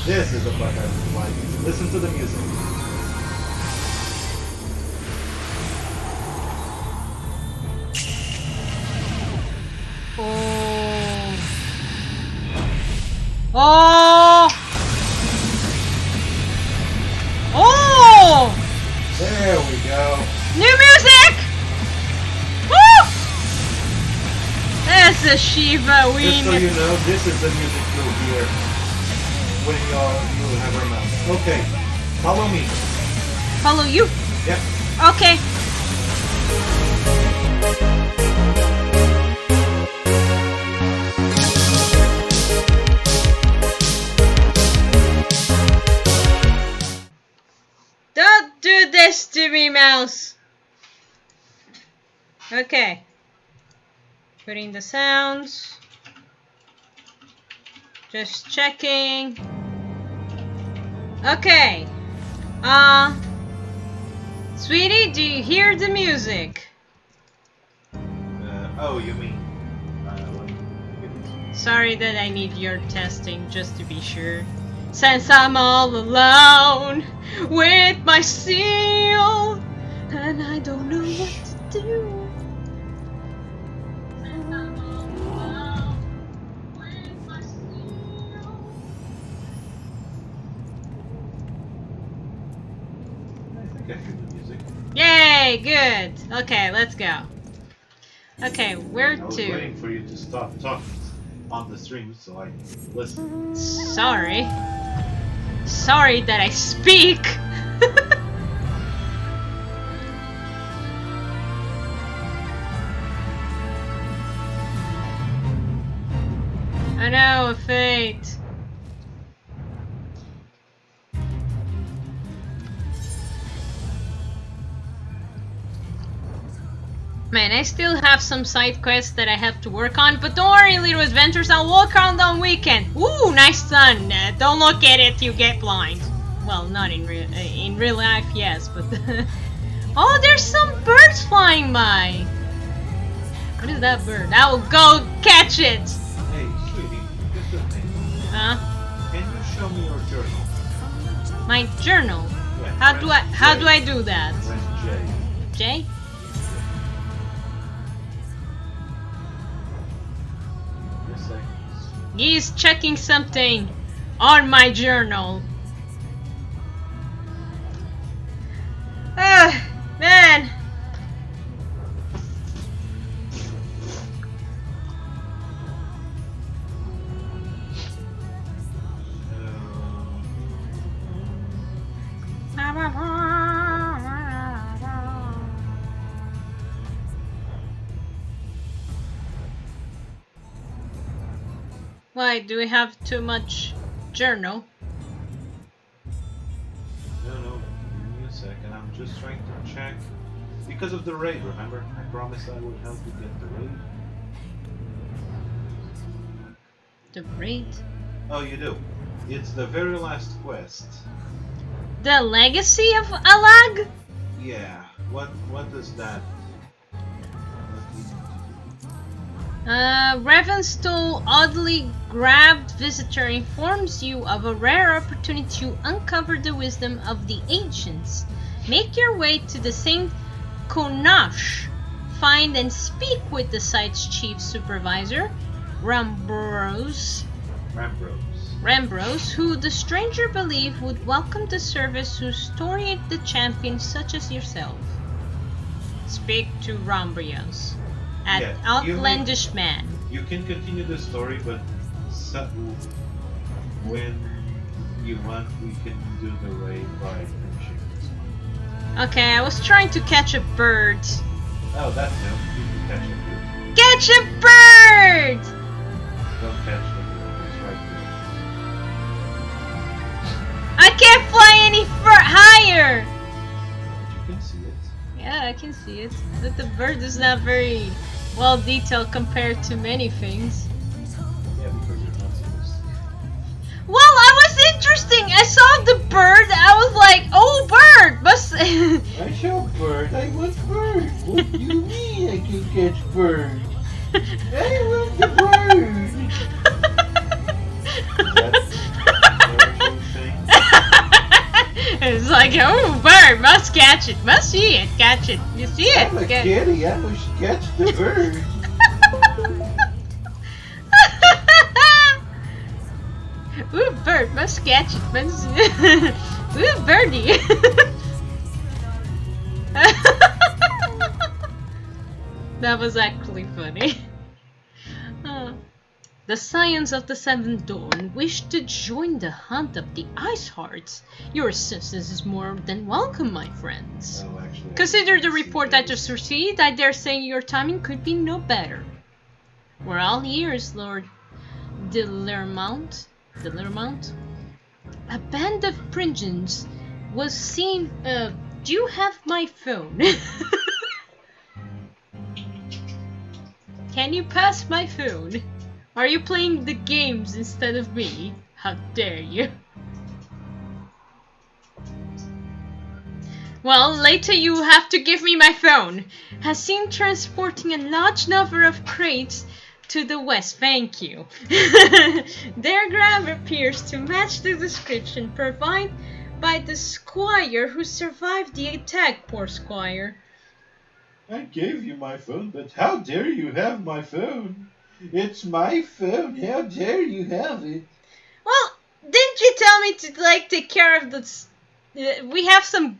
This is the part I like. Listen to the music. Oh. Oh. Oh. There we go. New music. Woo! That's a Shiva win. Just so you know, this is the music you'll hear when you have her mouth. Okay, follow me. Follow you? Yep. Okay. Don't do this to me, mouse. Okay. Putting the sounds. Just checking. Okay. Sweetie, do you hear the music? Oh, you mean? Sorry that I need your testing just to be sure. Since I'm all alone with my seal, and I don't know what to do. Since I'm all alone with my seal. I think I hear the music. Yay, good. Okay, let's go. Okay, where I was to? waiting for you to stop talking on the stream so I listen. Sorry. Sorry that I speak. I know, a fate. Man, I still have some side quests that I have to work on, but don't worry, little adventures, I'll walk around on weekend. Ooh, nice sun. Don't look at it, you get blind. Well, not in real life, yes, but... Oh, there's some birds flying by. What is that bird? I will go catch it. Hey, sweetie, just a thing. Huh? Can you show me your journal? My journal? Yeah, How do I do that? Press J. J? He's checking something on my journal. Ah, man. Why, do we have too much journal? No, give me a second. I'm just trying to check. Because of the raid, remember? I promised I would help you get the raid. The raid? Oh, you do. It's the very last quest. The Legacy of Alag? Yeah. What does that... Ravenstool oddly grabbed visitor informs you of a rare opportunity to uncover the wisdom of the ancients. Make your way to the Saint Konash. Find and speak with the site's chief supervisor, Rambros, who the stranger believed would welcome the service who storied the champions such as yourself. Speak to Rambros. An outlandish man. You can continue the story, but when you want, we can do the raid by finishing this one. Okay, I was trying to catch a bird. Oh, that's no. You can catch a bird. Catch a bird! Don't catch the bird. It's right there. I can't fly any higher! But you can see it. Yeah, I can see it. But the bird is not very well detailed compared to many things. Yeah, because you're not supposed to. Well, I was interesting. I saw the bird. I was like, oh, bird! I saw bird. I want bird. What do you mean I can catch bird? I want the bird. Oh, bird! Must catch it. Must see it. Catch it. You see it. I'm a kitty. I must catch the bird. Ooh, bird! Must catch it. Must. Ooh, birdie. That was actually funny. The Scions of the Seventh Dawn wish to join the hunt of the Ice Hearts. Your assistance is more than welcome, my friends. Oh, actually, Consider the report I just received. I dare say your timing could be no better. We're all ears, Lord Dillermount. A band of Pringens was seen. Do you have my phone? Can you pass my phone? Are you playing the games instead of me? How dare you? Well, later you have to give me my phone. Has seen transporting a large number of crates to the west, thank you. Their graph appears to match the description provided by the squire who survived the attack, poor squire. I gave you my phone, but how dare you have my phone? It's my phone. How dare you have it? Well, didn't you tell me to take care of this? We have some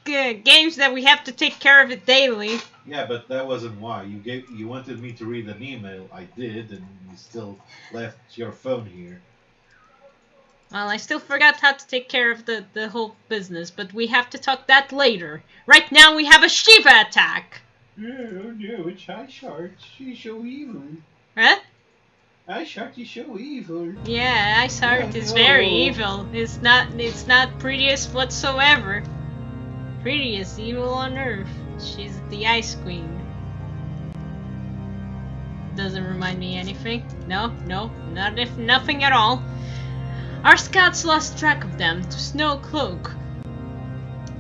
games that we have to take care of it daily. Yeah, but that wasn't why. You wanted me to read an email. I did, and you still left your phone here. Well, I still forgot how to take care of the whole business, but we have to talk that later. Right now we have a Shiva attack. Oh no, it's Ice Heart. She's so evil. Huh? Ice Heart is so evil. Yeah, Ice Heart is very evil. It's not prettiest whatsoever. Prettiest evil on earth. She's the Ice Queen. Doesn't remind me anything. No, nothing at all. Our scouts lost track of them to Snow Cloak.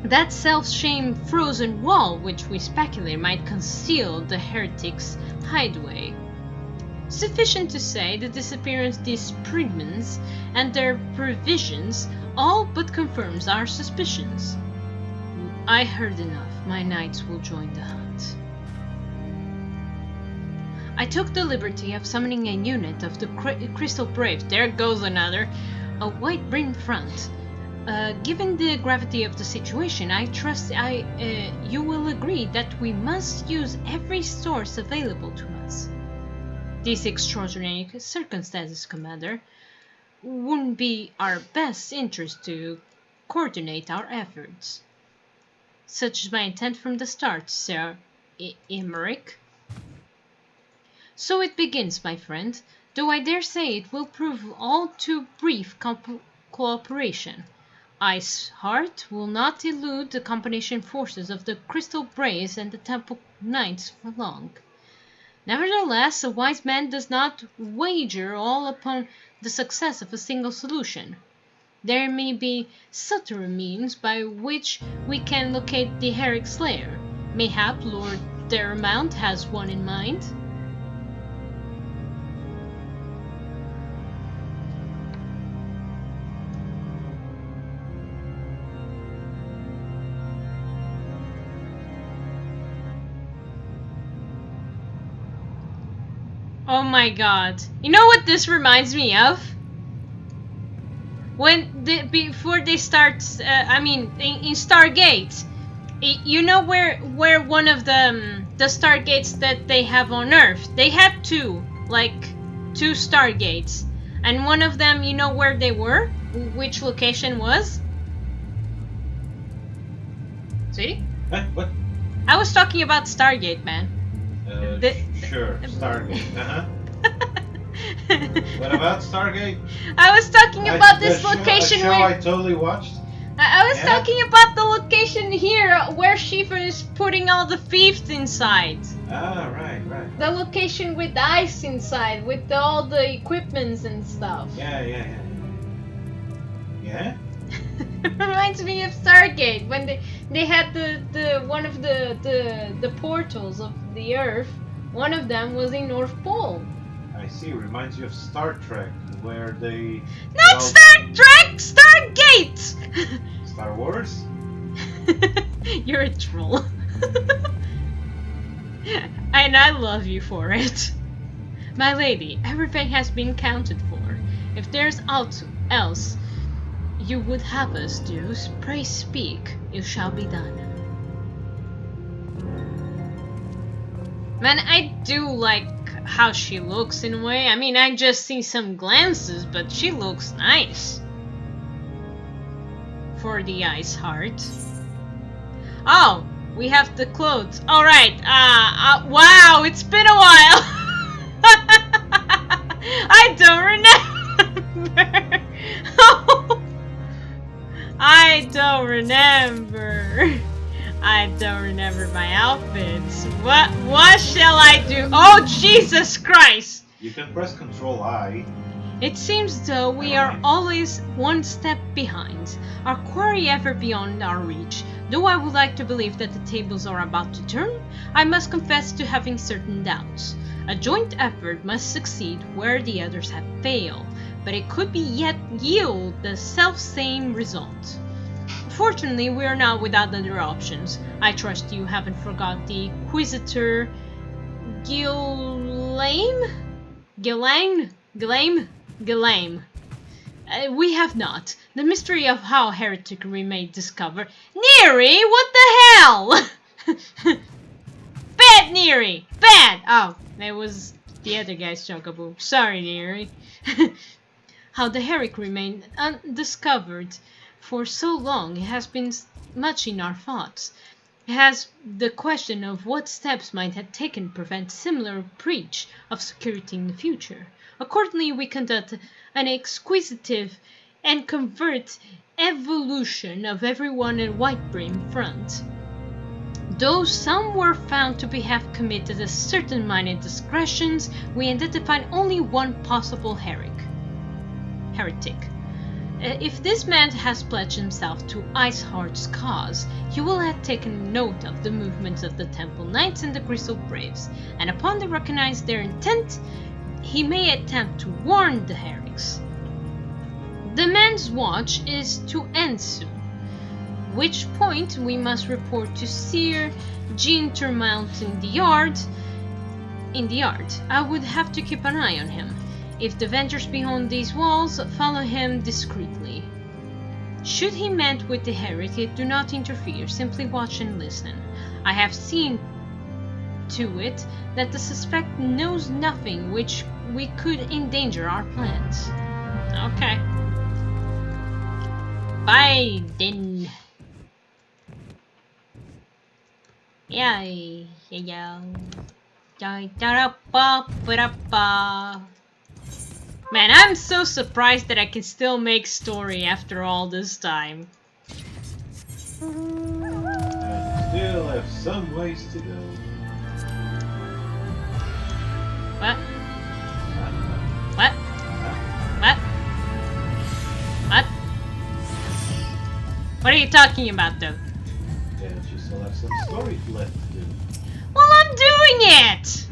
That self-same frozen wall which we speculate might conceal the heretics' hideaway. Sufficient to say the disappearance of these Pridmans and their provisions all but confirms our suspicions. I heard enough. My knights will join the hunt. I took the liberty of summoning a unit of the Crystal Braves. There goes another. A white rim front. Given the gravity of the situation, I trust you will agree that we must use every source available to us. These extraordinary circumstances, Commander, wouldn't be our best interest to coordinate our efforts. Such is my intent from the start, Sir Emmerich. So it begins, my friend, though I dare say it will prove all too brief cooperation. Ice Heart will not elude the combination forces of the Crystal Braves and the Temple Knights for long. Nevertheless, a wise man does not wager all upon the success of a single solution. There may be subtler means by which we can locate the Herrick Slayer. Mayhap Lord Dermount has one in mind. Oh my god. You know what this reminds me of? Before they start, in Stargate, you know where one of the Stargates that they have on Earth, they had two Stargates, and one of them, you know where they were? Which location was? See? What? I was talking about Stargate, man. Sure, Stargate. What about Stargate? I was talking about this location show where I totally watched. I was talking about the location here where Shiva is putting all the thieves inside. Ah, right. The location with the ice inside, with all the equipments and stuff. Yeah. Reminds me of Stargate when they had the one of the portals of the Earth. One of them was in North Pole. I see. Reminds you of Star Trek, where they... Not Star Trek! Stargate! Star Wars? natural. And I love you for it. My lady, everything has been accounted for. If there's aught else you would have us do, pray speak, it shall be done. Man, I do like how she looks in a way. I mean, I just see some glances, but she looks nice. For the ice heart. Oh, we have the clothes. Alright, wow, it's been a while. I don't remember. Oh, I don't remember. I don't remember my outfits. What shall I do? Oh, Jesus Christ! You can press Control I. It seems though we are always one step behind, our quarry ever beyond our reach. Though I would like to believe that the tables are about to turn, I must confess to having certain doubts. A joint effort must succeed where the others have failed, but it could be yet yield the self-same result. Fortunately, we are not without other options. I trust you haven't forgot the Inquisitor Ghislaine? We have not. The mystery of how heretic remained discovered. Neri, what the hell? Bad Neri! Bad! Oh, that was the other guy's chocobo. Sorry, Neri. How the heretic remained undiscovered for so long, it has been much in our thoughts. It has the question of what steps might have taken to prevent similar breach of security in the future. Accordingly, we conduct an exquisitive and covert evolution of everyone at White Brim front. Though some were found to have committed a certain minor indiscretions, we identified only one possible heretic. If this man has pledged himself to Iceheart's cause, he will have taken note of the movements of the Temple Knights and the Crystal Braves, and upon they recognize their intent, he may attempt to warn the heretics. The man's watch is to end soon, which point we must report to Sir Gintermount in the yard. I would have to keep an eye on him. If the ventures beyond these walls, follow him discreetly. Should he meet with the heretic, do not interfere, simply watch and listen. I have seen to it that the suspect knows nothing which we could endanger our plans. Okay. Bye then. Man, I'm so surprised that I can still make story after all this time. I still have some ways to go. What? What? What? What? What are you talking about, though? Yeah, you still have some story left to do. Well, I'm doing it!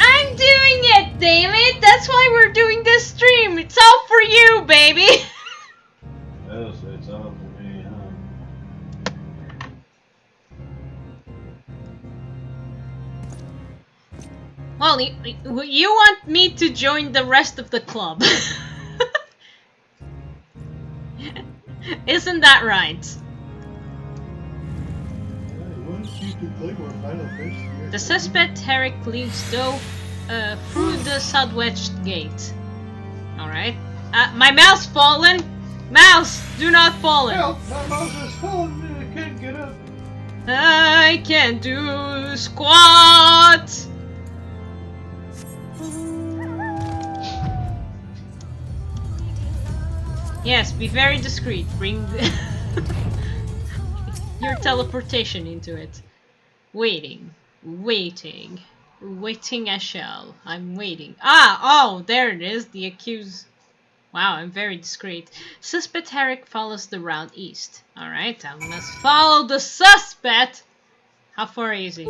I'm doing it, damn it! That's why we're doing this stream! It's all for you, baby! Oh, so it's all for me, huh? Well, you want me to join the rest of the club. Isn't that right? I want you to play more Final Fantasy. The suspect Herrick leaves though through the southwest gate. Alright. My mouse fallen! Mouse! Do not fallen! Help! My mouse is fallen and I can't get up. I can't do squat! Yes, be very discreet. Bring your teleportation into it. Waiting. Waiting I shall. I'm waiting. Oh, there it is. The accused. Wow, I'm very discreet. Suspect Herrick follows the route east. Alright, I must follow the suspect! How far is he?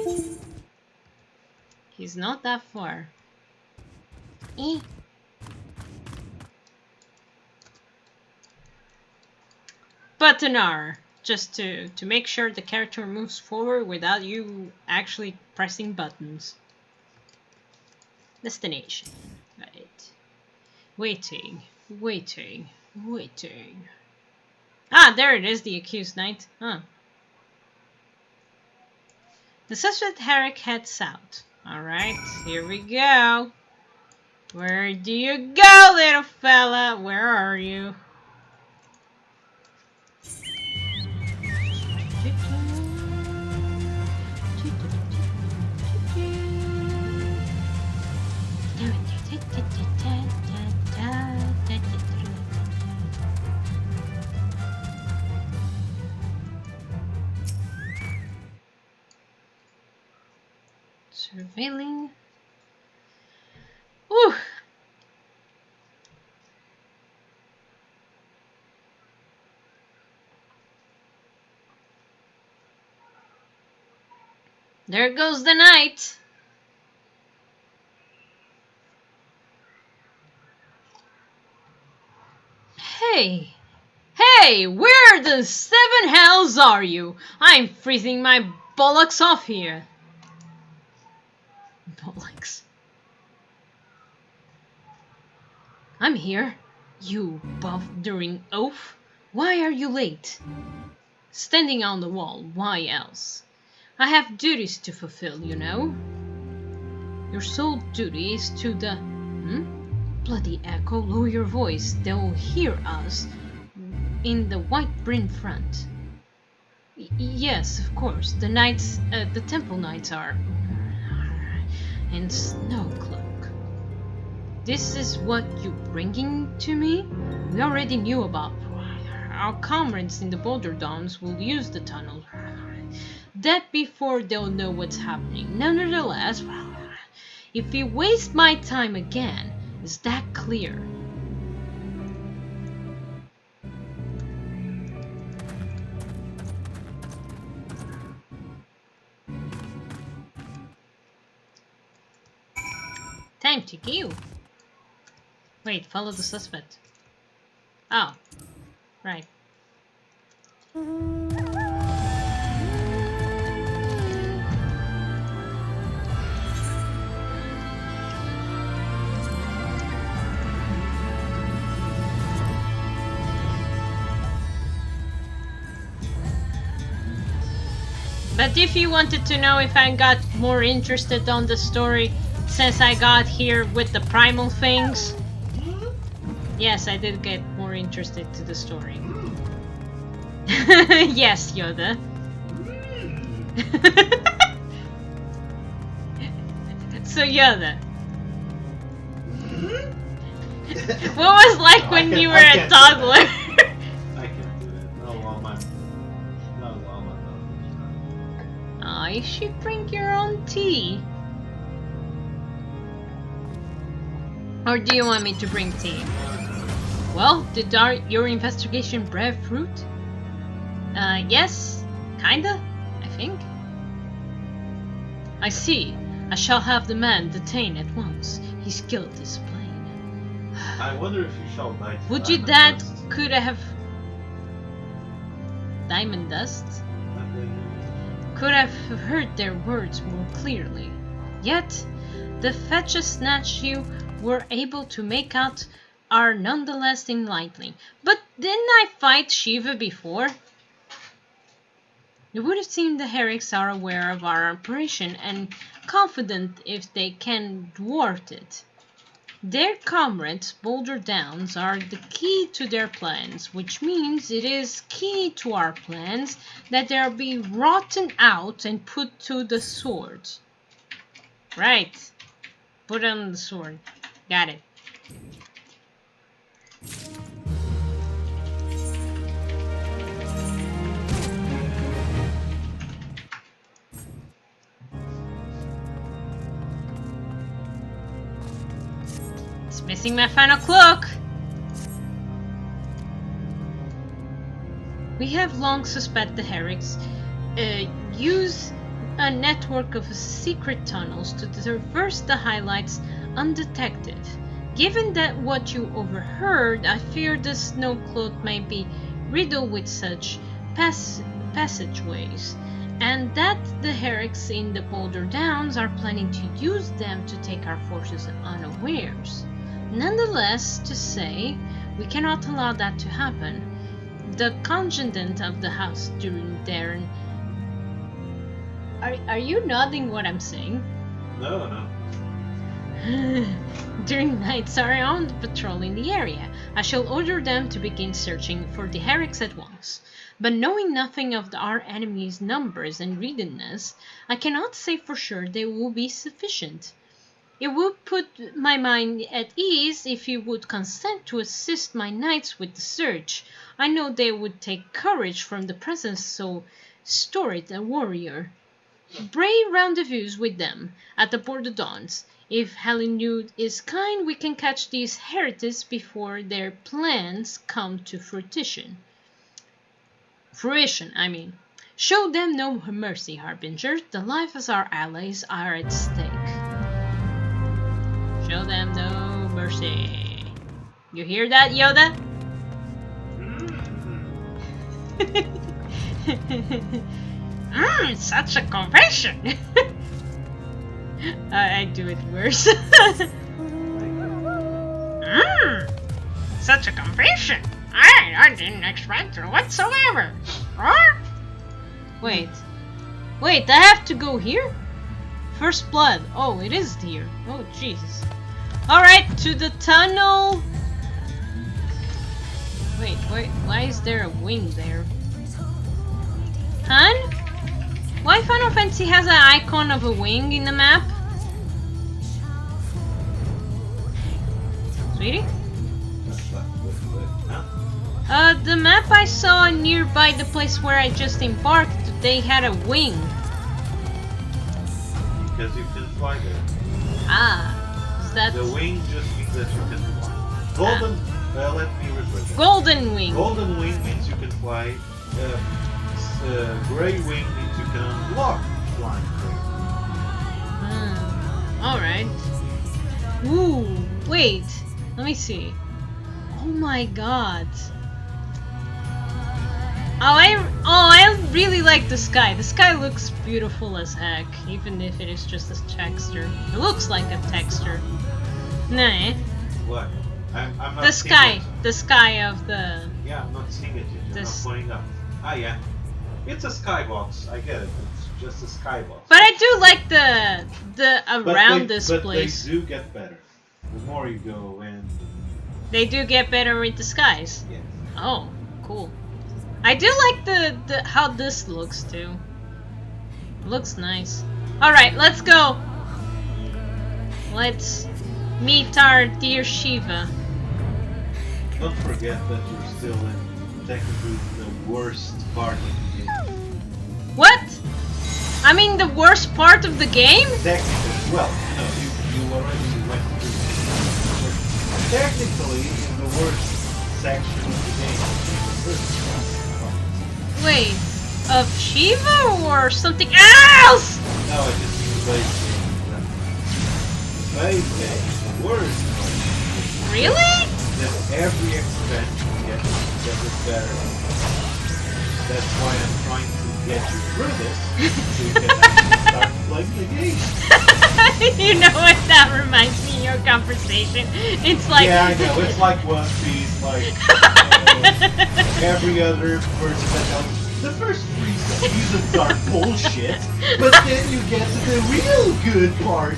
He's not that far. button R, just to make sure the character moves forward without you actually pressing buttons. Destination. Right. Waiting. Ah, there it is, the accused knight. Huh. The suspect Herrick heads south. Alright, here we go. Where do you go, little fella? Where are you? Surveilling. Whew. There goes the knight. Hey! Hey! Where the seven hells are you? I'm freezing my bollocks off here. Bollocks. I'm here. You blundering oaf. Why are you late? Standing on the wall, why else? I have duties to fulfill, you know. Your sole duty is to the... Bloody echo, lower your voice. They'll hear us in the white brim front. Yes, of course. The knights, the temple knights are... and Snowcloak. This is what you're bringing to me? We already knew about... Our comrades in the Boulder Domes will use the tunnel. That before they'll know what's happening. Nonetheless, if you waste my time again, is that clear? Time to kill. Wait, follow the suspect. Oh, right. But if you wanted to know if I got more interested on the story since I got here with the primal things, yes, I did get more interested to the story. Yes, Yoda. So Yoda, what was like when you were a toddler? I can't do that. No, Llama. No, Llama. Aw, you should bring your own tea. Or do you want me to bring tea? Well, did your investigation bear fruit? Yes, kinda, I think. I see. I shall have the man detained at once. His guilt is plain. I wonder if you shall die. Would you that could have... Diamond dust? Could have heard their words more clearly. Yet, the fetches snatch you were able to make out are nonetheless enlightening. But didn't I fight Shiva before? It would seem the Herricks are aware of our operation and confident if they can thwart it. Their comrades, Boulder Downs, are the key to their plans, which means it is key to our plans that they'll be rotten out and put to the sword. Right. Put on the sword. Got it. It's missing my final cloak. We have long suspected the Herricks use a network of secret tunnels to traverse the highlights undetected. Given that what you overheard, I fear the Snowcloak may be riddled with such passageways, and that the heretics in the Boulder Downs are planning to use them to take our forces unawares. Nonetheless, to say, we cannot allow that to happen. The commandant of the house during their... Are you nodding what I'm saying? No. During nights are on patrolling the area. I shall order them to begin searching for the heretics at once. But knowing nothing of our enemy's numbers and readiness, I cannot say for sure they will be sufficient. It would put my mind at ease if you would consent to assist my knights with the search. I know they would take courage from the presence so storied a warrior. Bray rendezvous with them at the Border Dawns. If Harbinger is kind, we can catch these heretics before their plans come to fruition. Show them no mercy, Harbinger. The lives of our allies are at stake. Show them no mercy. You hear that, Yoda? Such a confession. I do it worse. Such a confession. I didn't expect it whatsoever. Huh? Wait, I have to go here? First blood. Oh, it is here. Oh, Jesus. Alright, to the tunnel. Wait, why is there a wing there? Hun? Why Final Fantasy has an icon of a wing in the map? Sweetie? The map I saw nearby the place where I just embarked, they had a wing. Because you can fly there. Ah, is that... The wing just means that you can fly. Golden, let me reverse it. Golden wing. Golden wing means you can fly. Gray wing means you can unlock flying. Alright. Ooh, wait. Let me see. Oh my god. I really like the sky. The sky looks beautiful as heck, even if it is just a texture. It looks like a texture. Nah. What? I'm not the seeing sky. it. The sky of the... Yeah, I'm not seeing it yet. You're not pointing up. Ah, yeah. It's a skybox. I get it. It's just a skybox. But I do like the around this but place. They do get better. The more you go in. They do get better with the skies. Yes. Oh, cool. I do like the how this looks too. It looks nice. All right, let's go. Let's meet our dear Shiva. Don't forget that you're still in technically the worst part of the game. What? I mean the worst part of the game? Technically, well, no, you already went through it. Technically, in the worst section of the game. Wait, of Shiva or something else? No, I just mean the base game. The base game is the worst part. Really? That every expansion gets better. That's why I'm trying to get you through this, so you can actually start playing the game. You know what that reminds me of your conversation? It's like... Yeah, I know. It's like One Piece, like every other person that tells the first 3 seasons are bullshit, but then you get to the real good part.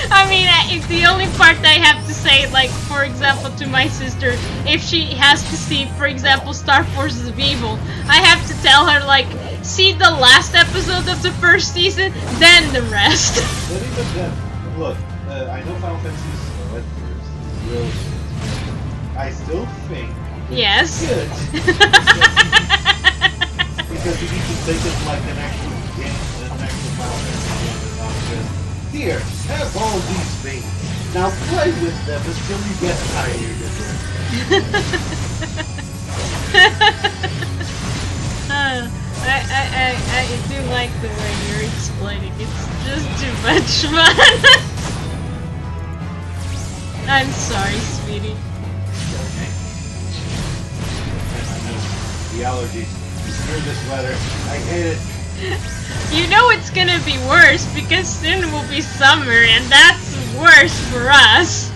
I mean, it's the only part I have to say, like, for example, to my sister, if she has to see, for example, Star Forces of Evil, I have to tell her, like, see the last episode of the first season, then the rest. But even then, look, I know Final Fantasy is slow at first, it's really good. I still think yes. It's good. Because you need to take it like an actual game, an actual Final Fantasy game, and not just, here, have all these things. Now play with them until you get tired of them. I do like the way you're explaining. It's just too much fun. I'm sorry, sweetie. Okay. allergies. Screw this weather. I hate it. You know it's gonna be worse because soon will be summer and that's worse for us.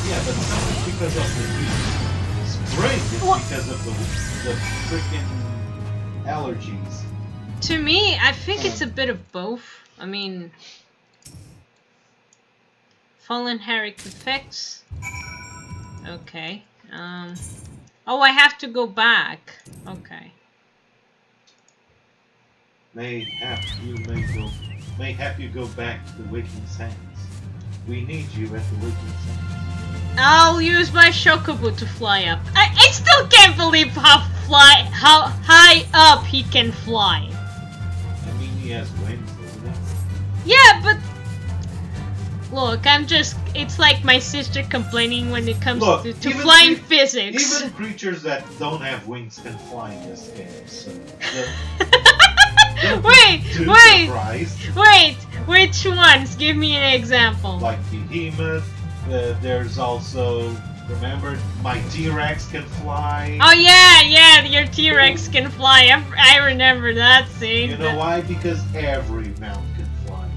Yeah, but summer is because of the heat. Spring is because of the freaking allergies. To me, I think it's a bit of both. I mean, fallen Herrick effects. Okay. Oh, I have to go back. Okay. Mayhap you go back to the Waking Sands. We need you at the Waking Sands. I'll use my Chocobo to fly up. I still can't believe how high up he can fly. I mean, he has wings, doesn't he? Yeah, but look, it's like my sister complaining when it comes to flying physics. Even creatures that don't have wings can fly in this game, so... Wait, which ones? Give me an example. Like Behemoth, there's also, remember, my T-Rex can fly. Oh yeah, your T-Rex can fly. I remember that scene. You know why? Because every mount can fly.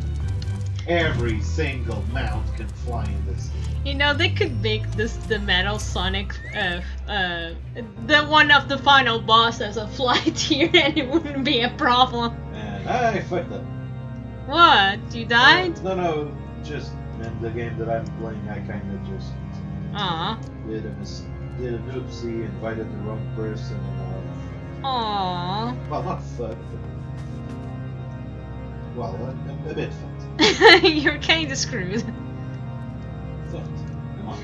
Every single mount can fly in this game. You know, they could make the Metal Sonic, the one of the final boss as a flight here, and it wouldn't be a problem. And I fucked up. What? You died? No, just in the game that I'm playing, I kind of just did an oopsie, invited the wrong person, and Aww. well, not fucked, but well, a bit fucked. You're kind of screwed. Come on.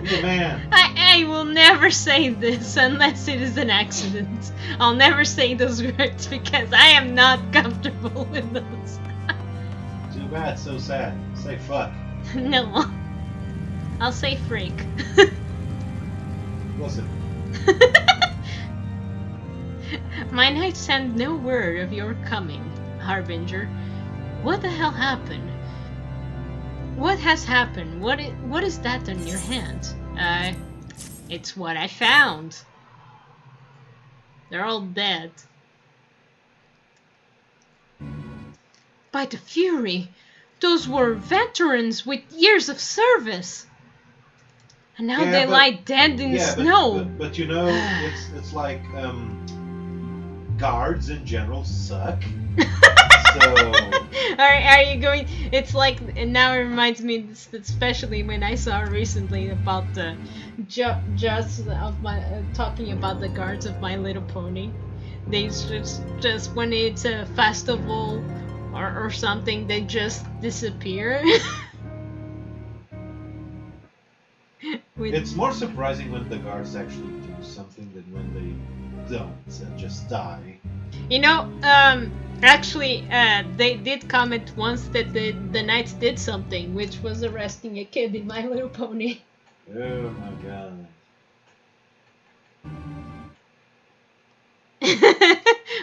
Be a man. I will never say this unless it is an accident. I'll never say those words because I am not comfortable with those. Too bad, so sad. Say fuck. No. I'll say freak. Listen. My knights send no word of your coming, Harbinger. What the hell happened? What has happened? What is that on your hand? It's what I found. They're all dead. By the Fury, those were veterans with years of service. And now they lie dead in the snow. But you know, it's like guards in general suck. So are you going? It's like, and now it reminds me, especially when I saw recently about the just of my talking about the guards of My Little Pony. They just when it's a festival or something, they just disappear. It's more surprising when the guards actually do something than when they don't and just die. You know, actually, they did comment once that the knights did something, which was arresting a kid in My Little Pony. Oh my god.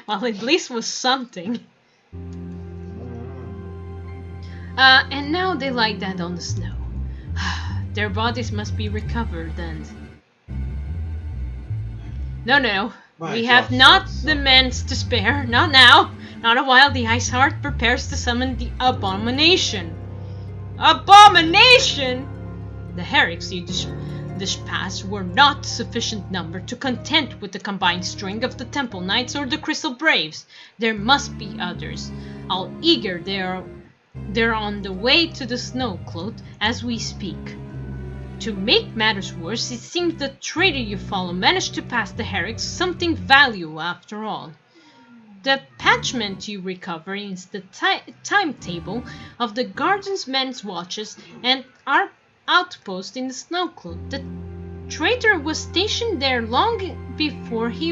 Well, at least was something. And now they lie dead on the snow. Their bodies must be recovered and... No. We have not the men to spare. Not now. Not while the Ice Heart prepares to summon the Abomination. Abomination! The Herricks you dispatched were not sufficient number to contend with the combined string of the Temple Knights or the Crystal Braves. There must be others. All eager they're on the way to the Snowcloth as we speak. To make matters worse, it seems the trader you follow managed to pass the Herricks something valuable after all. The parchment you recover is the timetable of the Guardian's men's watches and our outpost in the Snowcloth. The traitor was stationed there long before he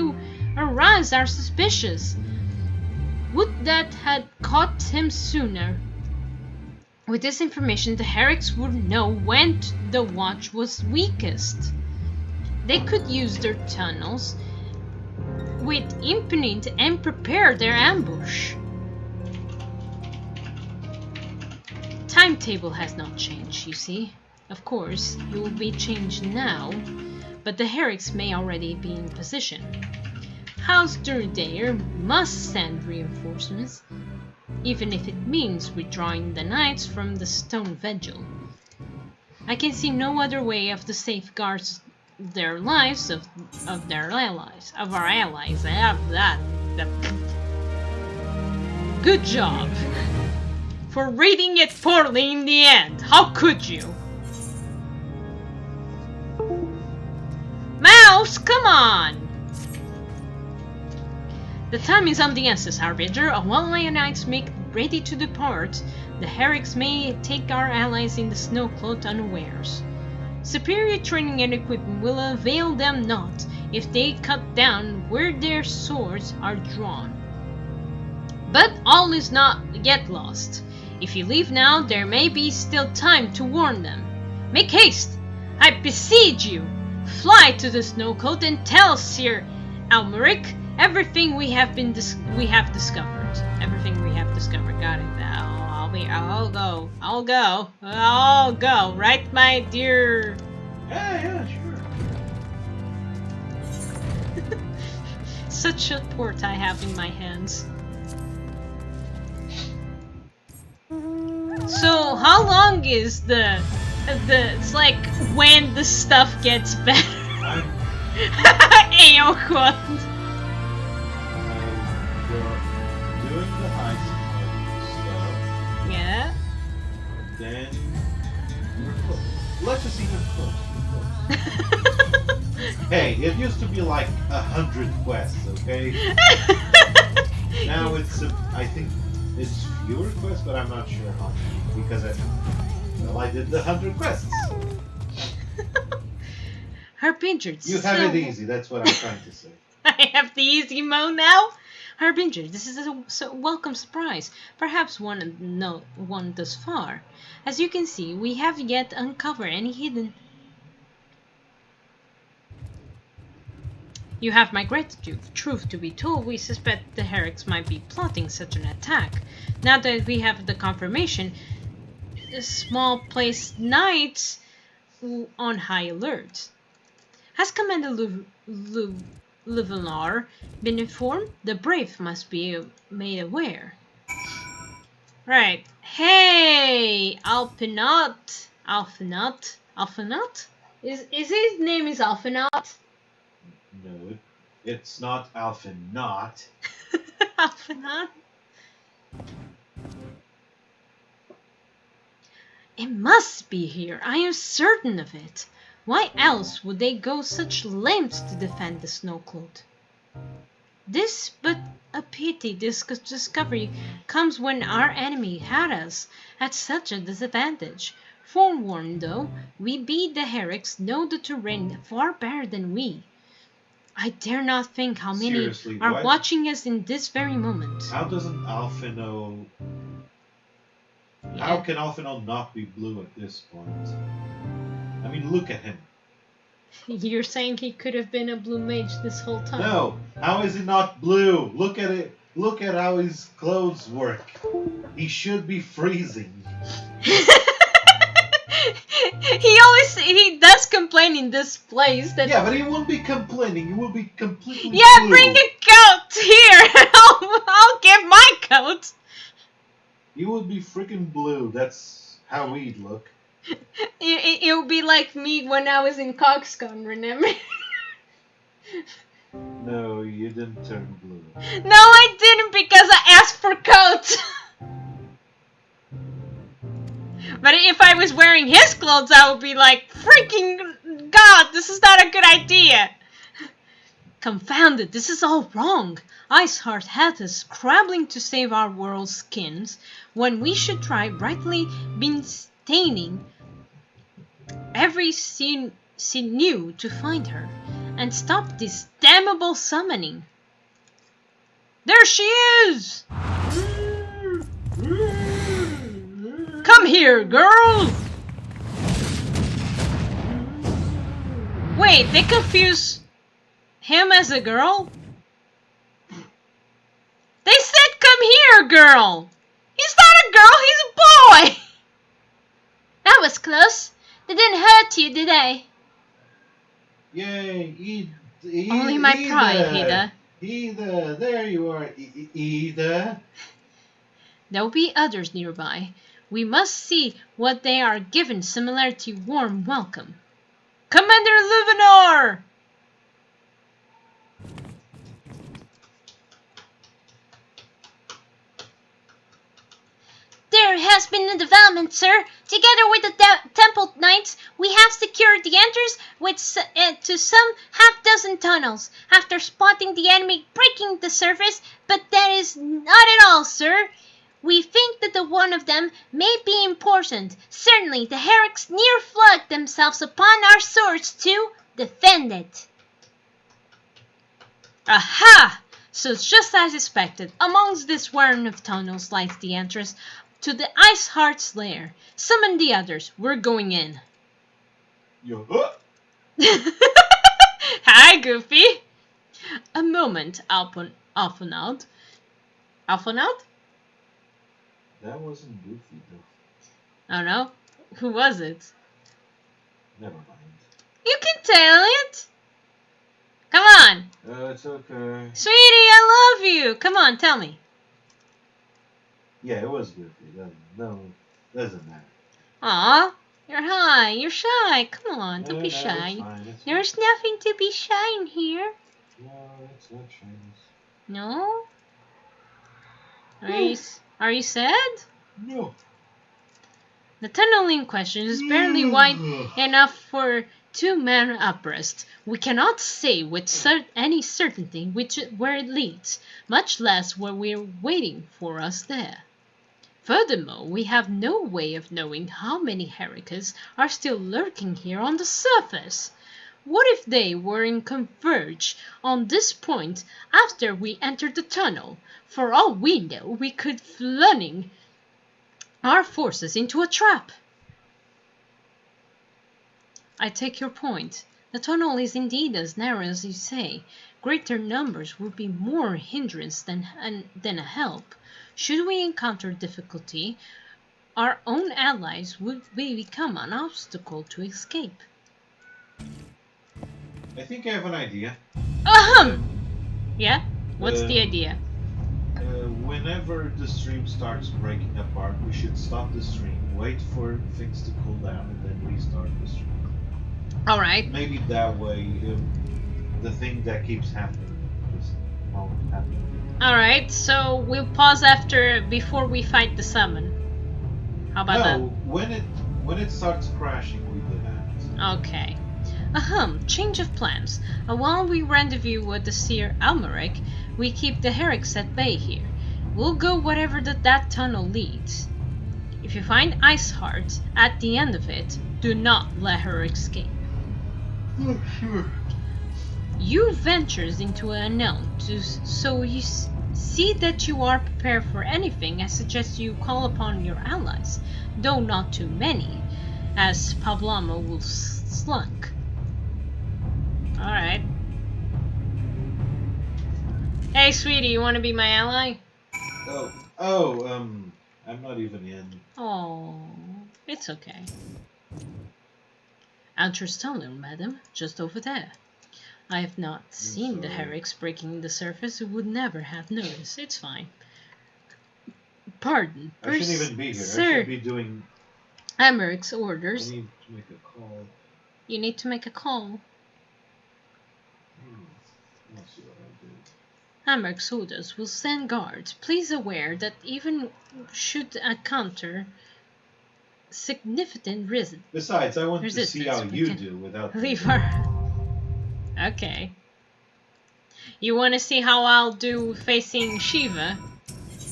aroused our suspicions. Would that had caught him sooner. With this information, the Herricks would know when the watch was weakest. They could use their tunnels with impunity and prepare their ambush. Timetable has not changed, you see. Of course, it will be changed now, but the Herricks may already be in position. House Durdair must send reinforcements, even if it means withdrawing the knights from the stone vigil. I can see no other way of the safeguards their lives of our allies. I have that. Good job for reading it poorly in the end. How could you? Mouse, come on! The time is of the essence, Harbinger. While my knights make ready to depart, the heretics may take our allies in the Snowcloth unawares. Superior training and equipment will avail them not if they cut down where their swords are drawn. But all is not yet lost. If you leave now, there may be still time to warn them. Make haste! I beseech you! Fly to the Snowcloth and tell Sir Almeric everything we have discovered. Everything we have discovered. Got it. I'll go. Right, my dear. Yeah, sure. Such a port I have in my hands. So how long is the it's like when the stuff gets better? You're doing the high stuff. Yeah. Then you're close. Let's just even close. Hey, it used to be like 100 quests, okay? Now it's I think it's fewer quests, but I'm not sure how many because I did the 100 quests. Harbinger, you have it easy. That's what I'm trying to say. I have the easy mode now. Harbinger, this is a welcome surprise. Perhaps one thus far. As you can see, we have yet uncovered any hidden. You have my gratitude. Truth to be told, we suspect the heretics might be plotting such an attack. Now that we have the confirmation, the small place knights on high alert. Has Commander Luvelar been informed? The brave must be made aware. Right. Hey, Alphanot. Is his name is Alphanot? No, it's not Alphanot. Alphanot? It must be here. I am certain of it. Why else would they go such lengths to defend the Snowcloth? This but a pity. This discovery comes when our enemy had us at such a disadvantage. Forewarned though, we be the heretics know the terrain far better than we. I dare not think how many Seriously, are watching us in this very moment. How doesn't Alphino... Yeah. How can Alphino not be blue at this point? I mean, look at him. You're saying he could have been a blue mage this whole time? No, how is he not blue? Look at it. Look at how his clothes work. He should be freezing. He does complain in this place that... Yeah, but he won't be complaining. He will be completely blue. Bring a coat here. I'll give my coat. He would be freaking blue. That's how he'd look. It would be like me when I was in Coxcon, remember? No, you didn't turn blue. No, I didn't because I asked for coats. But if I was wearing his clothes, I would be like, freaking God, this is not a good idea. Confound it, this is all wrong. Iceheart had us scrambling to save our world's skins when we should try brightly been staining every sinew to find her and stop this damnable summoning. There she is! Come here, girl! Wait, they confuse him as a girl? They said come here, girl! He's not a girl, he's a boy! That was close. They didn't hurt you, did they? Yay, Only my pride, Hida. Ida, there you are, Ida. There'll be others nearby. We must see what they are given similar to warm welcome. Commander Luvinar! There has been a development, sir. Together with the Temple Knights, we have secured the entrance to some half-dozen tunnels. After spotting the enemy breaking the surface, but that is not at all, sir. We think that the one of them may be important. Certainly, the Herrics near flung themselves upon our swords to defend it. Aha! So just as expected, amongst this warren of tunnels lies the entrance to the Ice Heart's lair. Summon the others. We're going in. Yo. Hi, Goofy. A moment, Alphonald. Alphonald? That wasn't Goofy, though. Oh no? Who was it? Never mind. You can tell it. Come on. It's okay. Sweetie, I love you. Come on, tell me. Yeah, it was Goofy. Doesn't matter. Aw, you're high. You're shy. Come on, don't be No, shy. it's fine, it's There's fine. nothing to be shy in here. No, it's not Chinese. No? Are you sad? No. The tunnel in question is barely wide enough for 2 men abreast. We cannot say with any certainty where it leads, much less where we're waiting for us there. Furthermore, we have no way of knowing how many Herricas are still lurking here on the surface. What if they were in converge on this point after we entered the tunnel? For all we know, we could flunning our forces into a trap. I take your point. The tunnel is indeed as narrow as you say. Greater numbers would be more hindrance than a help. Should we encounter difficulty, our own allies would become an obstacle to escape. I think I have an idea. Yeah? What's the idea? Whenever the stream starts breaking apart, we should stop the stream, wait for things to cool down, and then restart the stream. Alright. Maybe that way, the thing that keeps happening just won't happen. Alright, so we'll pause before we fight the summon. How about that? No, when it starts crashing, we do that. Okay. Change of plans. While we rendezvous with the seer Almeric, we keep the Herrics at bay here. We'll go whatever that tunnel leads. If you find Ice Heart at the end of it, do not let her escape. Oh, sure. You ventures into an unknown, so you see that you are prepared for anything. I suggest you call upon your allies, though not too many, as Pablamo will slunk. Alright. Hey, sweetie, you want to be my ally? I'm not even in. Oh, it's okay. Outer's tunnel, madam, just over there. I have not seen the Herrics breaking the surface. You would never have noticed. It's fine. Pardon. I shouldn't even be here. Sir, I should be doing Americ's orders. I need to make a call. You need to make a call. Let's see what I do. Americ's orders will send guards. Please aware that even should encounter significant Besides, I want to see resistance, how we you can do without leave her. Okay. You want to see how I'll do facing Shiva?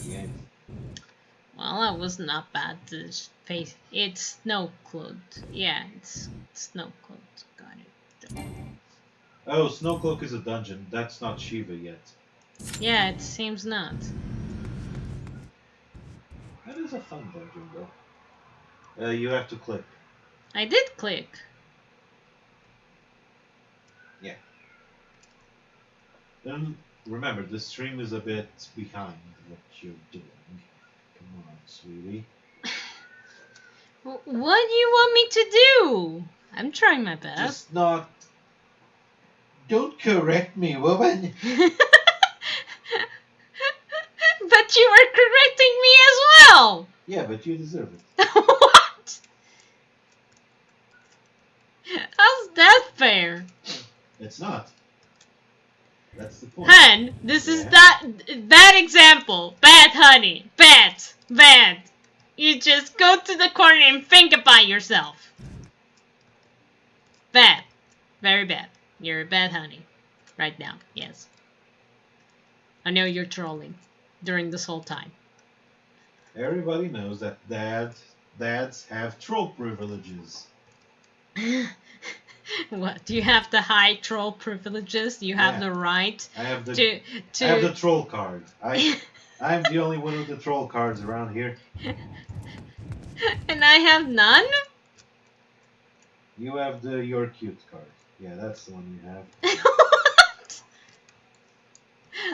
Yeah. Well, that was not bad to face. It's Snowcloak. Yeah, it's Snowcloak. Got it. Oh, Snowcloak is a dungeon. That's not Shiva yet. Yeah, it seems not. That is a fun dungeon, though. You have to click. I did click. Yeah. Then remember, the stream is a bit behind what you're doing. Come on, sweetie. What do you want me to do? I'm trying my best. Just not. Don't correct me, woman. thought you were correcting me as well! Yeah, but you deserve it. What? How's that fair? It's not. That's the point. Hun, this is that bad example. Bad, honey. Bad. Bad. You just go to the corner and think about yourself. Bad. Very bad. You're a bad honey. Right now, yes. I know you're trolling during this whole time. Everybody knows that dads have troll privileges. What? Do you have the high troll privileges? You have the right I have the to I have the troll card. I'm the only one with the troll cards around here. And I have none? You have the You're Cute card. Yeah, that's the one you have. What?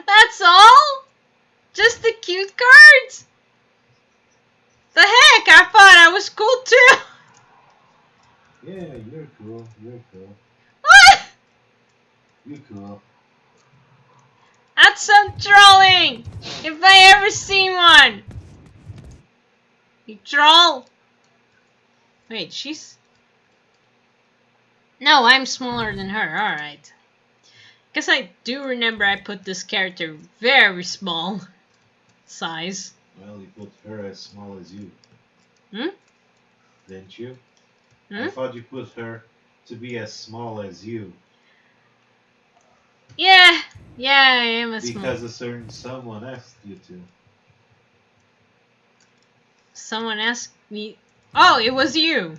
That's all? Just the cute cards? The heck? I thought I was cool too. Yeah, you're cool. You're cool. What? You're cool. That's some trolling. If I ever see one. You troll. Wait, she's... No, I'm smaller than her. Alright. Guess I do remember I put this character very small size. Well, you put her as small as you. Hmm? Didn't you? Hmm? I thought you put her to be as small as you. Yeah, I am a small... Because a certain someone asked you to. Someone asked me... Oh, it was you!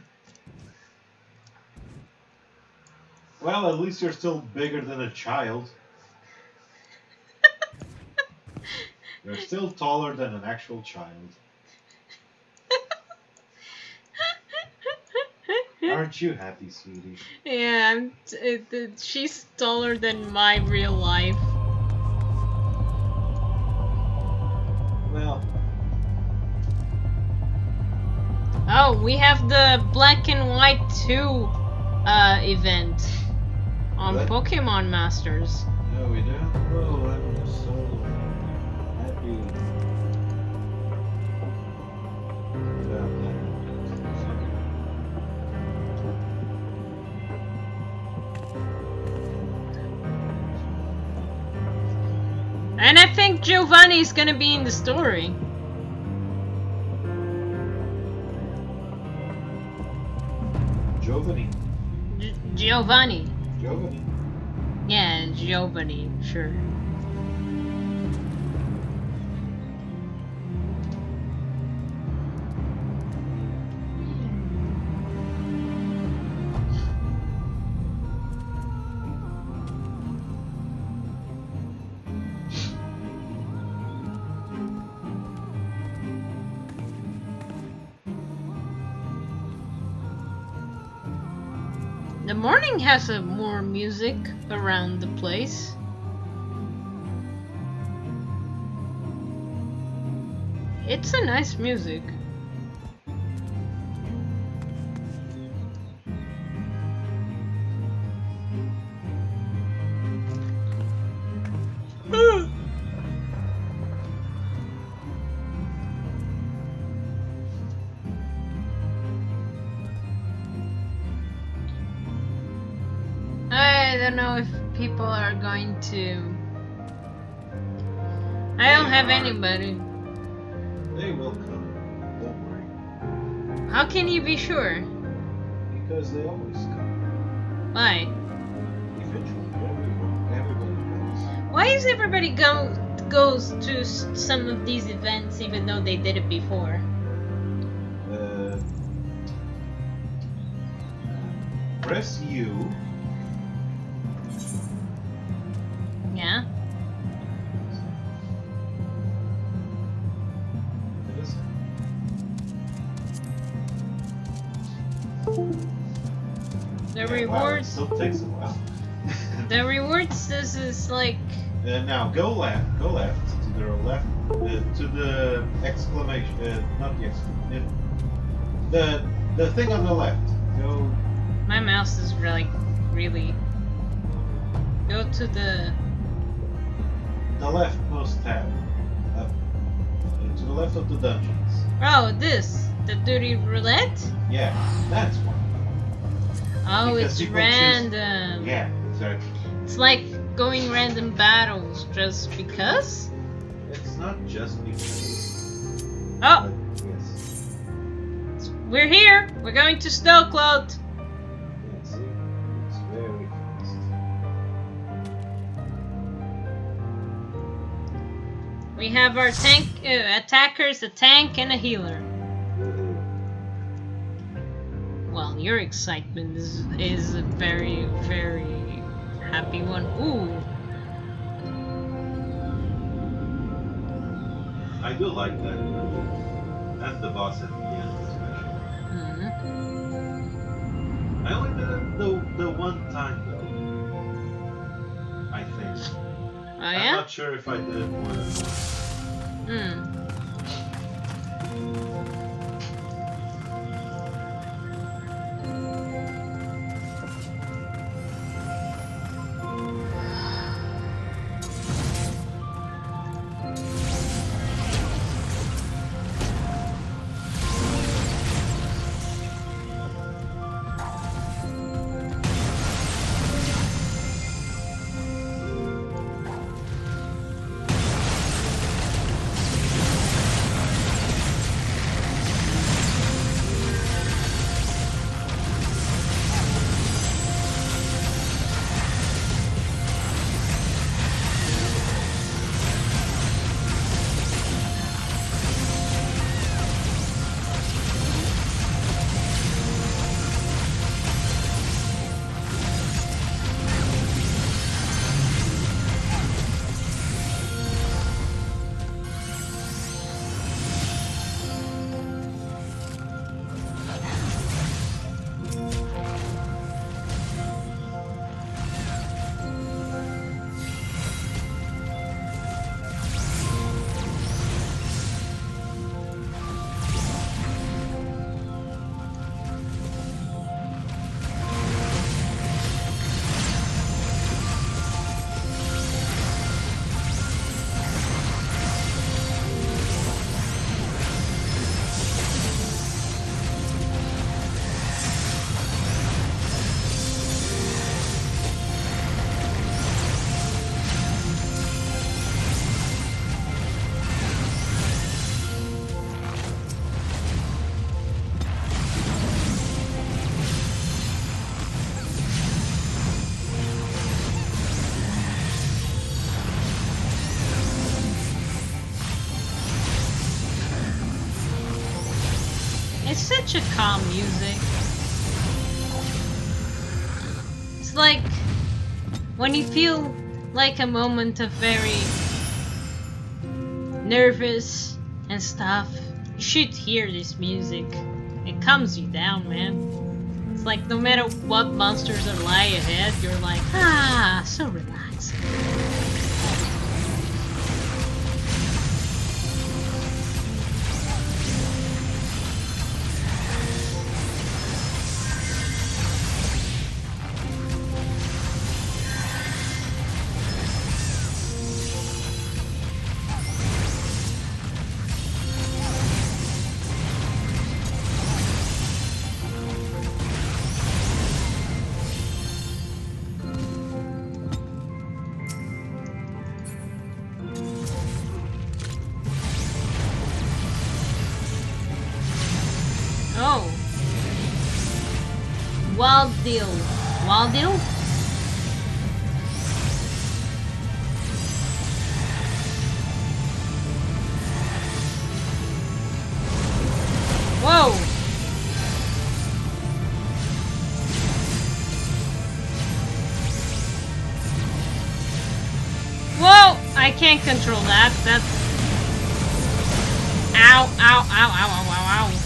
Well, at least you're still bigger than a child. You're still taller than an actual child. Aren't you happy, sweetie? Yeah, she's taller than my real life. Well... Oh, we have the Black and White 2 event on What? Pokemon Masters. No, we don't. Oh, I'm just so happy about that. And I think Giovanni's gonna be in the story. Giovanni. Giovanni. Giovanni. Yeah, Giovanni, sure. The morning has more music around the place. It's a nice music. I don't know if people are going to... I don't have anybody. They will come. Don't worry. How can you be sure? Because they always come. Why? Eventually, everybody comes. Why is everybody goes to some of these events even though they did it before? Press U. Yeah? The rewards... Wow, it still takes a while. The rewards is like... Now go left to the left, to the exclamation, not the exclamation, the thing on the left. Go. My mouse is really... Go to the... The leftmost tab. Up. the left of the dungeons. Oh, this. The dirty roulette? Yeah, that's one. Oh, Because it's people random. Yeah, exactly. It's like going random battles just because? It's not just because. Oh, But yes. we're here. We're going to Snowcloud. Yeah, see? It's very fast. We have our tank attackers, a tank, and a healer. Well, your excitement is a very, very happy one. Ooh. I do like that. That's the boss at the end, especially. Mm-hmm. I only did it the one time though. I think. Oh I'm yeah? not sure if I did it more than once. Hmm. It's such a calm music. It's like when you feel like a moment of very nervous and stuff, you should hear this music. It calms you down, man. It's like no matter what monsters are lying ahead, you're like, ah, so relaxed. Oh. Wild deal. Wild deal? Whoa. Whoa! I can't control that. That's... Ow, ow, ow, ow, ow, ow, ow.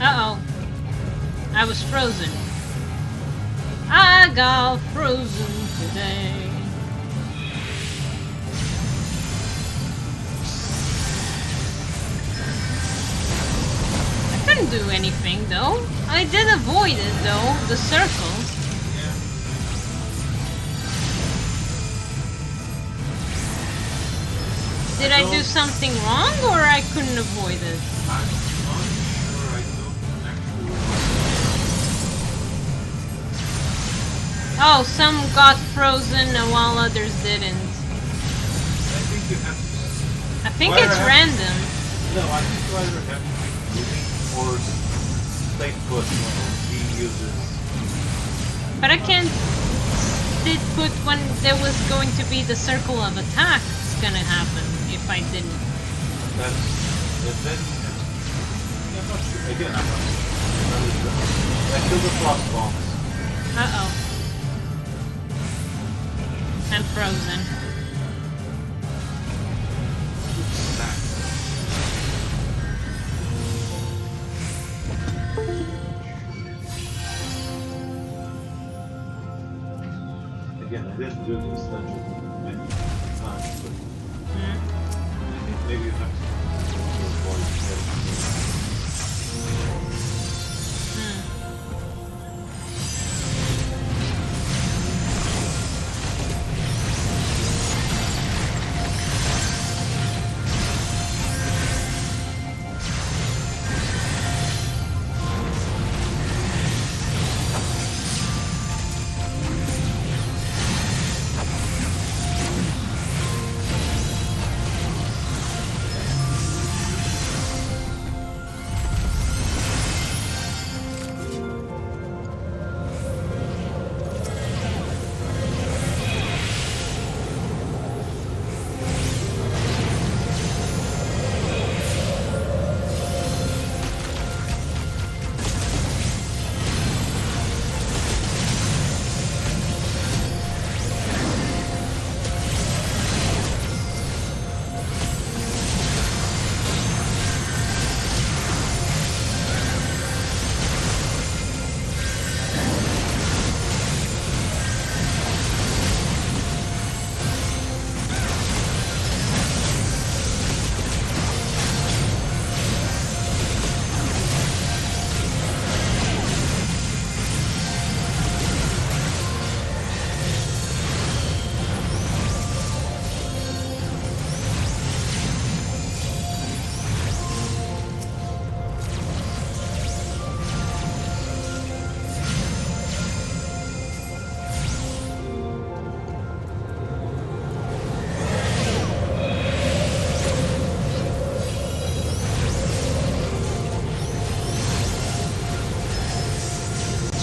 Uh-oh. I was frozen. I got frozen today. couldn't do anything though. I did avoid it though, the circle. Yeah. Did I do something wrong or I couldn't avoid it? I'm not sure. I don't actually. Oh, some got frozen while others didn't. I think you have to. I think it's random. No, I think you either have to be moving or stay put when he uses. But I can't did put when there was going to be the circle of attacks gonna happen if I didn't. That's then. Yeah, I'm not sure. Again, I'm not sure. I killed the frost bombs. Uh-oh. I'm frozen. Again, I didn't do this dungeon many times, but I think maybe you have to avoid getting.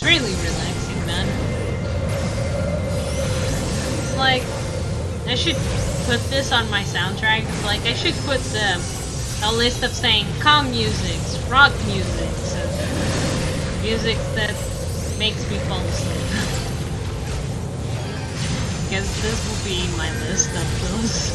Really relaxing, man. It's like I should put this on my soundtrack. It's like I should put a list of saying calm musics, rock musics, and music that makes me fall asleep. Because this will be my list of those.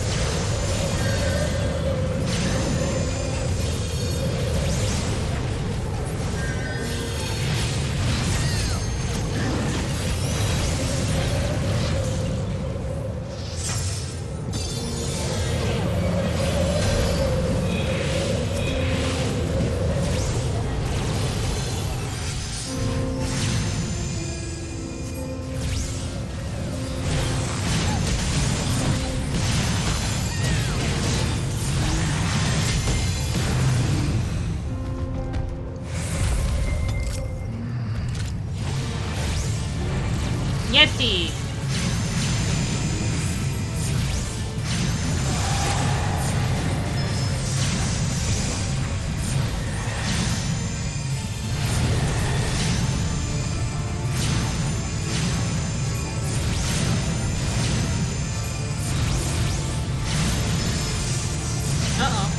Yeti! Uh-oh.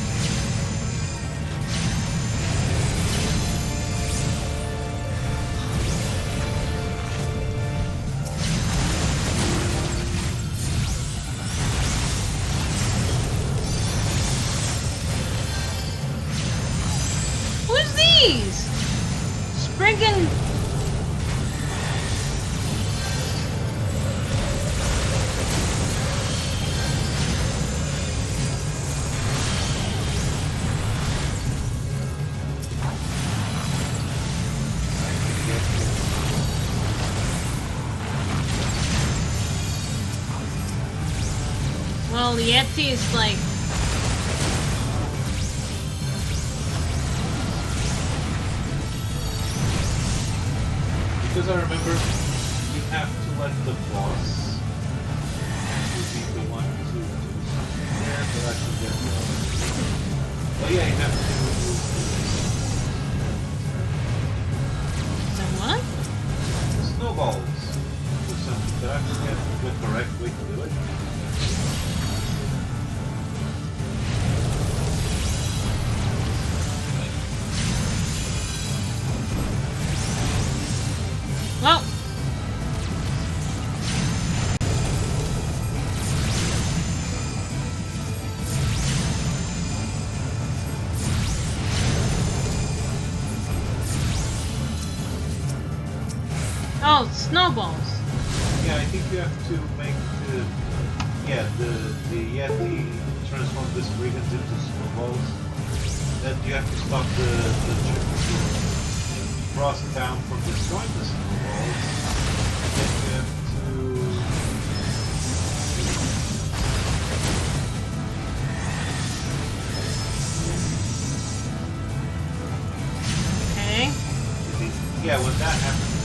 Well, Yeti is like... Because I remember you have to let the boss be the one to do something there, but I forget what. But yeah, you have to remove The what? the snowballs or something, but I forget the correct way to do it. Well. Oh, snowballs. Yeah, I think you have to make the Yeti transform the brigands into snowballs. Then you have to stop the cross down from destroying the snowballs. Then you have to... Okay. Yeah, when that happens,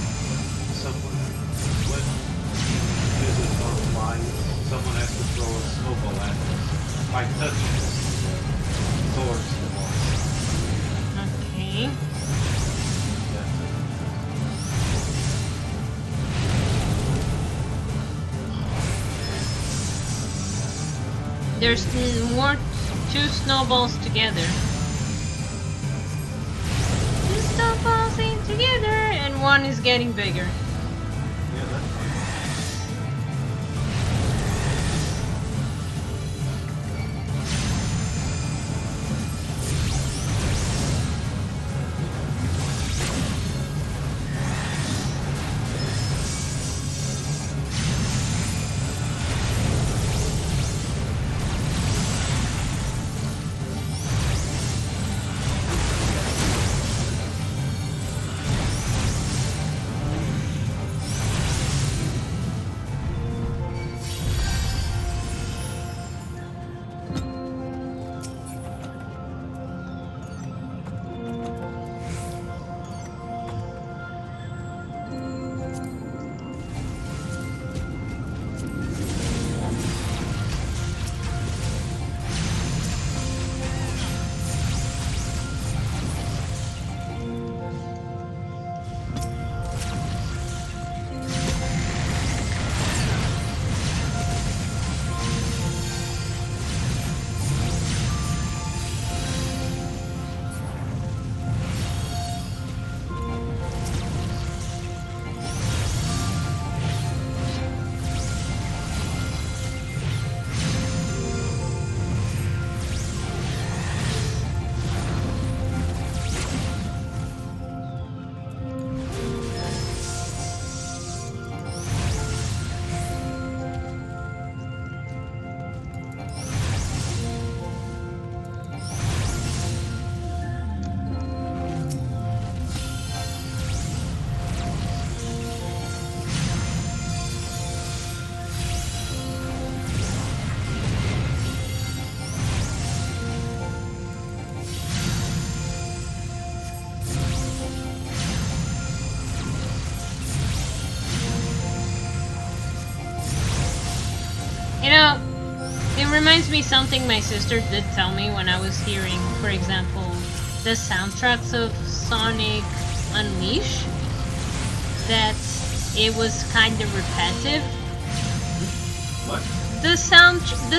when he uses or flies, someone has to throw a snowball at him by touching towards the wall. Okay. There's more two snowballs together. Two snowballs in together, and one is getting bigger. Yeah, that's fine. You know, it reminds me something my sister did tell me when I was hearing, for example, the soundtracks of Sonic Unleashed, that it was kind of repetitive. What? The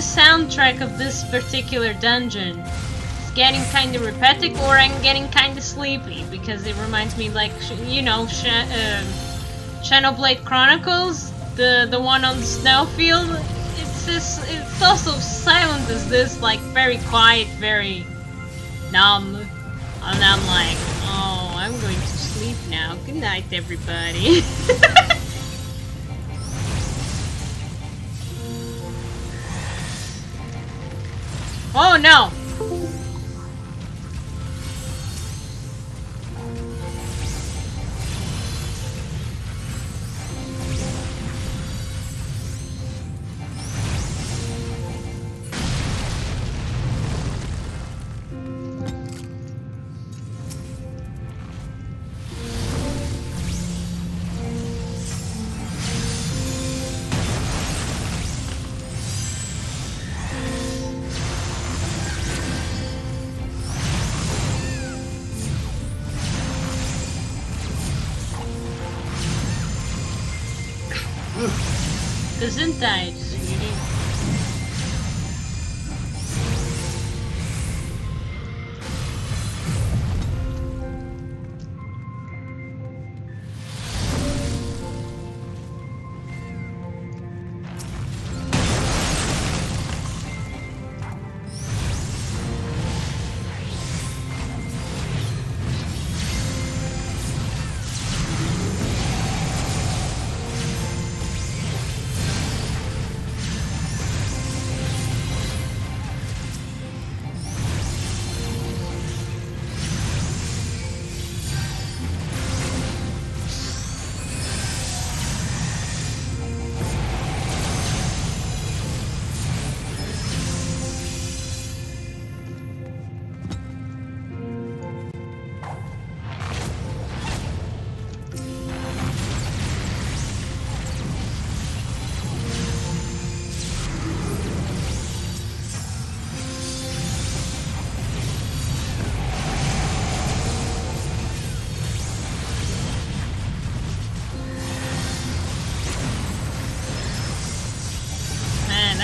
soundtrack of this particular dungeon is getting kind of repetitive, or I'm getting kind of sleepy, because it reminds me, like, you know, Xenoblade Chronicles, the one on the snowfield. It's also silent as this, like very quiet, very numb, and I'm like, oh, I'm going to sleep now. Good night, everybody. Oh no! Gesundheit, sweetie.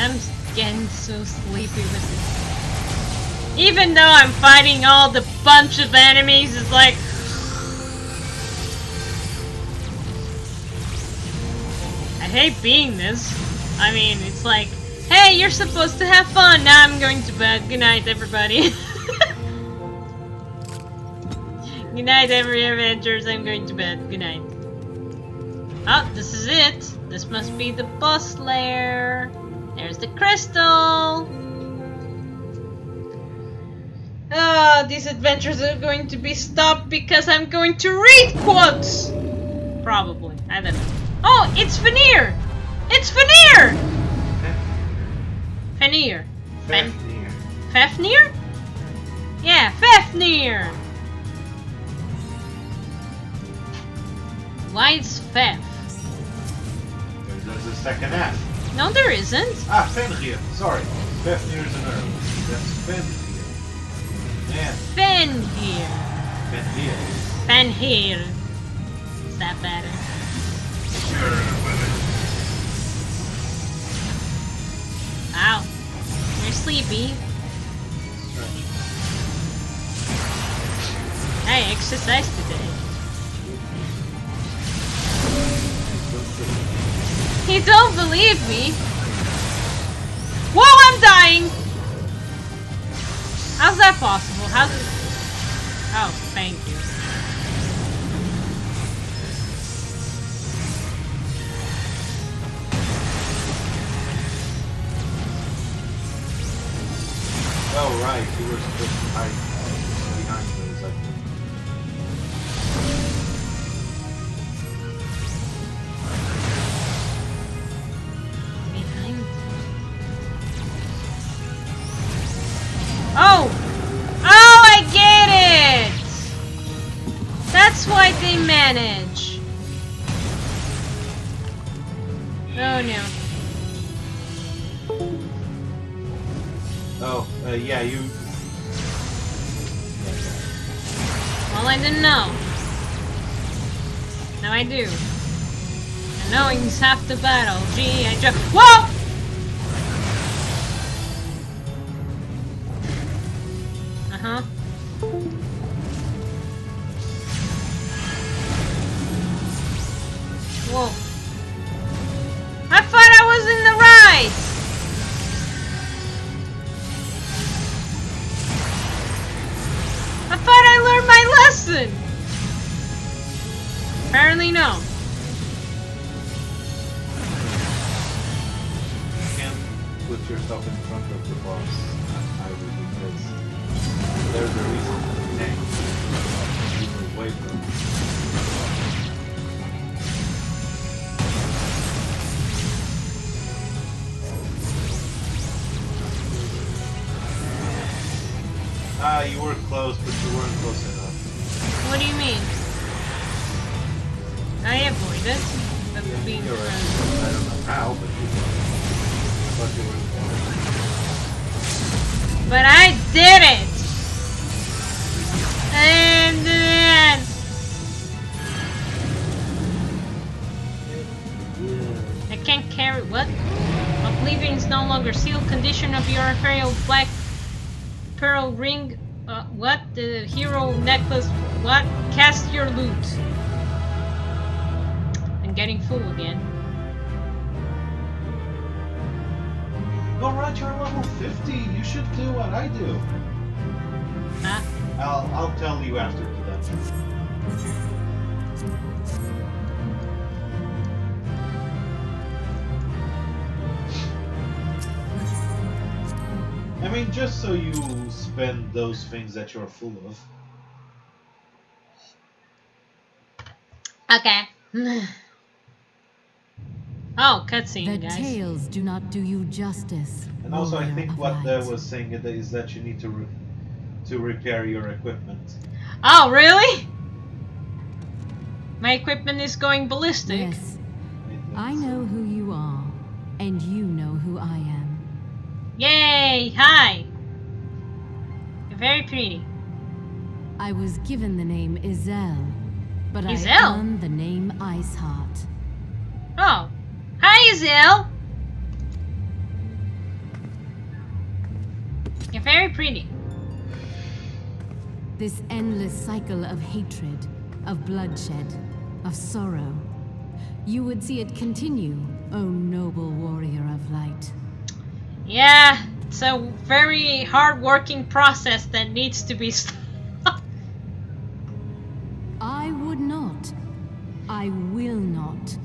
I'm getting so sleepy with this. Even though I'm fighting all the bunch of enemies, it's like... I hate being this. I mean, it's like, hey, you're supposed to have fun, now I'm going to bed. Good night, everybody. Good night, every adventures, I'm going to bed. Good night. Oh, this is it. This must be the boss lair. There's the crystal! Oh, these adventures are going to be stopped because I'm going to read quotes! Probably. I don't know. Oh, it's Veneer! It's Veneer! Veneer. Fafnir. Fafnir? Yeah, Fafnir! Why it's Faf? There's a second F. No, there isn't. Ah, Fenrir. Sorry. Fafnir's an herb. That's Fenrir. Man. Fenrir. Fenrir. Fenrir. Is that better? Ow. You're sleepy. I exercised today. You don't believe me? Whoa, I'm dying! How's that possible? How's it... Oh, thank you. Oh, right. You were supposed to hide behind those, I think. Oh! Oh, I get it! That's why they manage. Oh no. Oh, yeah, you... Well, I didn't know. Now I do. And knowing's half the battle. Gee, I just... Whoa! Uh-huh. Whoa. I thought I was in the right! I thought I learned my lesson! Apparently no. You can't put yourself in front of the boss either, because there's a reason for the tank. You move away from it. Ah, you were close, but you weren't close enough. What do you mean? I avoided the being You're right. friends. I don't know how, but you were close. But I did it! And then... can't carry... What? Oblivion is no longer sealed. Condition of your ethereal black pearl ring. What? The hero necklace. What? Cast your loot. I'm getting full again. Alright, you're level 50. You should do what I do. Huh? I'll tell you after the dungeon. I mean, just so you spend those things that you're full of. Okay. Oh, cutscene, guys. The tales do not do you justice. And also, I warrior think of what light. they was saying is that you need to repair your equipment. Oh, really? My equipment is going ballistic. Yes, I know who you are, and you know who I am. Yay! Hi! You're very pretty. I was given the name Izel, but Izel? I earned the name Iceheart. Oh. Hi, Izel! You're very pretty. This endless cycle of hatred, of bloodshed, of sorrow. You would see it continue, O noble warrior of light. Yeah, it's a very hard-working process that needs to be stopped. I would not. I will not.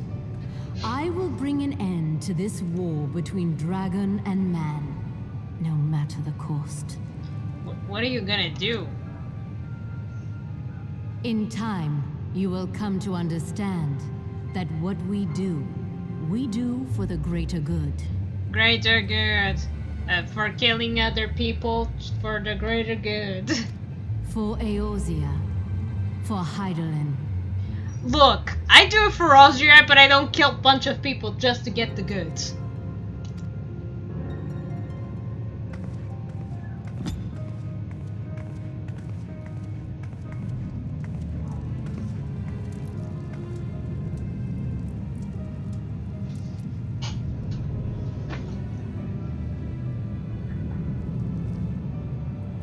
I will bring an end to this war between dragon and man, no matter the cost. What are you gonna do? In time, you will come to understand that what we do for the greater good. Greater good. For killing other people for the greater good. For Eorzea. For Hydaelyn. Look, I do it for Ozria, but I don't kill a bunch of people just to get the goods.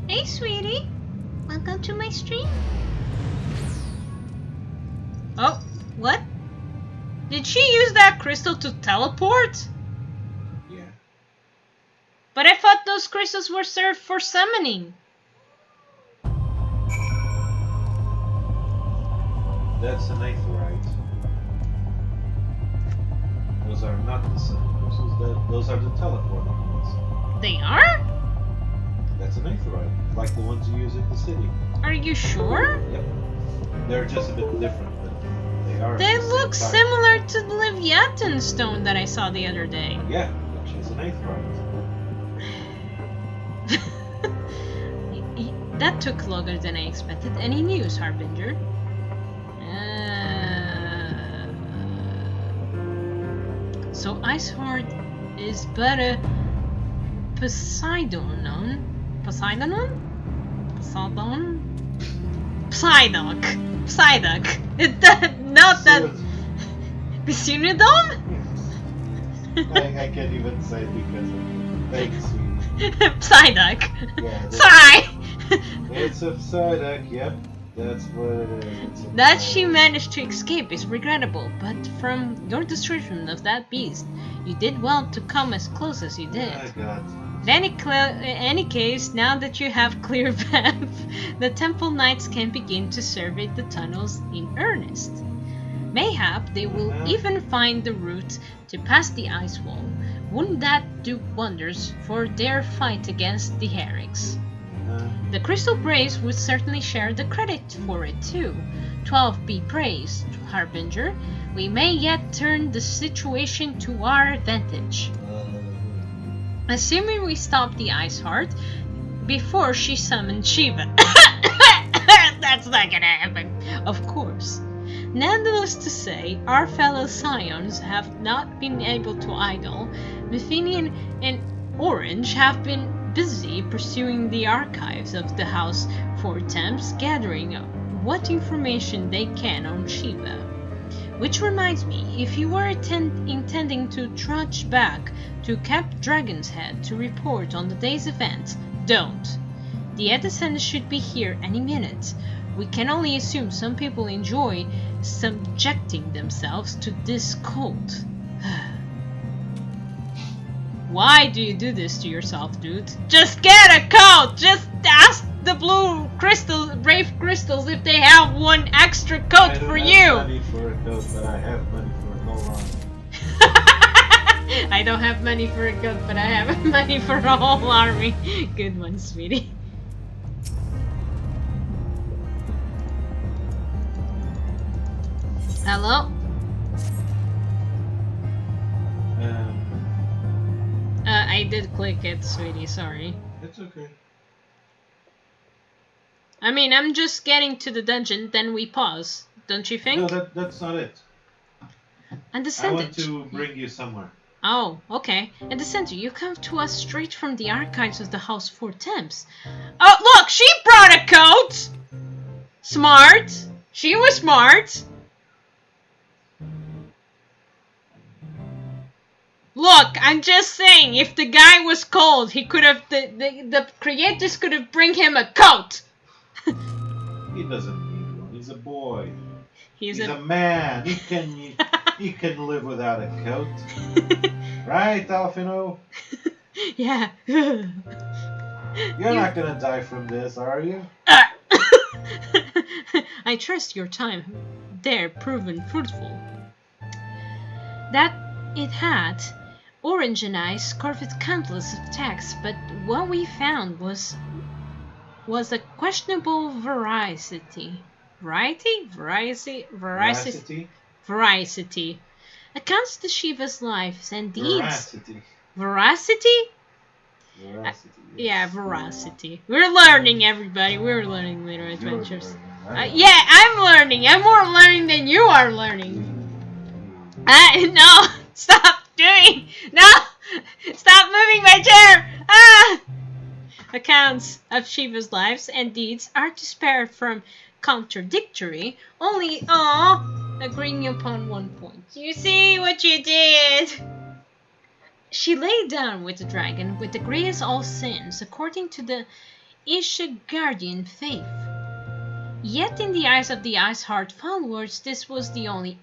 Hey, sweetie. Welcome to my stream. Oh, what? Did she use that crystal to teleport? Yeah. But I thought those crystals were served for summoning. That's an aetheryte. Those are not the sun crystals, those are the teleporting ones. They are? That's an aetheryte, like the ones you use at the city. Are you sure? Yep. They're just a bit different, but they are. They at the look same time. similar to the Leviathan stone that I saw the other day. Yeah, which is an aetheryte. That took longer than I expected. Any news, Harbinger? So Iceheart is but a Poseidon? Psyduck? Not that. Pseudodon? I can't even say it because of thanks. Psyduck. Yeah, Psy. it's a Psyduck, yep. That's what it is. That she managed to escape is regrettable, but from your description of that beast, you did well to come as close as you did. Oh God. In any case, now that you have clear path, the Temple Knights can begin to survey the tunnels in earnest. Mayhap they will even find the route to pass the ice wall. Wouldn't that do wonders for their fight against the heretics? The Crystal Braves would certainly share the credit for it too. 12 be praised, Harbinger. We may yet turn the situation to our advantage. Assuming we stop the Iceheart before she summons Shiva. That's not gonna happen, of course. Needless to say, our fellow Scions have not been able to idle. Methinian and Orange have been busy pursuing the archives of the House for attempts gathering what information they can on Shiva. Which reminds me, if you were intending to trudge back to Cap Dragon's Head to report on the day's events, don't. The Edison should be here any minute. We can only assume some people enjoy subjecting themselves to this cold. Why do you do this to yourself, dude? Just get a coat! Just ask the blue crystal, brave crystals, if they have one extra coat for you! I don't have money for a coat, but I have money for a whole army. I don't have money for a coat, but I have money for a whole army. Good one, sweetie. Hello? I did click it, sweetie, sorry. It's okay. I mean, I'm just getting to the dungeon, then we pause. Don't you think? No, that's not it. And the I want center. to bring you somewhere. Oh, okay. At the center, you come to us straight from the archives of the House Four Temps. Oh, look! She brought a coat! Smart! She was smart! Look, I'm just saying, if the guy was cold, he could have, the creators could have bring him a coat! He doesn't need one. He's a boy. He's a man. He can live without a coat. Right, Alfino? Yeah. You're not gonna die from this, are you? I trust your time there proven fruitful. That it had orange and ice carved countless of texts, but what we found was a questionable veracity. Accounts to Shiva's lives and deeds. Veracity? Yeah, veracity. We're learning, everybody. We're learning Little Adventures. Yeah, I'm learning. I'm more learning than you are learning. No! Stop doing! No! Stop moving my chair! Ah! Accounts of Shiva's lives and deeds are to spare from contradictory, only agreeing upon one point. You see what you did? She lay down with the dragon with the greatest all sins, according to the Ishagardian faith. Yet in the eyes of the Ice Heart followers, this was the holy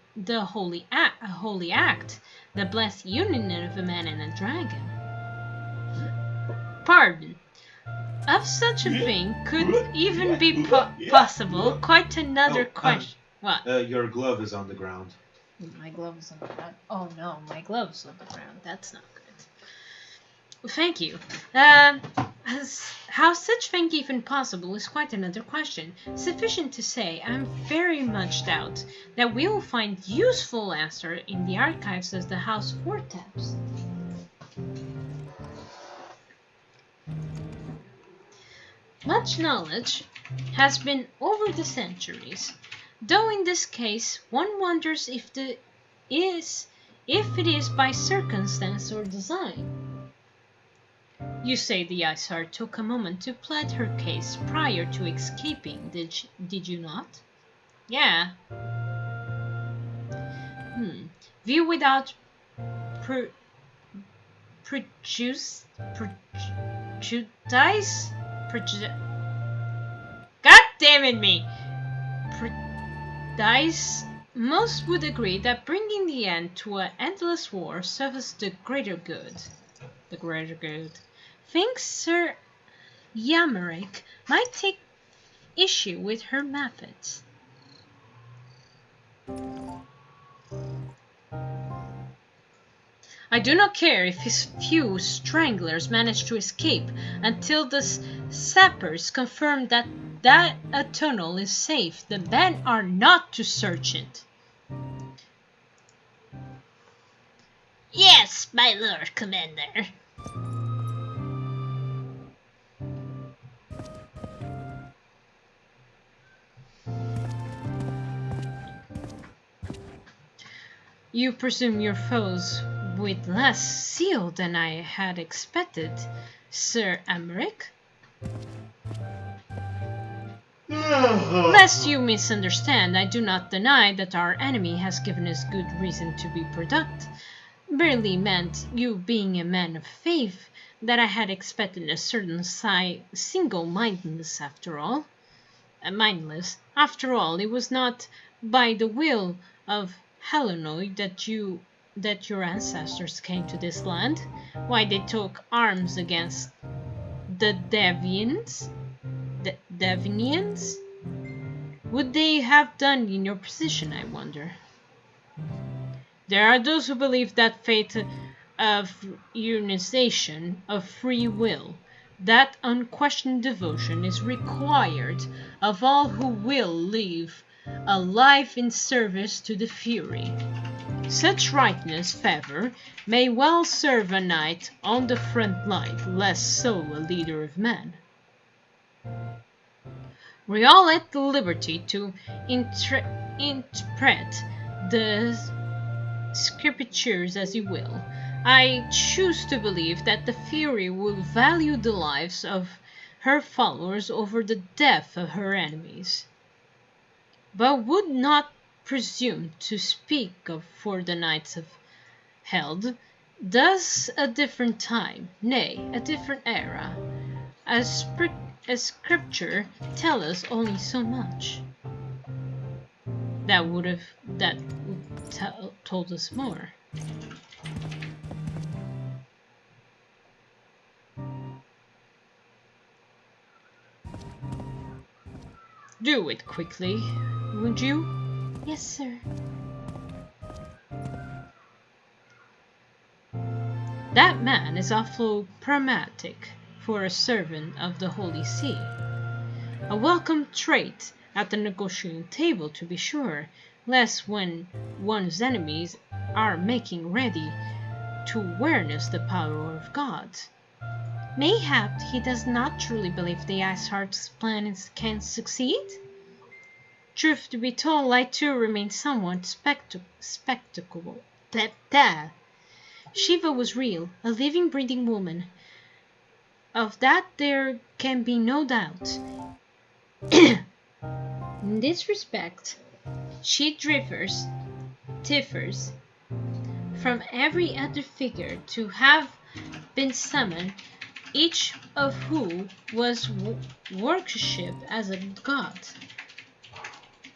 act, the blessed union of a man and a dragon. Pardon. Of such a thing could even be possible. Quite another question. What? Your glove is on the ground. My glove is on the ground. Oh no, my glove's on the ground. That's not good. Thank you. How such thing even possible is quite another question. Sufficient to say, I very much doubt that we will find useful answer in the archives of the House Four Taps. Much knowledge has been over the centuries, though in this case one wonders if it is by circumstance or design. You say the Ice Heart took a moment to plead her case prior to escaping, did you not? Yeah. View without prejudice? God damn it me! Prejudice. Most would agree that bringing the end to an endless war serves the greater good. The greater good. Thinks Sir Yamarick might take issue with her methods. I do not care if his few stranglers manage to escape until the sappers confirm that a tunnel is safe. The men are not to search it. Yes, my Lord Commander. You presume your foes with less zeal than I had expected, Sir Amaric. Lest you misunderstand, I do not deny that our enemy has given us good reason to be productive. Merely meant, you being a man of faith, that I had expected a certain single-mindedness after all. Mindless. After all, it was not by the will of Helenoid that your ancestors came to this land. Why, they took arms against the Deviants? Devinians? Would they have done in your position, I wonder? There are those who believe that fate of unionization, of free will, that unquestioned devotion is required of all who will live a life in service to the Fury. Such rightness, favor, may well serve a knight on the front line, less so a leader of men. We are all at liberty to interpret the scriptures as you will. I choose to believe that the Fury will value the lives of her followers over the death of her enemies, but would not presume to speak of for the Knights of Held. Thus a different time, nay, a different era, as Scripture tell us only so much. That would told us more. Do it quickly, would you? Yes, sir. That man is awful pragmatic for a servant of the Holy See. A welcome trait at the negotiating table, to be sure, lest when one's enemies are making ready to awareness the power of God. Mayhap he does not truly believe the Ice Heart's plan can succeed? Truth to be told, I too remain somewhat spectacle. Shiva was real, a living, breathing woman. Of that there can be no doubt. In this respect, she differs from every other figure to have been summoned, each of whom was worshipped as a god.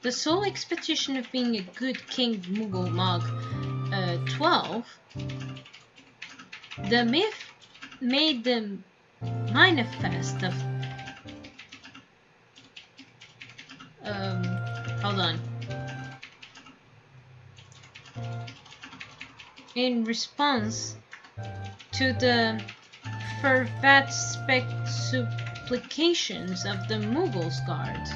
The sole expectation of being a good King Mughal Mag 12, the myth made them manifest of hold on. In response to the fervent supplications of the Mughals guard.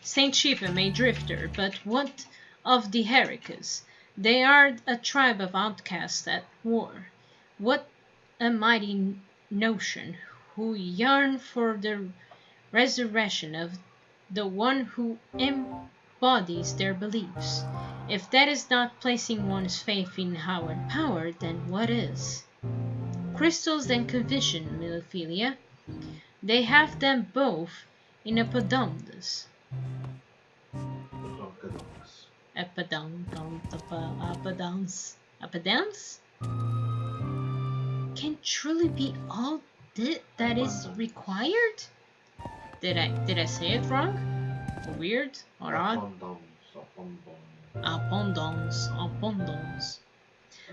Saint Shiva may drifter, but what of the Hericas? They are a tribe of outcasts at war. What a mighty notion, who yearn for the resurrection of the one who embodies their beliefs. If that is not placing one's faith in our power, then what is? Crystals and conviction, Milophilia. They have them both in Apodondas. Apodons? Can truly be all that is required? Did I say it wrong? Or weird? Or odd? Apondons.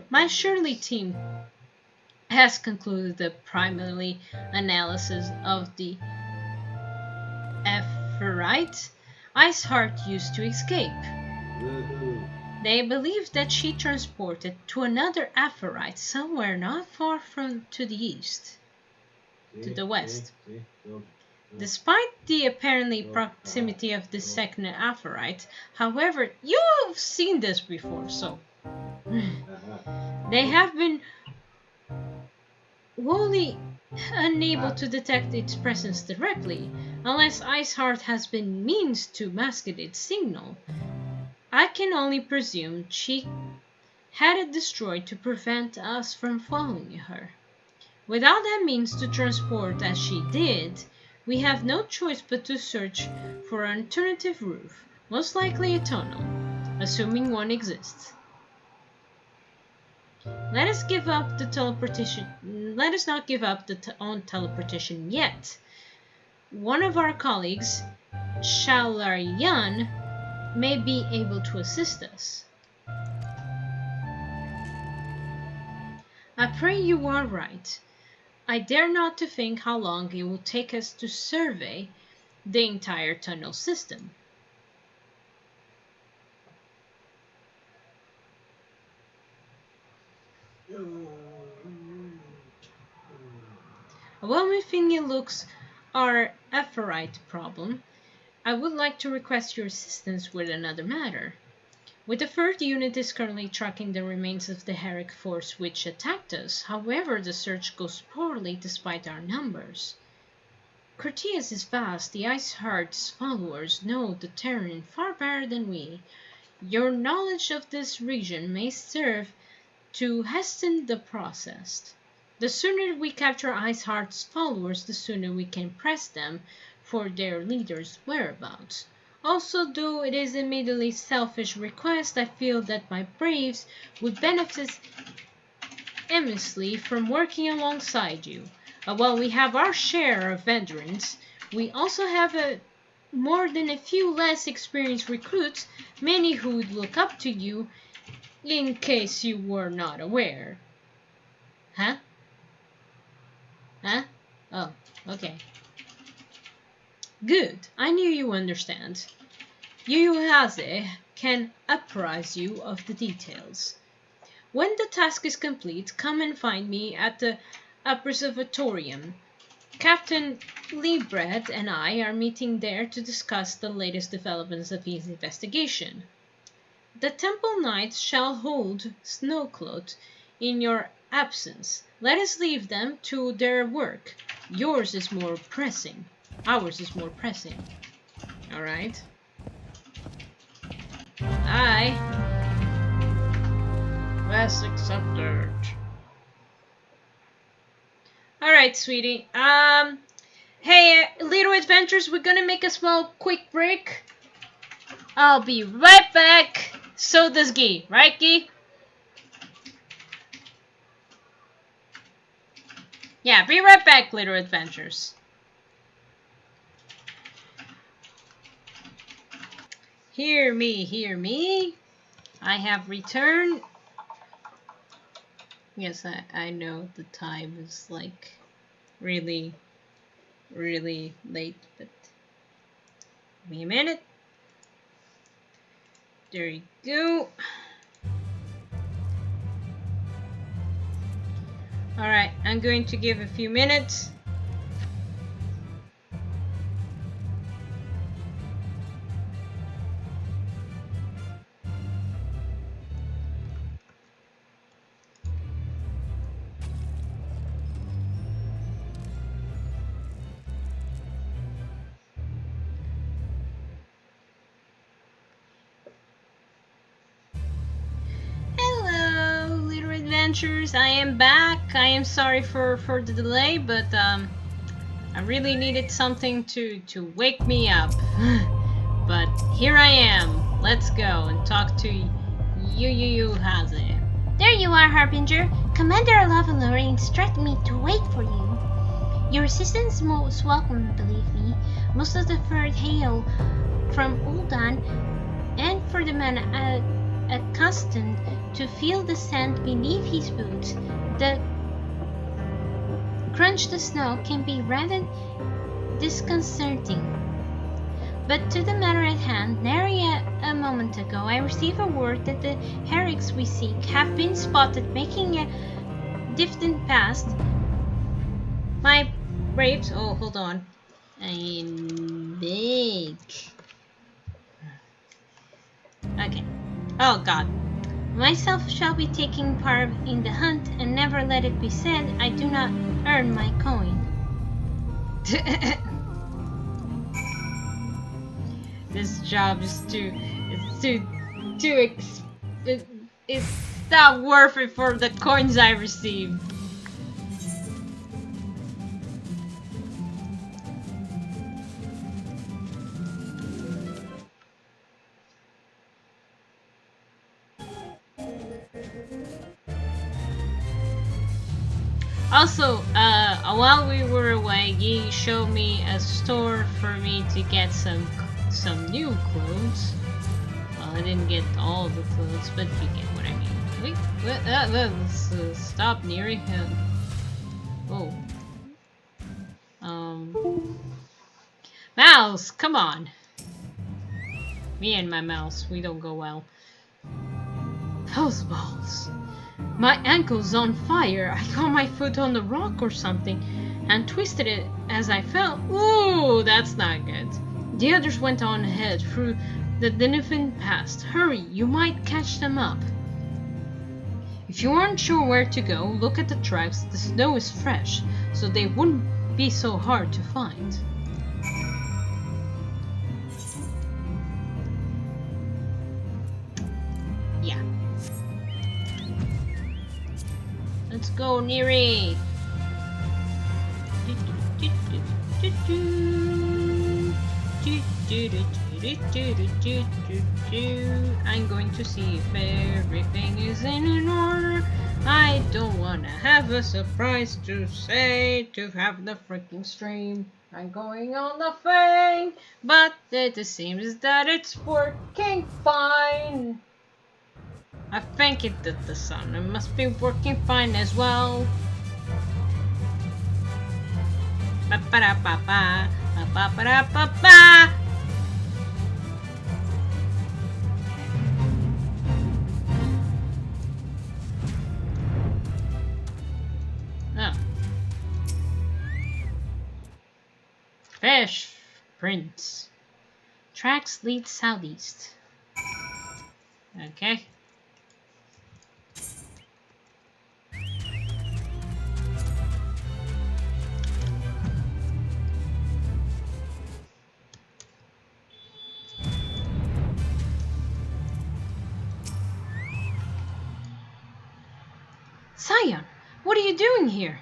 My Shirley team has concluded the primary analysis of the Epherite Ice Heart used to escape. They believe that she transported to another Epherite somewhere not far from to the east, to the west. Despite the apparently proximity of the second Epherite, however, you've seen this before, so they have been wholly unable to detect its presence directly, unless Iceheart has been means to mask its signal. I can only presume she had it destroyed to prevent us from following her. Without that means to transport as she did, We have no choice but to search for an alternative route, most likely a tunnel, assuming one exists. Let us give up the teleportation. Let us not give up on teleportation yet. One of our colleagues, Shalaryan, may be able to assist us. I pray you are right. I dare not to think how long it will take us to survey the entire tunnel system. While we think it looks our Epherite problem, I would like to request your assistance with another matter. With the 3rd unit is currently tracking the remains of the Herrick force which attacked us. However, the search goes poorly despite our numbers. Critias is vast. The Ice Heart's followers know the terrain far better than we. Your knowledge of this region may serve to hasten the process. The sooner we capture Ice Heart's followers, the sooner we can press them for their leader's whereabouts. Also, though it is admittedly selfish request, I feel that my braves would benefit immensely from working alongside you. While we have our share of veterans, we also have more than a few less experienced recruits, many who would look up to you in case you were not aware. Huh? Huh? Oh, okay. Good. I knew you understand. Yuyuhaze can apprise you of the details. When the task is complete, come and find me at the Observatorium. Captain Liebred and I are meeting there to discuss the latest developments of his investigation. The Temple Knights shall hold Snowcloth in your absence. Let us leave them to their work. Yours is more pressing. Ours is more pressing. Alright. Aye. That's accepted. Alright, sweetie. Hey, little adventures, we're gonna make a small quick break. I'll be right back. So does Guy, right, Guy? Yeah, be right back, little adventures. Hear me, hear me. I have returned. Yes, I know the time is like really late, but give me a minute. There you go. Alright, I'm going to give a few minutes. I am back. I am sorry for the delay, but I really needed something to wake me up. But here I am. Let's go and talk to Yuyuhaze. There you are, Harbinger. Commander Lavalori instructed me to wait for you. Your assistance is most welcome, believe me. Most of the third hail from Uldan, and for the man accustomed to feel the sand beneath his boots, the crunch the snow can be rather disconcerting. But to the matter at hand, nary a moment ago I received a word that the herricks we seek have been spotted making a distant past. My braves, oh hold on, I'm big. Okay, oh god. Myself shall be taking part in the hunt, and never let it be said I do not earn my coin. This job is it's not worth it for the coins I receive. Also, while we were away, he showed me a store for me to get some new clothes. Well, I didn't get all the clothes, but you get what I mean. Wait, let's stop nearing him. Oh. Mouse, come on. Me and my mouse, we don't go well. Those balls. My ankle's on fire. I got my foot on the rock or something and twisted it as I fell. Ooh, that's not good. The others went on ahead through the Dinifin Pass. Hurry, you might catch them up. If you aren't sure where to go, look at the tracks. The snow is fresh, so they wouldn't be so hard to find. Yeah. Let's go, Neri. I'm going to see if everything is in order. I don't wanna have a surprise to say to have the freaking stream. I'm going on the thing, but it seems that it's working fine. I think it did the sun. It must be working fine as well. Ba ba da ba ba ba ba da ba ba. Oh. Fish prints. Tracks lead southeast. Okay. Scion, what are you doing here?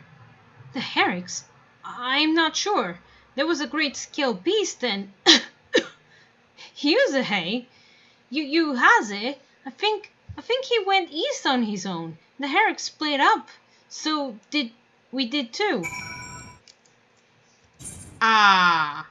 The Herricks? I'm not sure. There was a great scale beast and... Here's a hay. You has it. I think he went east on his own. The Herricks split up. So we did too. Ah.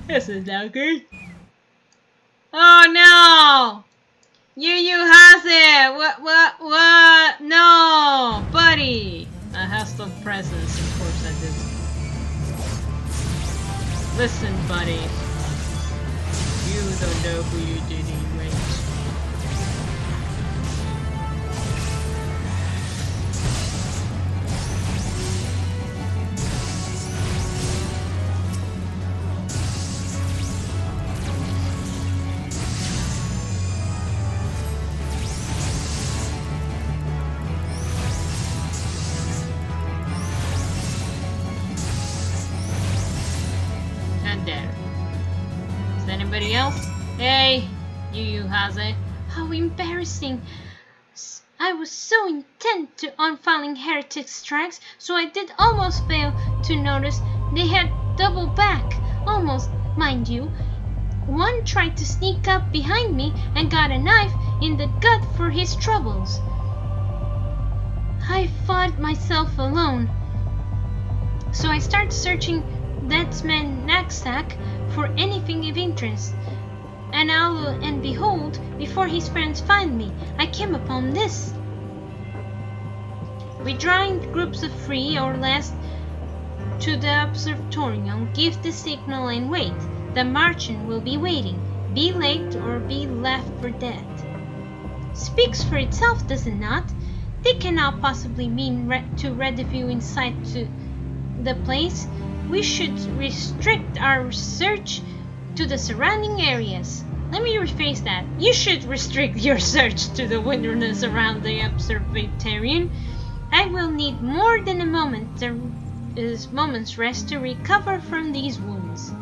This is not good. Oh no! You has it! What? No! Buddy! A hostile presence, of course I did. Listen, buddy. You don't know who you did anyway. Anybody else? Hey, you has it. How embarrassing. I was so intent on following heretics' tracks, so I did almost fail to notice they had double back. Almost, mind you. One tried to sneak up behind me and got a knife in the gut for his troubles. I fought myself alone. So I started searching that man's knapsack for anything of interest. And behold, before his friends find me, I came upon this. We joined groups of 3 or less to the observatorium, give the signal and wait. The merchant will be waiting. Be late or be left for dead. Speaks for itself, does it not? They cannot possibly mean to rendezvous inside to the place. We should restrict our search to the surrounding areas. Let me rephrase that. You should restrict your search to the wilderness around the observatorium. I will need more than a moment's rest to recover from these wounds.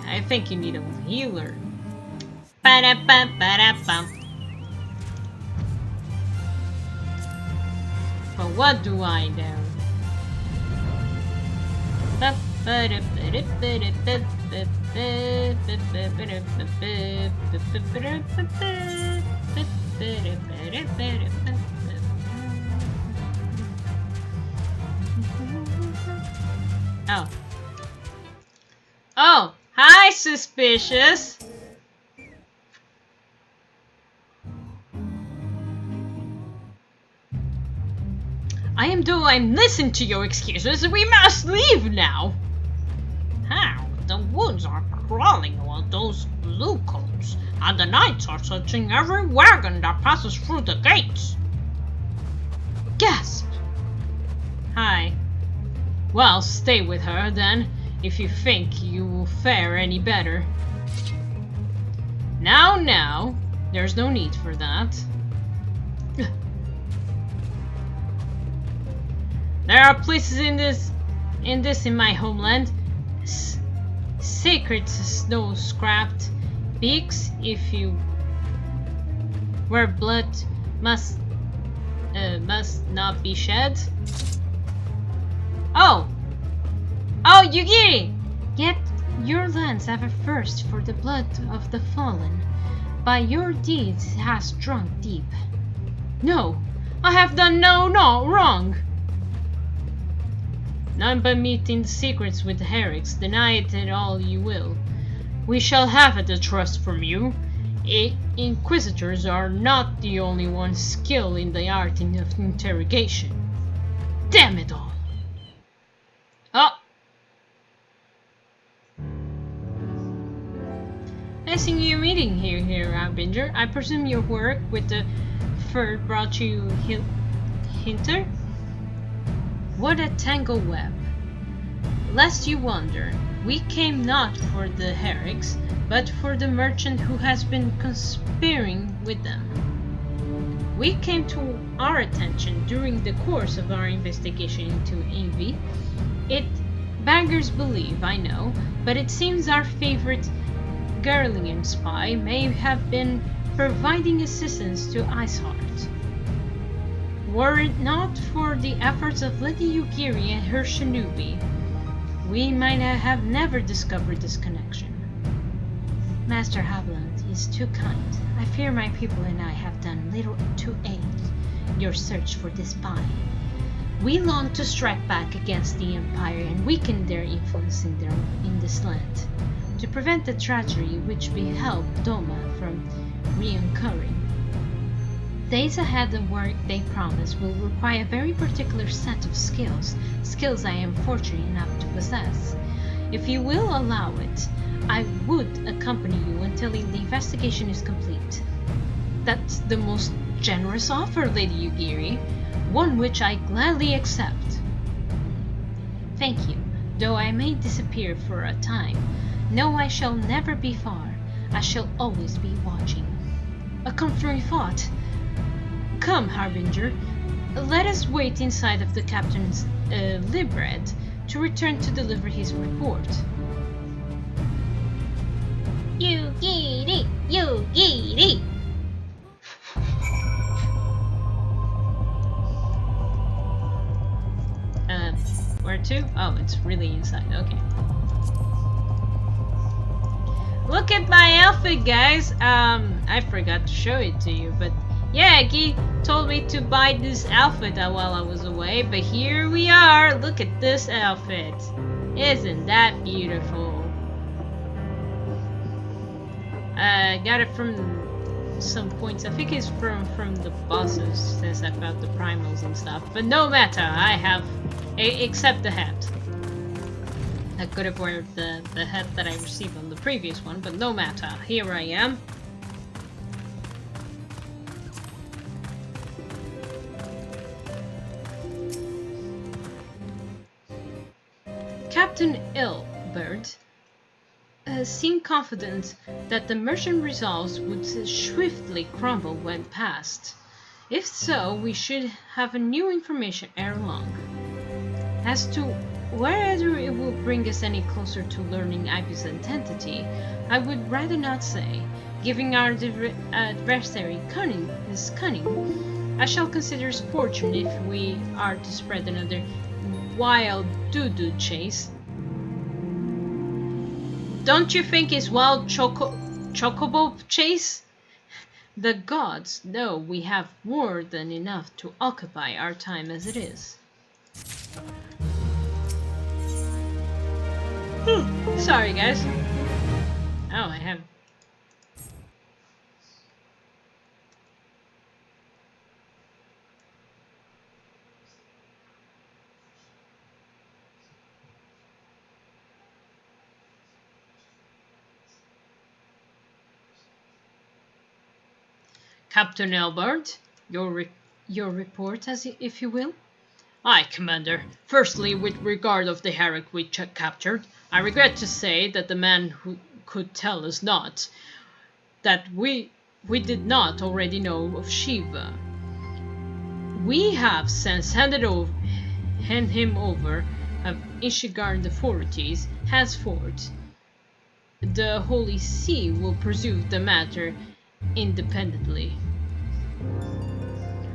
I think you need a healer. Ba-da-ba-ba-da-bum. But what do I know? Oh. Oh, hi, suspicious. I'm listening to your excuses. We must leave now. How? The woods are crawling with those bluecoats, and the knights are searching every wagon that passes through the gates. Gasp! Hi. Well, stay with her then, if you think you will fare any better. Now, there's no need for that. There are places in my homeland, sacred snow-scrapped peaks, if you where blood must not be shed. Oh, Yugiri! Yet your lands have a thirst for the blood of the fallen. By your deeds has drunk deep. No, I have done no wrong. None but meeting the secrets with the heretics. Deny it at all you will. We shall have the trust from you. Inquisitors are not the only ones skilled in the art of interrogation. Damn it all. Oh. I see you're meeting here, Harbinger. I presume your work with the Ferd brought you Hinter? What a tangled web. Lest you wonder, we came not for the heretics, but for the merchant who has been conspiring with them. We came to our attention during the course of our investigation into Envy. It beggars belief, I know, but it seems our favorite Gerlian spy may have been providing assistance to Iceheart. Were it not for the efforts of Lady Yugiri and her shinobi, we might have never discovered this connection. Master Havland is too kind. I fear my people and I have done little to aid your search for this spy. We long to strike back against the Empire and weaken their influence in this land, to prevent the tragedy which beheld Doma from reoccurring. Days ahead, the work they promise will require a very particular set of skills I am fortunate enough to possess. If you will allow it, I would accompany you until the investigation is complete. That's the most generous offer, Lady Yugiri, one which I gladly accept. Thank you. Though I may disappear for a time, know I shall never be far. I shall always be watching. A comforting thought. Come, Harbinger, let us wait inside of the captain's libret to return to deliver his report. Yugiri! Yugiri! Where to? Oh, it's really inside, okay. Look at my outfit, guys! I forgot to show it to you, but yeah, Guy told me to buy this outfit while I was away, but here we are. Look at this outfit. Isn't that beautiful? I got it from some points. I think it's from the bosses, since I found the primals and stuff. But no matter, I have, except the hat. I could have worn the hat that I received on the previous one, but no matter. Here I am. Captain Ilbert seemed confident that the merchant resolves would swiftly crumble when passed. If so, we should have new information ere long. As to whether it will bring us any closer to learning Ivy's identity, I would rather not say. Given our adversary is cunning, I shall consider it fortune if we are to spread another wild doo-doo chase. don't you think it's wild chocobo chase? The gods know we have more than enough to occupy our time as it is. Sorry, guys. Oh, I have... Captain Elbert, your report, if you will. Aye, Commander. Firstly, with regard of the Herrick we captured, I regret to say that the man who could tell us not that we did not already know of Shiva. We have since handed him over of Ishigard authorities. Henceforth, the Holy See will pursue the matter independently.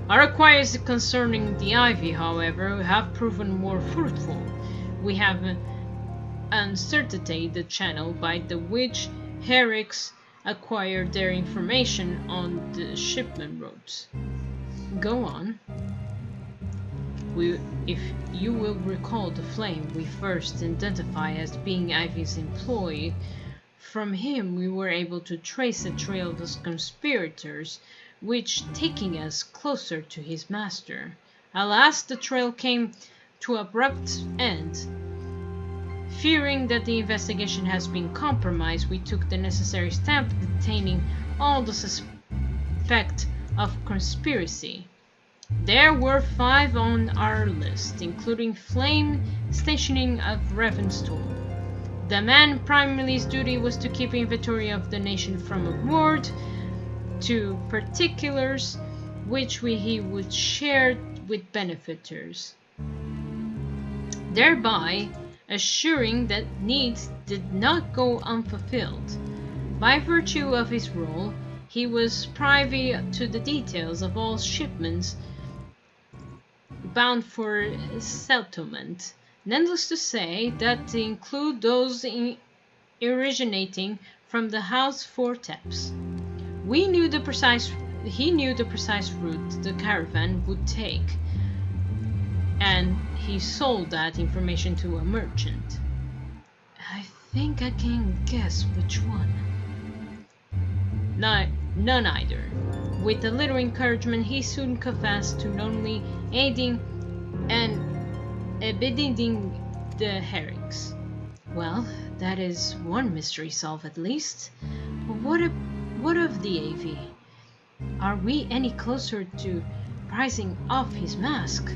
Our inquiries concerning the ivy, however, have proven more fruitful. We have uncertained the channel by the which Herricks acquired their information on the shipment routes. Go on. If you will recall the flame we first identified as being Ivy's employee, from him we were able to trace a trail of the conspirators, which taking us closer to his master. Alas, the trail came to an abrupt end. Fearing that the investigation has been compromised, we took the necessary step detaining all the suspects of conspiracy. There were 5 on our list, including Flame stationing of Ravenstall. The man primary's duty was to keep inventory of the nation from award to particulars which he would share with benefactors, thereby assuring that needs did not go unfulfilled. By virtue of his role, he was privy to the details of all shipments bound for settlement. Needless to say that they include those originating from the House Forteps. He knew the precise route the caravan would take, and he sold that information to a merchant. I think I can guess which one. None either. With a little encouragement, he soon confessed to not only aiding and abetting the Herricks. Well, that is one mystery solved at least. But what of the AV? Are we any closer to prizing off his mask?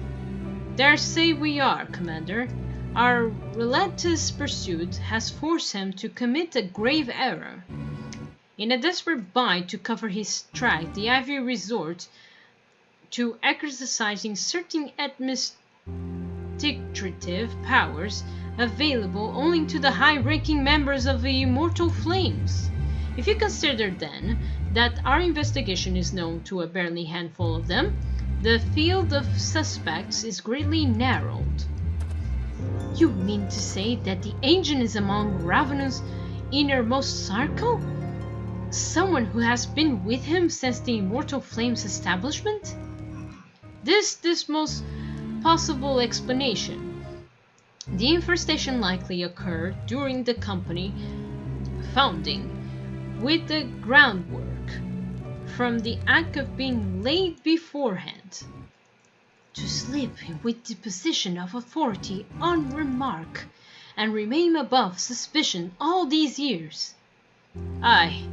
Dare say we are, Commander. Our relentless pursuit has forced him to commit a grave error. In a desperate bid to cover his track, the Ivy resort to exercising certain administrative powers available only to the high-ranking members of the Immortal Flames. If you consider then that our investigation is known to a barely handful of them, the field of suspects is greatly narrowed. You mean to say that the agent is among Ravenous innermost circle? Someone who has been with him since the Immortal Flames establishment? This most possible explanation. The infestation likely occurred during the company founding, with the groundwork from the act of being laid beforehand. To slip with the position of authority unremarked and remain above suspicion all these years. I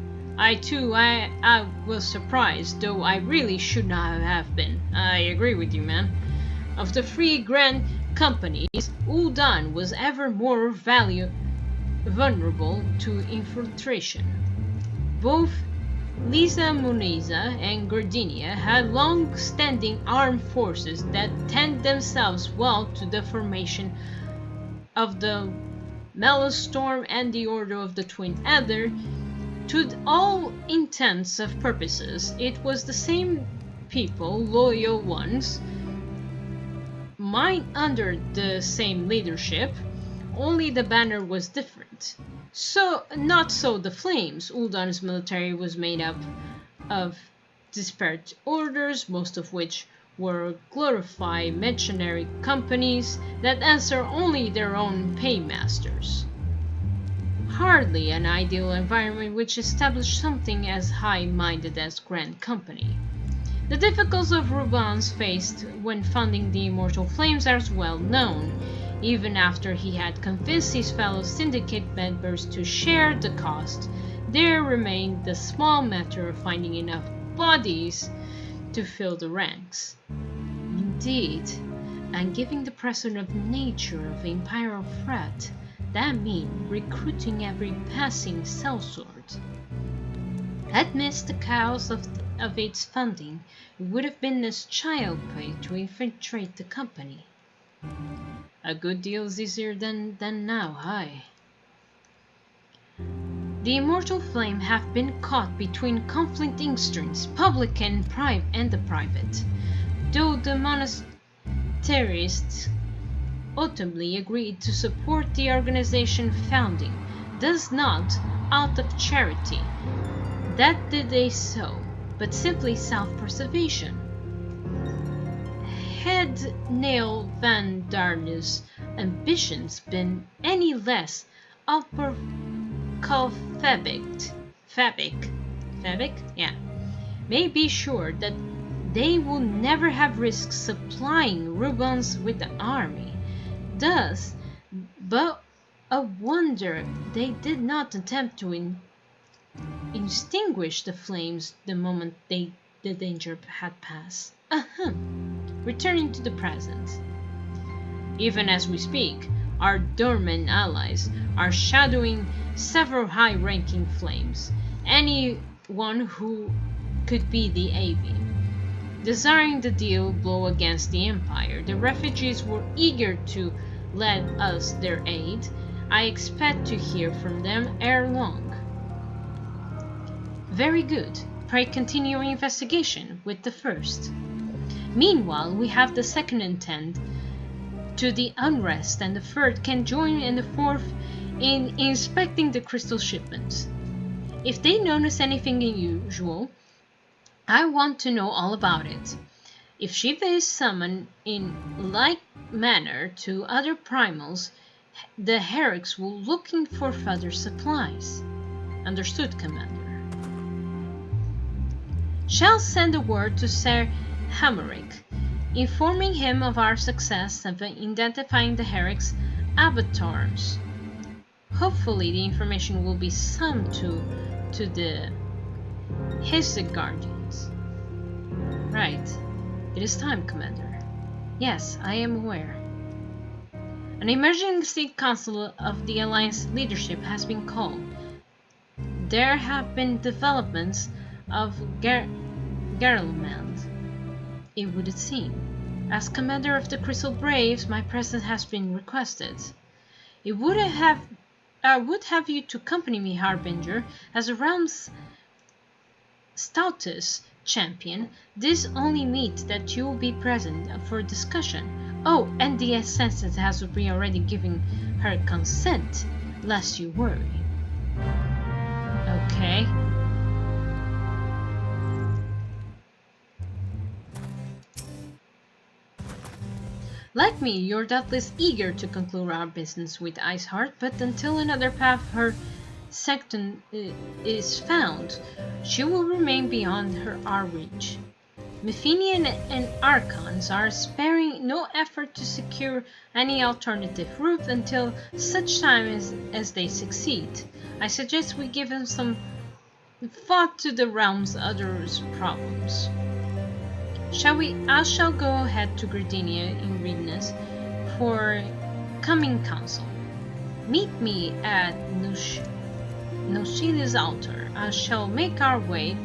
too was surprised, though I really should not have been. I agree with you, man. Of the 3 grand companies, Uldan was ever more vulnerable to infiltration. Both Lisa Muniza and Gordinia had long-standing armed forces that tend themselves well to the formation of the Mellowstorm and the Order of the Twin Adder. To all intents and purposes, it was the same people, loyal ones, mine under the same leadership, only the banner was different. So, not so the flames. Uldan's military was made up of disparate orders, most of which were glorified mercenary companies that answer only their own paymasters. Hardly an ideal environment which established something as high-minded as Grand Company. The difficulties of Rubans faced when founding the Immortal Flames are well known. Even after he had convinced his fellow syndicate members to share the cost, there remained the small matter of finding enough bodies to fill the ranks. Indeed, and given the present nature of imperial threat, that means recruiting every passing sellsword. Amidst the chaos of its funding, it would have been as child play to infiltrate the company. A good deal easier than now, aye. The Immortal Flame have been caught between conflicting strings, public and private. Though the monasterists ultimately agreed to support the organization founding, does not out of charity. That did they so, but simply self-preservation. Had Neil van Darnus' ambitions been any less fabric, may be sure that they would never have risked supplying Rubans with the army. Thus, but a wonder they did not attempt to extinguish the flames the moment the danger had passed. Returning to the present. Even as we speak, our dormant allies are shadowing several high-ranking flames, anyone who could be the AV. Desiring the deal blow against the Empire, the refugees were eager to lend us their aid. I expect to hear from them ere long. Very good. Pray continue your investigation with the first. Meanwhile, we have the second intent to the unrest, and the third can join in the fourth in inspecting the crystal shipments. If they notice anything unusual, I want to know all about it. If Shiva is summoned in like manner to other primals, the Herrics will looking for further supplies. Understood, Commander. Shall send a word to Sir Hameric, informing him of our success of identifying the Herrics' avatars. Hopefully the information will be summed to the Hesed Guardians. Right. It is time, Commander. Yes, I am aware. An emergency council of the Alliance leadership has been called. There have been developments of Garlemald, it would seem. As commander of the Crystal Braves, my presence has been requested. I would have you to accompany me, Harbinger, as a realm's stoutest champion. This only means that you will be present for discussion. Oh, and the Assassin has already given her consent, lest you worry. Okay. Like me, you're doubtless eager to conclude our business with Iceheart, but until another path her sanctum is found, she will remain beyond our reach. Methenian and Archons are sparing no effort to secure any alternative route until such time as they succeed. I suggest we give them some thought to the realm's other problems. I shall go ahead to Gardenia in readiness for coming council. Meet me at Noshili's altar. I shall make our way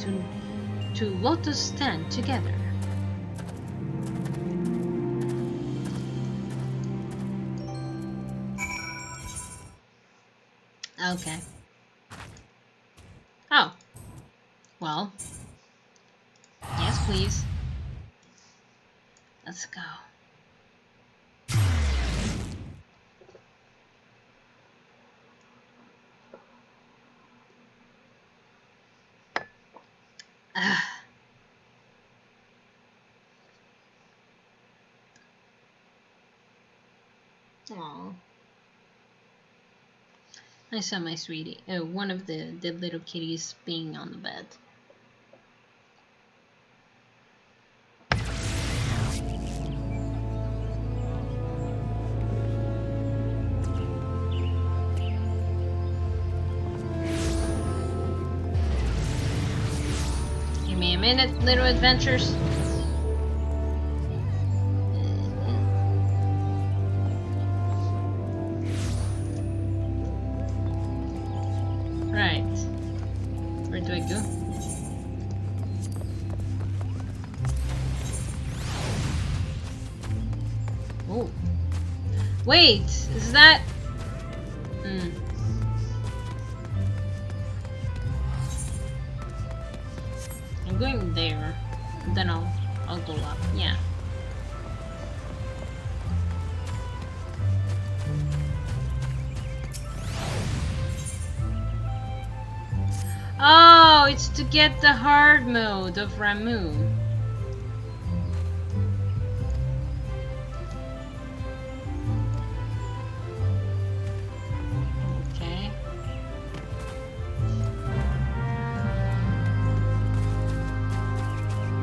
to Lotus Stand together. Okay. Oh. Well. Yes, please. Let's go. Aww. I saw my sweetie. Oh, one of the little kitties being on the bed. Give me a minute, little adventures. Right. Where do I go? Oh. Wait, is that... I'm going there. Then I'll go up. Yeah. Oh, it's to get the hard mode of Ramu. Okay.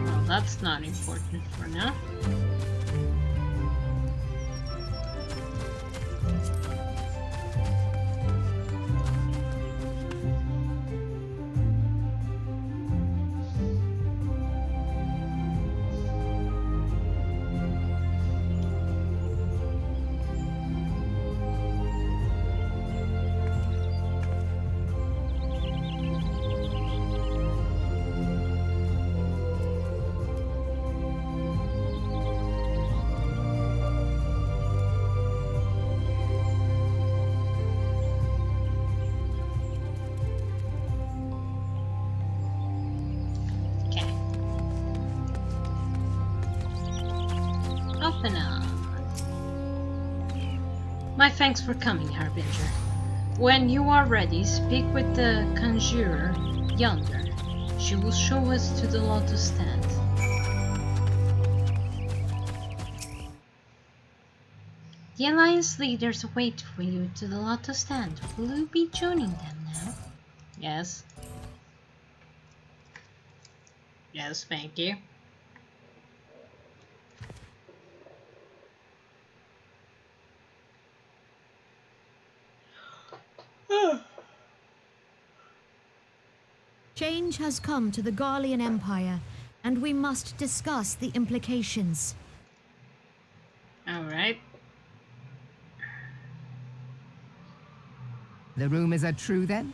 Well, that's not important for now. Open up. My thanks for coming, Harbinger. When you are ready, speak with the conjurer yonder. She will show us to the lotus stand. The Alliance leaders wait for you to the lotus stand. Will you be joining them now? Yes. Yes, thank you. Change has come to the Garlean Empire, and we must discuss the implications. Alright. The rumors are true then?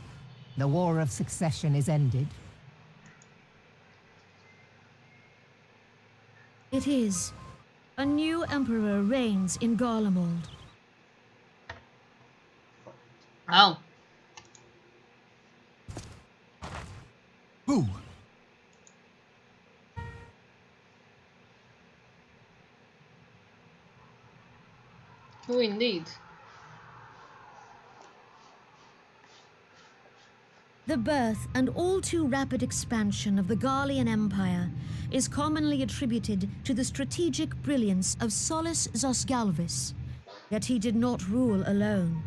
The War of Succession is ended? It is. A new emperor reigns in Garlemald. Oh. Who? Who indeed? The birth and all too rapid expansion of the Garlean Empire is commonly attributed to the strategic brilliance of Solus Zosgalvis, yet he did not rule alone.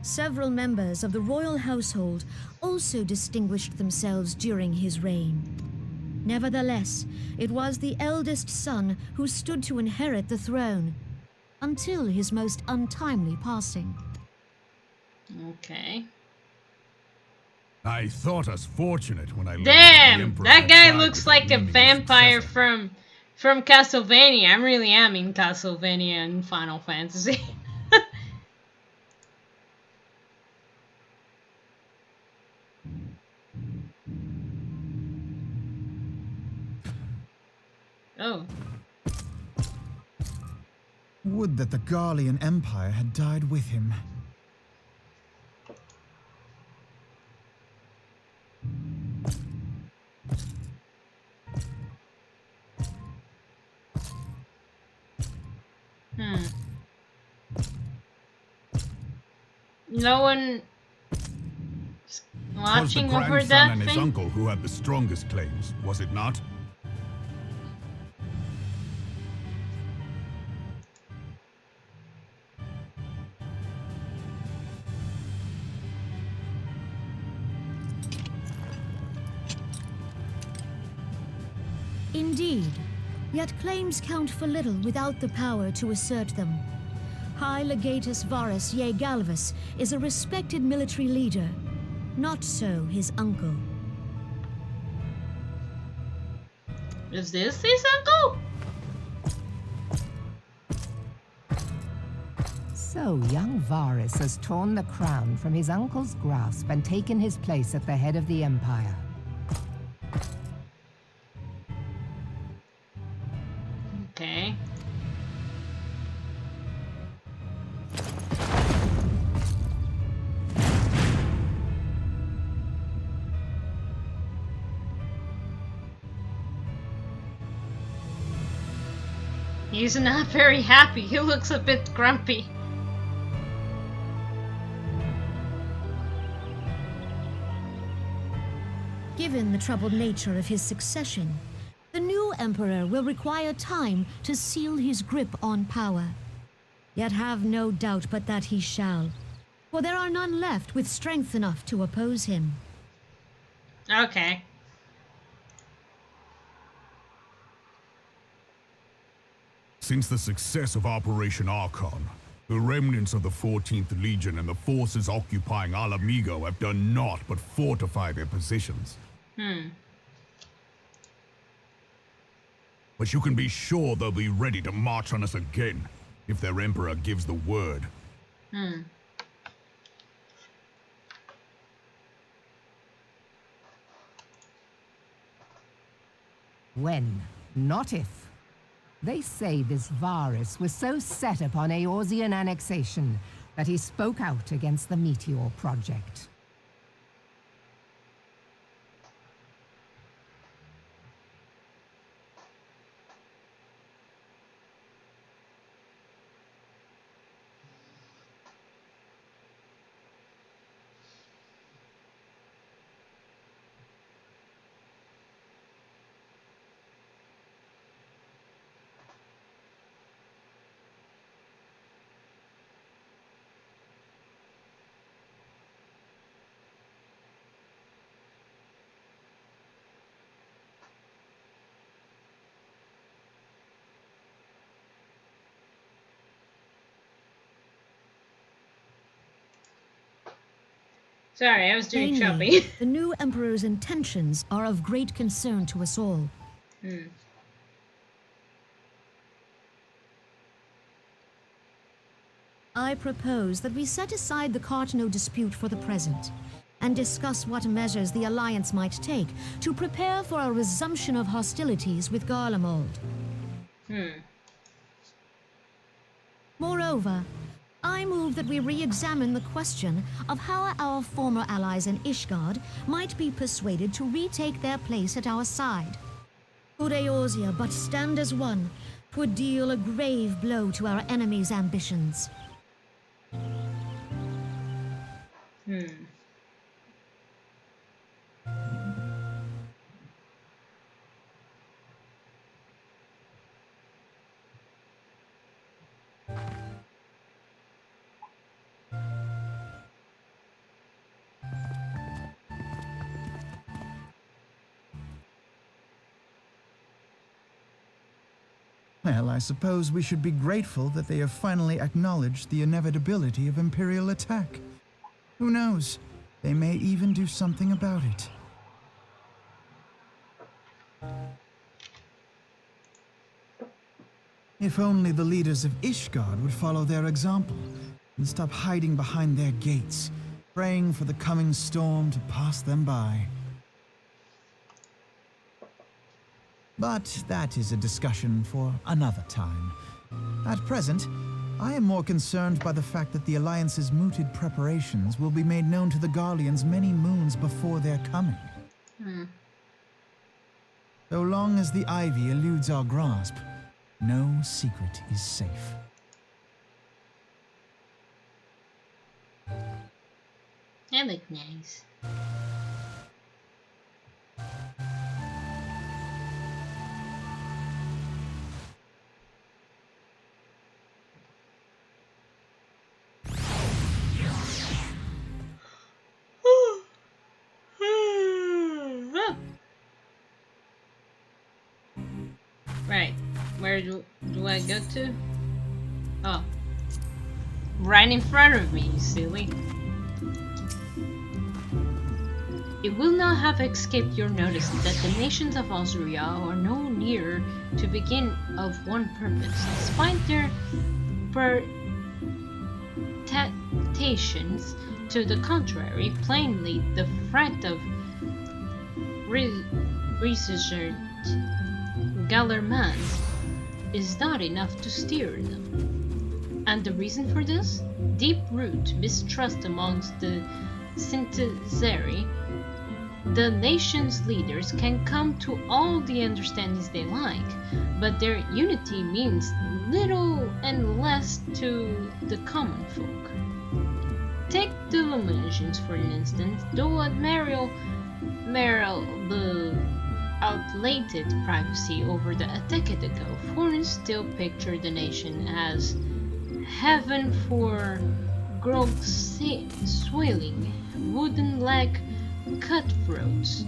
Several members of the royal household also distinguished themselves during his reign. Nevertheless, it was the eldest son who stood to inherit the throne, until his most untimely passing. Okay. I thought us fortunate when I learned Damn! the That guy Emperor looks tried like to a name his vampire successor. from Castlevania. I really am in Castlevania and Final Fantasy. Oh. Would that the Garlean Empire had died with him. No one 'Twas the Watching over grandson that and his thing? uncle who had the strongest claims, was it not? Indeed, yet claims count for little without the power to assert them. High Legatus Varus Ye Galvus is a respected military leader. Not so his uncle. Is this his uncle? So young Varus has torn the crown from his uncle's grasp and taken his place at the head of the Empire. Okay. He's not very happy. He looks a bit grumpy. Given the troubled nature of his succession, the new emperor will require time to seal his grip on power. Yet have no doubt but that he shall, for there are none left with strength enough to oppose him. Okay. Since the success of Operation Archon, the remnants of the 14th Legion and the forces occupying Alamigo have done naught but fortify their positions. But you can be sure they'll be ready to march on us again, if their emperor gives the word. When, not if. They say this Varus was so set upon Eorzean annexation that he spoke out against the Meteor Project. Sorry, I was doing Plainly, shopping. the new emperor's intentions are of great concern to us all. I propose that we set aside the Cartno dispute for the present and discuss what measures the Alliance might take to prepare for a resumption of hostilities with Garlemald. Moreover, I move that we re-examine the question of how our former allies in Ishgard might be persuaded to retake their place at our side. Could Eorzea but stand as one, 'twould deal a grave blow to our enemies' ambitions. Well, I suppose we should be grateful that they have finally acknowledged the inevitability of Imperial attack. Who knows? They may even do something about it. If only the leaders of Ishgard would follow their example and stop hiding behind their gates, praying for the coming storm to pass them by. But that is a discussion for another time. At present, I am more concerned by the fact that the Alliance's mooted preparations will be made known to the Garleans many moons before their coming. So long as the Ivy eludes our grasp, no secret is safe. That look nice. Right, where do I go to? Oh, right in front of me, you silly. It will not have escaped your notice that the nations of Austria are no nearer to begin of one purpose, despite their protestations to the contrary. Plainly, the threat of resurgent Gallermans is not enough to steer them. And the reason for this? Deep-root mistrust amongst the Syntezeri. The nation's leaders can come to all the understandings they like, but their unity means little and less to the common folk. Take the Luminescents for instance. Though Admiral outlated privacy over the a decade ago, foreigners still picture the nation as heaven for grog swilling, wooden leg cutthroats.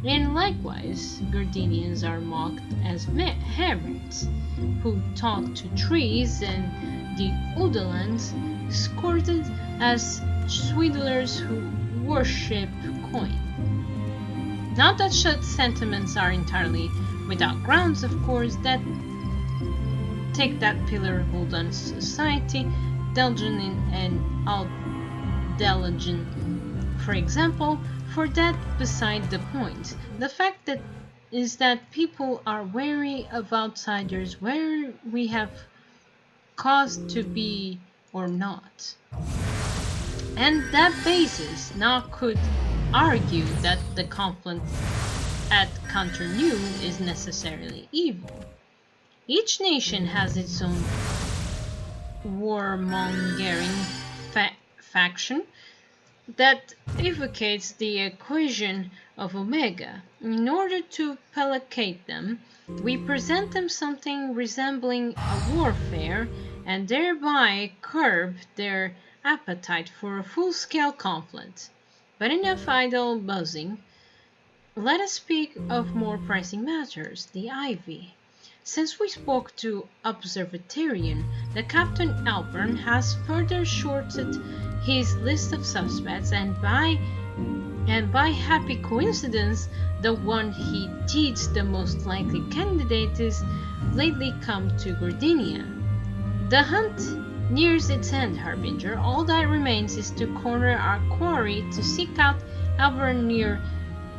And likewise, Gardenians are mocked as hermits who talk to trees, and the Udelans scolded as swindlers who worship coin. Not that such sentiments are entirely without grounds, of course. That take that pillar of Uldan society, Delgin and Aldelgin, for example, for that beside the point. The fact that is that people are wary of outsiders, where we have cause to be or not. And that basis now could argue that the conflict at Counternew is necessarily evil. Each nation has its own warmongering faction that advocates the equation of Omega. In order to placate them, we present them something resembling a warfare and thereby curb their appetite for a full-scale conflict. But enough idle buzzing. Let us speak of more pressing matters, the Ivy. Since we spoke to Observatarian, the Captain Alpern has further shortened his list of suspects, and by happy coincidence, the one he deems the most likely candidate is lately come to Gardenia. The hunt nears its end, Harbinger. All that remains is to corner our quarry, to seek out Alpern near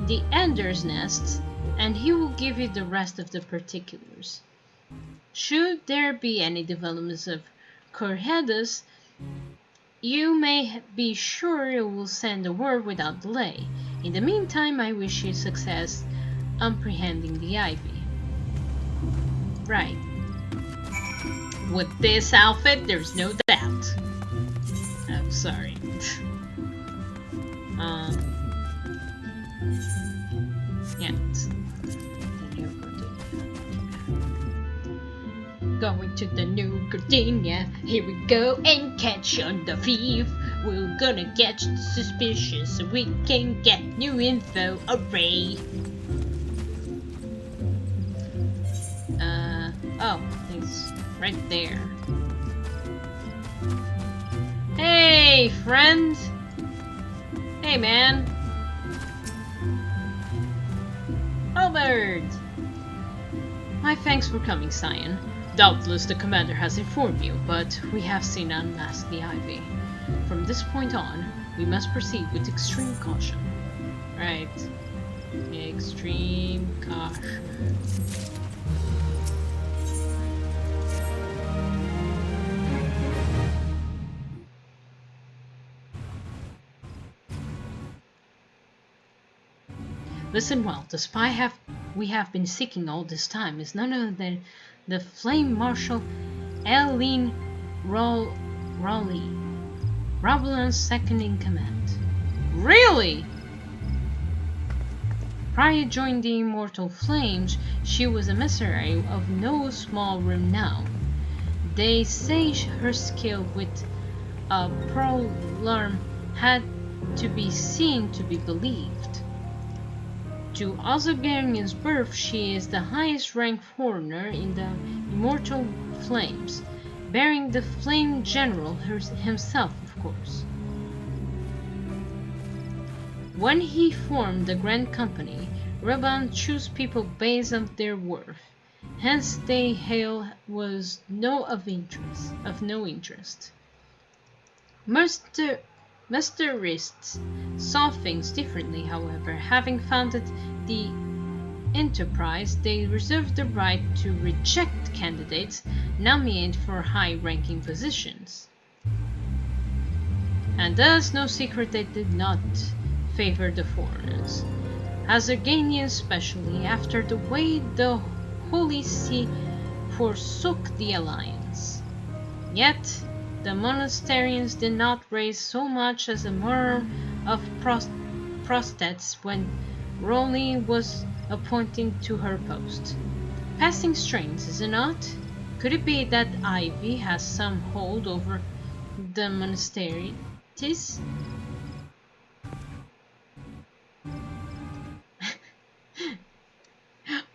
the Ender's Nests, and he will give you the rest of the particulars. Should there be any developments of Corhedas, you may be sure you will send a word without delay. In the meantime, I wish you success apprehending the Ivy. Right. With this outfit, there's no doubt. I'm sorry. Yeah. Going to the New Gardenia. Here we go and catch on the thief. We're gonna catch the suspicious so we can get new info. Array. Oh, it's right there. Hey, friend. Hey, man. Albert! My thanks for coming, Cyan. Doubtless the commander has informed you, but we have seen unmask the Ivy. From this point on, we must proceed with extreme caution. Right. Extreme caution. Listen well, the spy we have been seeking all this time is none other than the Flame Marshal Eileen Rowley, Robulan's second in command. Really? Prior joining the Immortal Flames, she was a mercenary of no small renown. They say her skill with a polearm had to be seen to be believed. To Ozagarian's birth, she is the highest ranked foreigner in the Immortal Flames, bearing the Flame General himself, of course. When he formed the Grand Company, Raban chose people based on their worth. Hence, their hail was of no interest. Masterists saw things differently, however. Having founded the enterprise, they reserved the right to reject candidates nominated for high-ranking positions. And thus, no secret they did not favor the foreigners. Azerganians especially, after the way the Holy See forsook the alliance. Yet, the monasterians did not raise so much as a murmur of protests when Rowley was appointed to her post. Passing strange, is it not? Could it be that Ivy has some hold over the monasteries?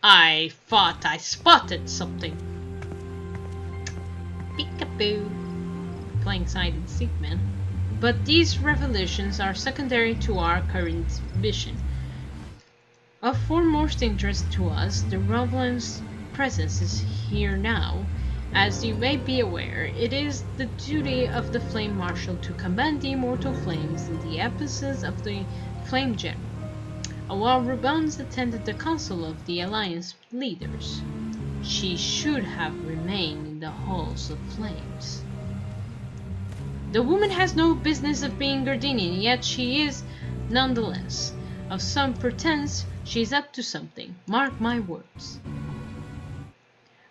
I thought I spotted something. Peekaboo. Playing side and seek, man. But these revelations are secondary to our current mission. Of foremost interest to us, the Rovlan's presence is here now. As you may be aware, it is the duty of the Flame Marshal to command the Immortal Flames in the absence of the Flame General. While Rubans attended the council of the Alliance leaders, she should have remained in the halls of flames. The woman has no business of being Gardenian, yet she is nonetheless. Of some pretense, she is up to something. Mark my words.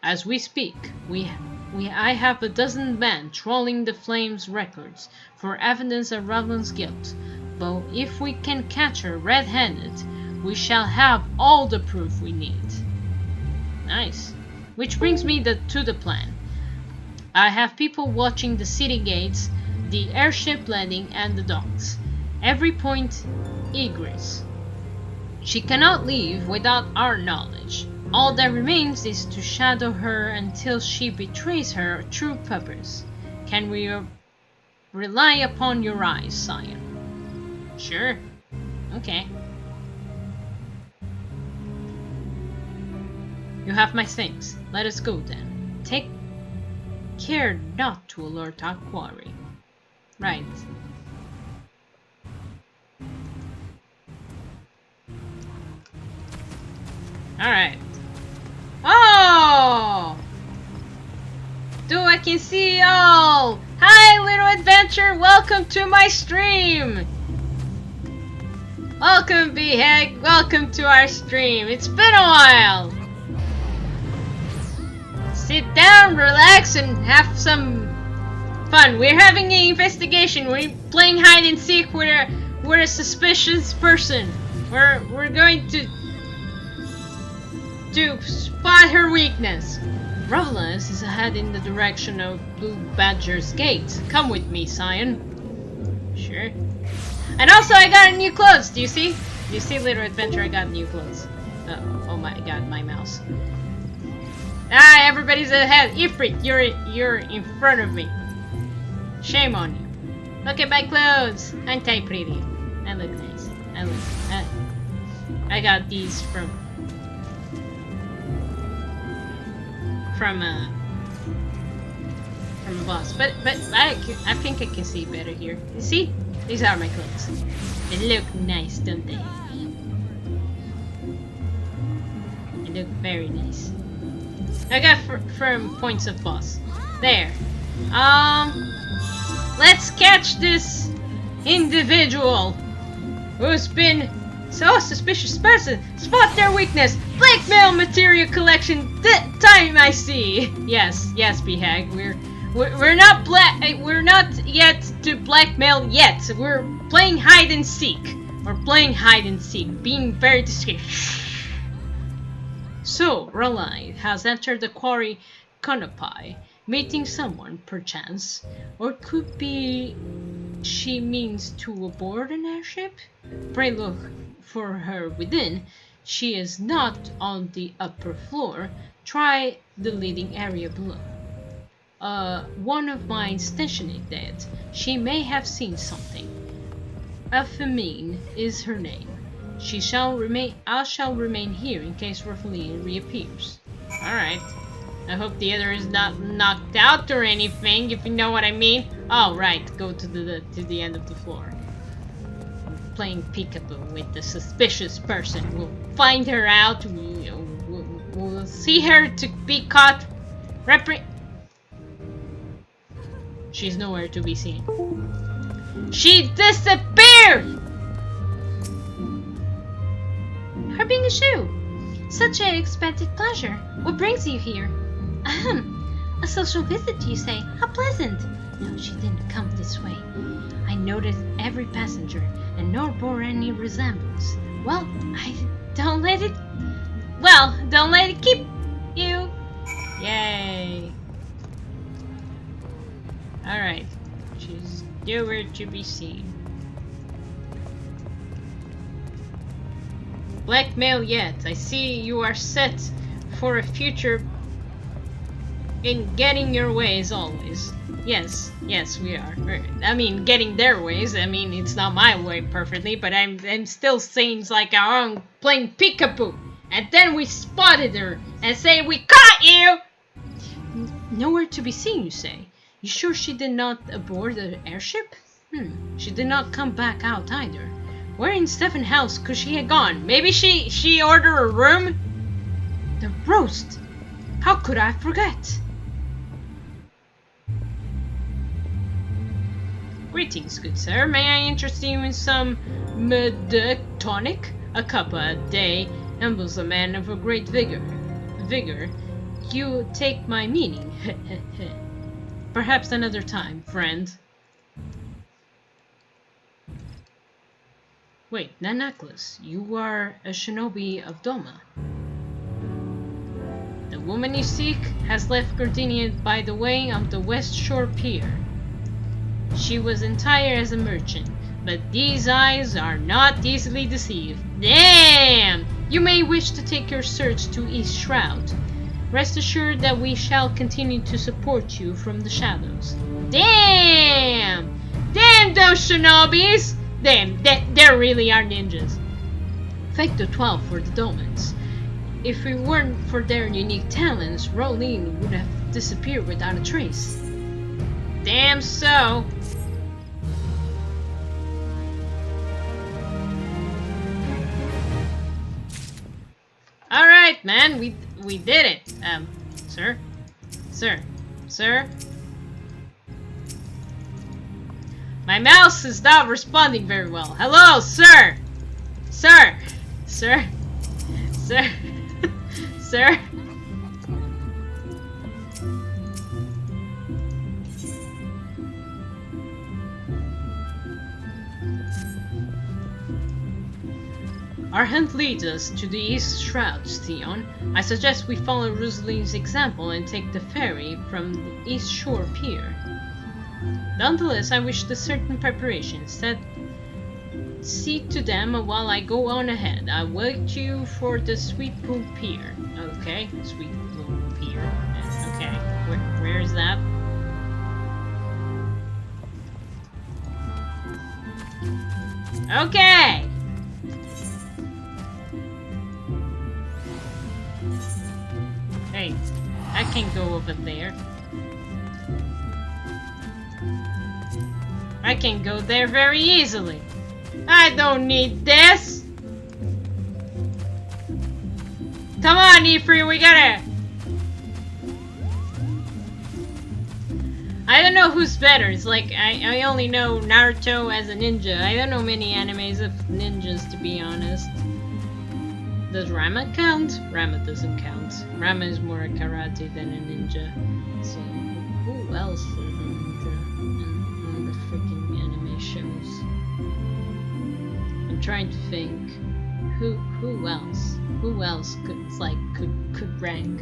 As we speak, I have a dozen men trawling the Flames' records for evidence of Ravlan's guilt. But if we can catch her red-handed, we shall have all the proof we need. Nice. Which brings me to the plan. I have people watching the city gates, the airship landing, and the docks. Every point egress. She cannot leave without our knowledge. All that remains is to shadow her until she betrays her true purpose. Can we rely upon your eyes, sire? Sure. Okay. You have my things. Let us go then. Take care not to alert our quarry. Right. Alright. Oh! Do I can see all! Hi, little adventure! Welcome to my stream! Welcome, B-Hag! Welcome to our stream! It's been a while! Sit down, relax, and have some fun. We're having an investigation. We're playing hide and seek with a suspicious person. We're going to spot her weakness. Ravlas is ahead in the direction of Blue Badger's gate. Come with me, Scion. Sure. And also, I got new clothes. Do you see? Do you see, little adventure? I got new clothes. Oh my god, my mouse. Ah, everybody's ahead. Ifrit, you're in front of me. Shame on you. Look at my clothes. Aren't I pretty? I look nice. I got these from a boss, but I think I can see better here. You see? These are my clothes. They look nice, don't they? They look very nice. I got firm points of boss. There. Let's catch this individual who's been so suspicious person. Spot their weakness. Blackmail material collection. Time I see. Yes, B-Hag. We're not yet to blackmail yet. We're playing hide and seek. Or playing hide and seek. Being very discreet. So, Raleigh has entered the quarry Konopai, meeting someone, perchance. Or could be she means to aboard an airship? Pray look for her within. She is not on the upper floor. Try the leading area below. One of mine stationed dead. She may have seen something. Ephemine is her name. I shall remain here in case Raphaeline reappears. Alright. I hope the other is not knocked out or anything, if you know what I mean. Oh, right. Go to the end of the floor. Playing peekaboo with the suspicious person. We'll find her out. We'll see her to be caught. She's nowhere to be seen. She disappeared! Harbinger.Su, such an expected pleasure. What brings you here? Ahem, a social visit, you say? How pleasant. No, she didn't come this way. I noticed every passenger, and nor bore any resemblance. Well, don't let it keep you. Yay. Alright. She's nowhere to be seen. Blackmail yet. I see you are set for a future in getting your ways always. Yes, we are. I mean, getting their ways. I mean, it's not my way perfectly, but I'm still saying it's like our own playing peekaboo. And then we spotted her and say, we caught you! Nowhere to be seen, you say? You sure she did not aboard the airship? She did not come back out either. Where in Stefan's house could she have gone? Maybe she ordered a room? The roast! How could I forget? Greetings, good sir. May I interest you in some tonic? A cup a day humbles a man of a great vigor. You take my meaning. Perhaps another time, friend. Wait, that necklace. You are a shinobi of Doma. The woman you seek has left Gardenia by the way of the West Shore Pier. She was entire as a merchant, but these eyes are not easily deceived. Damn! You may wish to take your search to East Shroud. Rest assured that we shall continue to support you from the shadows. Damn! Damn those shinobis! Damn, they really are ninjas. Factor 12 for the Domans. If it weren't for their unique talents, Rolene would have disappeared without a trace. Damn so. Alright, man, we did it. Sir? My mouse is not responding very well. Hello, sir! Sir! Our hunt leads us to the East Shrouds, Theon. I suggest we follow Rosalie's example and take the ferry from the East Shore Pier. Nonetheless, I wish to certain preparations. See to them while I go on ahead. I'll wait you for the Sweet Pool Pier. Okay, Sweet Pool Pier. Okay, where is that? Okay! Hey, I can go over there. I can go there very easily. I don't need this. Come on, Ifri, we gotta... I don't know who's better. It's like, I only know Naruto as a ninja. I don't know many animes of ninjas, to be honest. Does Rama count? Rama doesn't count. Rama is more a karate than a ninja. So, who else is a ninja in the freaking anime shows? I'm trying to think. Who else could rank?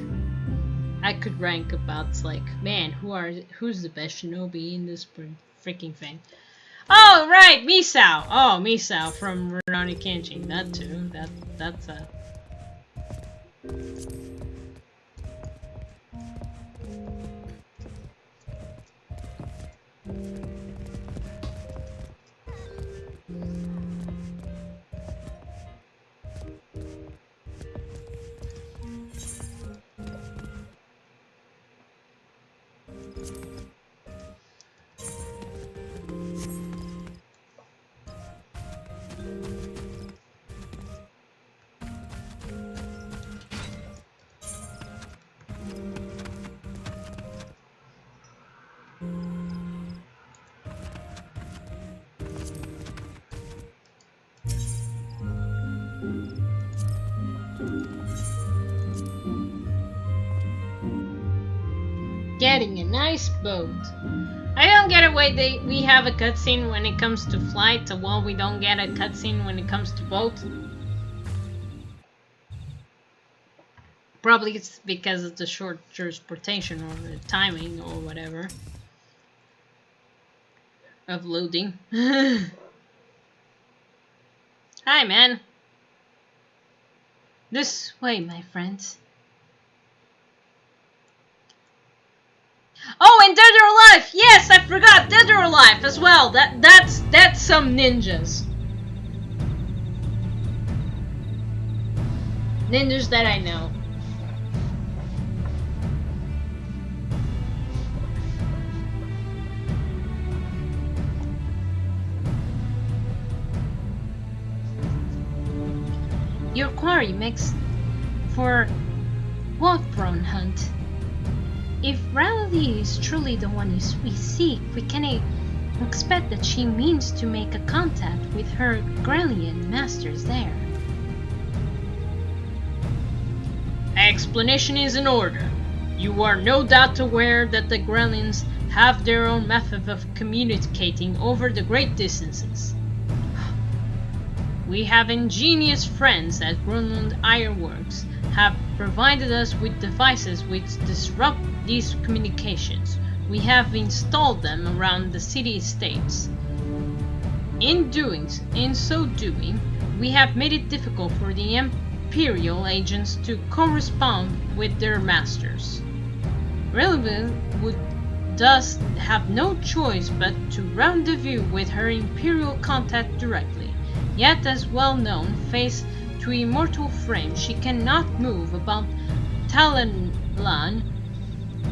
I could rank about like, man, who's the best shinobi in this freaking thing? Oh right, Misao. Oh, Misao from Rurouni Kenshin. That too. That's a. Getting a nice boat. I don't get it why we have a cutscene when it comes to flight, while we don't get a cutscene when it comes to boat. Probably it's because of the short transportation or the timing or whatever of loading. Hi, man. This way, my friends. Oh, and Dead or Alive! Yes, I forgot Dead or Alive as well. That's some ninjas. Ninjas that I know. Your quarry makes for wolf-prone hunt. If Raleigh is truly the one we seek, we can expect that she means to make a contact with her Grelian masters there. Explanation is in order. You are no doubt aware that the Grelians have their own method of communicating over the great distances. We have ingenious friends at Grunlund Ironworks have provided us with devices which disrupt these communications. We have installed them around the city-states. In so doing, we have made it difficult for the Imperial agents to correspond with their masters. Relevant would thus have no choice but to rendezvous with her Imperial contact directly. Yet, as well known, face to immortal frame, she cannot move about Talalan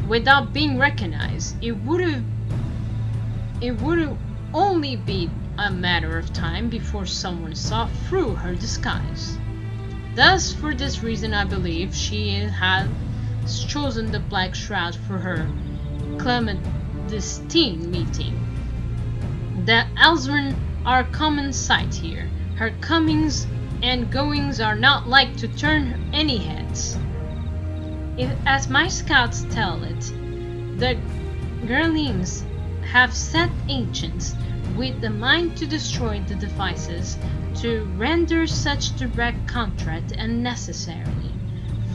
without being recognized. It would only be a matter of time before someone saw through her disguise. Thus, for this reason, I believe she has chosen the Black Shroud for her clandestine meeting. The Elsmen are common sight here. Her comings and goings are not like to turn any heads. As my scouts tell it, the Grelians have set agents with the mind to destroy the devices to render such direct contact unnecessary.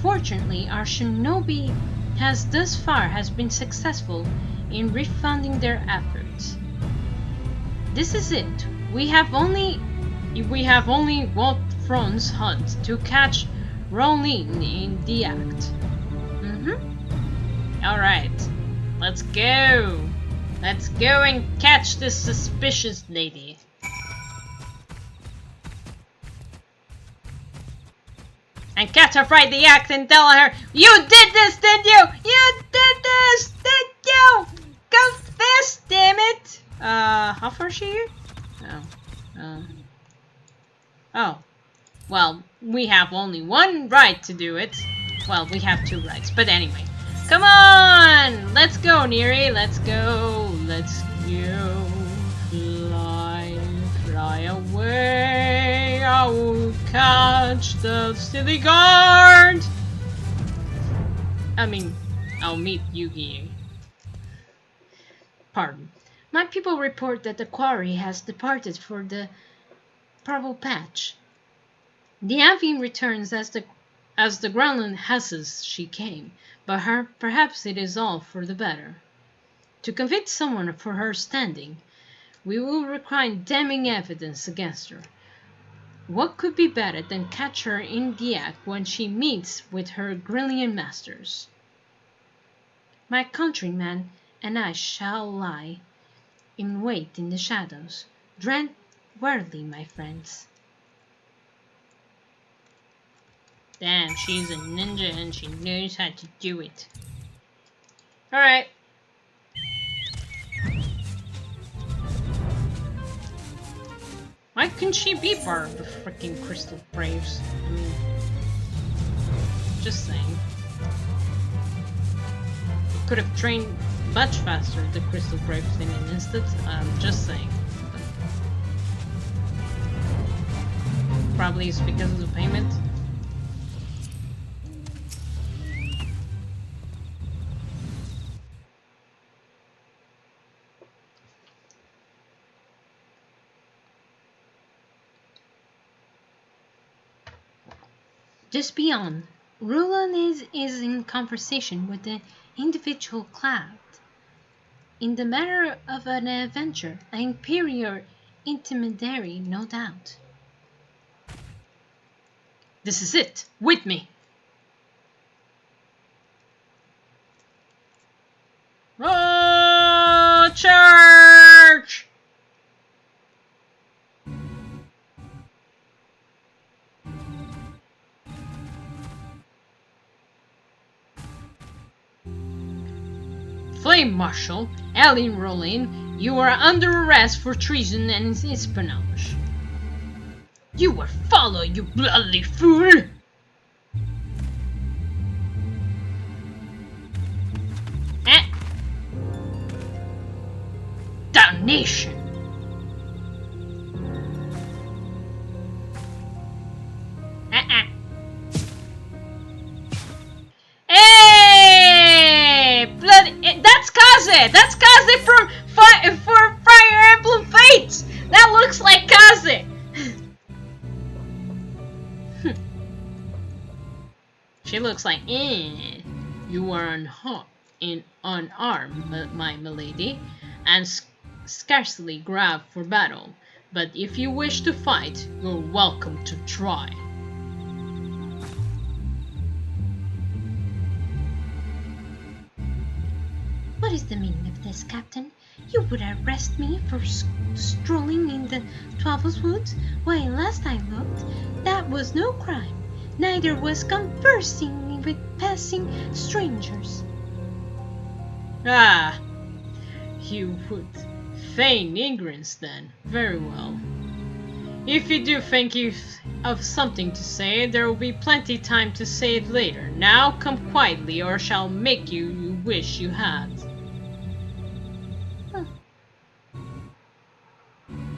Fortunately, our shinobi has thus far been successful in refunding their efforts. This is it. We have only Wolfron's hunt to catch Rollin in the act. Alright, let's go. Let's go and catch this suspicious lady. And catch her right the act and tell her, you did this, did you? You did this, did you? Confess, damn it. How far is she here? Oh. Well, we have only one right to do it. Well, we have two rights, but anyway. Come on! Let's go, Neri. Let's go. Let's go. Fly away. I will catch the silly guard. I mean, I'll meet Yugi. Pardon. My people report that the quarry has departed for the purple patch. The Ivy returns as the groundling husses she came, but perhaps it is all for the better. To convict someone for her standing, we will require damning evidence against her. What could be better than catch her in the act when she meets with her Grillian masters? My countryman and I shall lie in wait in the shadows. Dread warily, my friends. Damn, she's a ninja and she knows how to do it. Alright. Why couldn't she be part of the freaking Crystal Braves? I mean, just saying. Could have trained much faster the Crystal Braves in an instant. Just saying. Probably it's because of the payment. Just beyond, Roland is in conversation with the individual cloud. In the matter of an adventure, an imperial intermediary, no doubt. This is it! With me! Oh, church! Flame Marshal, Alien Rollin, you are under arrest for treason and espionage. You were followed, you bloody fool! Damnation! That's Kaze! That's Kaze from Fire Emblem Fates! That looks like Kaze! She looks like, you are unarmed, my milady, and scarcely grabbed for battle. But if you wish to fight, you're welcome to try. What is the meaning of this, Captain? You would arrest me for strolling in the Twavel's Woods? Why, last I looked, that was no crime. Neither was conversing with passing strangers. Ah, you would feign ignorance then. Very well. If you do think you of something to say, there will be plenty time to say it later. Now come quietly, or I shall make you wish you had.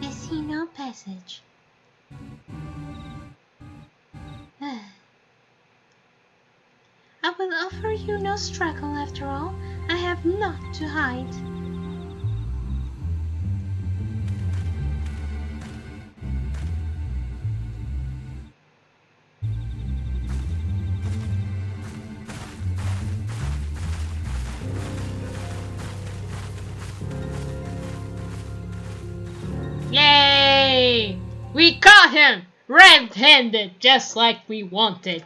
I see no passage. I will offer you no struggle after all. I have naught to hide. Yay! We caught him! Red-handed, just like we wanted.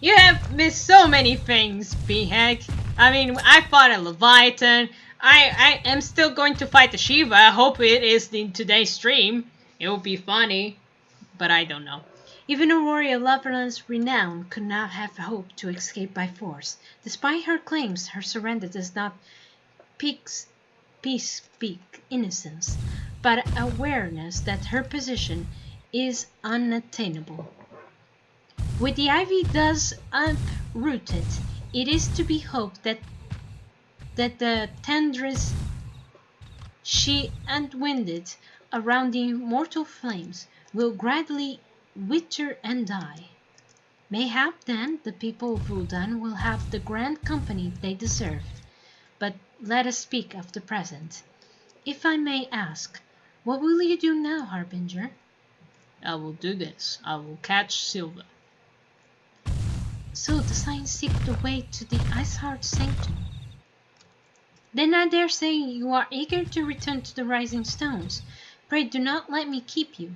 You have missed so many things, Behag. I mean, I fought a Leviathan. I am still going to fight the Shiva. I hope it is in today's stream. It will be funny, but I don't know. Even Aurora Loveland's renown could not have hoped to escape by force. Despite her claims, her surrender does not speak innocence, but awareness that her position is unattainable. With the ivy thus uprooted, it is to be hoped that the tendrils she unwinded around the immortal flames will gradually wither and die. Mayhap then the people of Ul'dan will have the grand company they deserve. But let us speak of the present. If I may ask, what will you do now, Harbinger? I will do this. I will catch Silva. So the signs seek the way to the Iceheart Sanctum. Then I dare say you are eager to return to the Rising Stones. Pray do not let me keep you.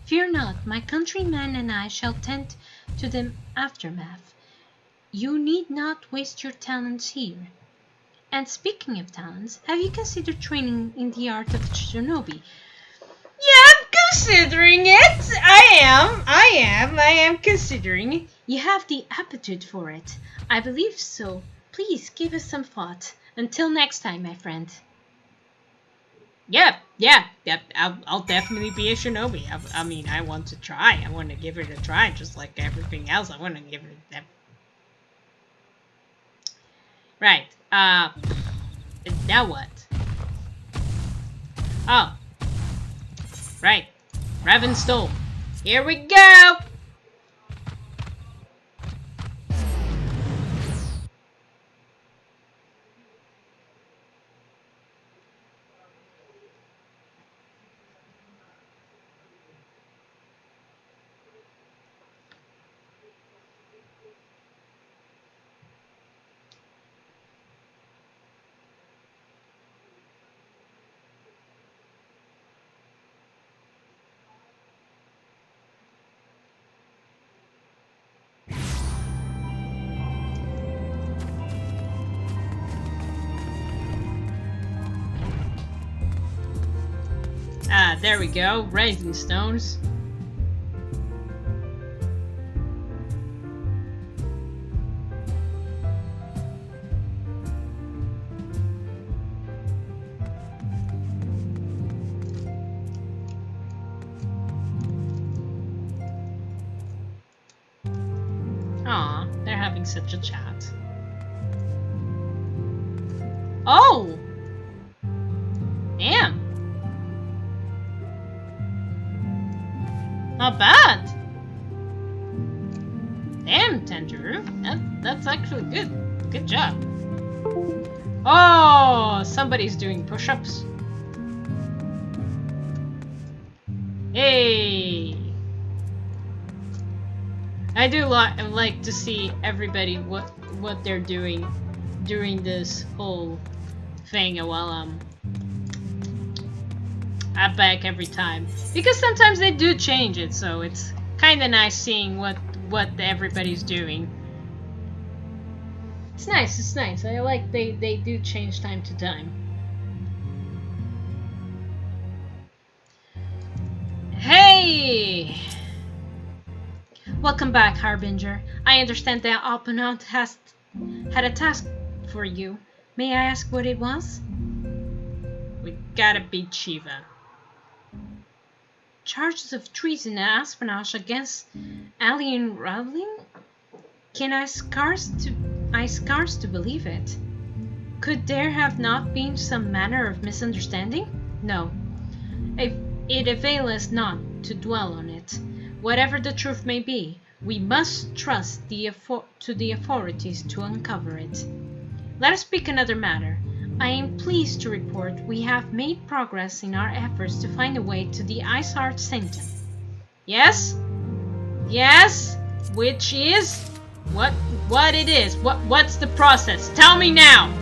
Fear not, my countrymen and I shall tend to the aftermath. You need not waste your talents here. And speaking of talents, have you considered training in the art of shinobi? Yeah, I'm considering it. I am considering it. You have the aptitude for it. I believe so. Please give us some thought. Until next time, my friend. Yeah. I'll definitely be a shinobi. I mean, I want to try. I want to give it a try, just like everything else. I want to give it a... Right. Now what? Oh. Right. Ravenstone. Here we go! There we go. Rising Stones. Aw, they're having such a chat. Oh! Damn! Not bad! Damn, Tanjiro. That's actually good. Good job. Oh, somebody's doing push-ups. Hey! I do like to see everybody what they're doing during this whole thing while I'm back every time, because sometimes they do change it, so it's kind of nice seeing what everybody's doing. It's nice. I like they do change time to time. Hey! Welcome back, Harbinger. I understand that Opponent had a task for you. May I ask what it was? We gotta beat Shiva. Charges of treason and espionage against alien Ravling? Can I scarce to believe it. Could there have not been some manner of misunderstanding? No. It availeth not to dwell on it. Whatever the truth may be, we must trust to the authorities to uncover it. Let us speak another matter. I am pleased to report we have made progress in our efforts to find a way to the Iceheart Sanctum. Yes? Yes? Which is? What it is? What's the process? Tell me now!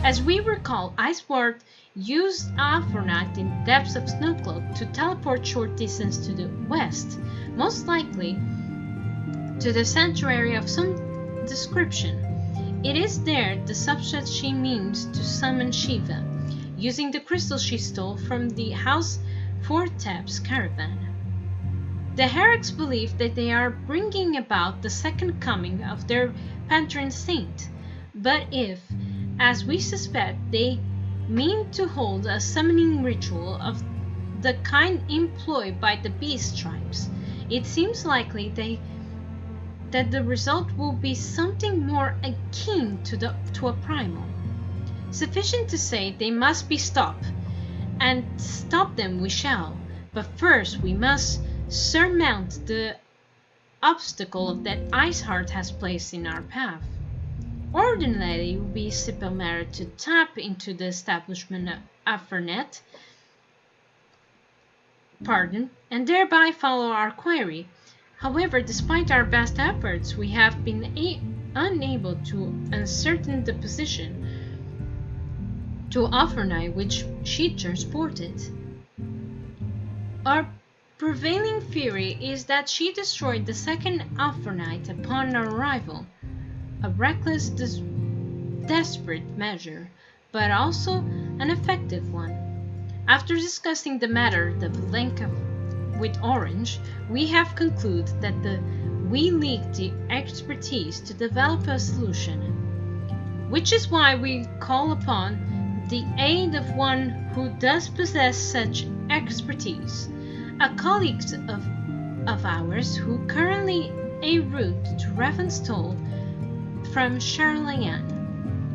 As we recall, Iceward used Alphornat in the depths of Snowcloak to teleport short distance to the west, most likely to the sanctuary of some description. It is there the substance she means to summon Shiva, using the crystal she stole from the House Fortep's caravan. The Herrics believe that they are bringing about the second coming of their patron saint, but if, as we suspect, they mean to hold a summoning ritual of the kind employed by the beast tribes, it seems likely that the result will be something more akin to a primal. Sufficient to say they must be stopped, and stop them we shall, but first we must surmount the obstacle that Ice Heart has placed in our path. Ordinarily, it would be simple matter to tap into the establishment of Fernet, and thereby follow our query. However, despite our best efforts, we have been unable to ascertain the position to Offernight which she transported. Our prevailing theory is that she destroyed the second Offernight upon our arrival, a reckless, desperate measure, but also an effective one. After discussing the matter with Orange, we have concluded that we lack the expertise to develop a solution, which is why we call upon the aid of one who does possess such expertise, a colleague of ours who currently en route to Ravenstall from Charlayan.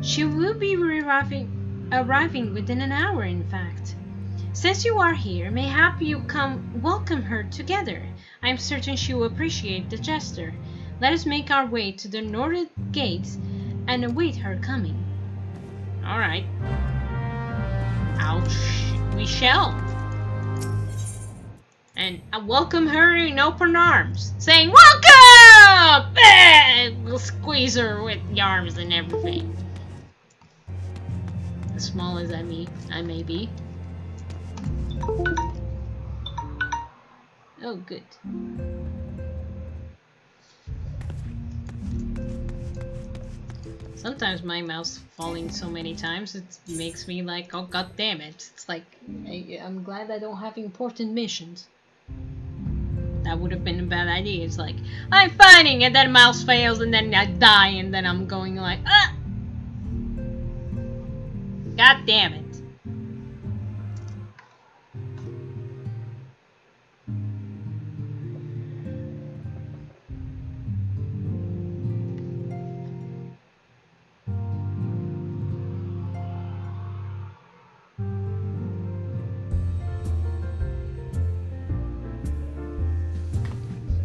She will be arriving within an hour, in fact. Since you are here, mayhap you come welcome her together. I am certain she will appreciate the gesture. Let us make our way to the northern gates and await her coming. Alright. We shall. And I welcome her in open arms, saying, "Welcome!" We'll squeeze her with the arms and everything. As small as I may be. Oh, good. Sometimes my mouse falling so many times, it makes me like, oh god damn it. It's like, I'm glad I don't have important missions. That would have been a bad idea. It's like, I'm fighting and then mouse fails and then I die and then I'm going like, ah! God damn it.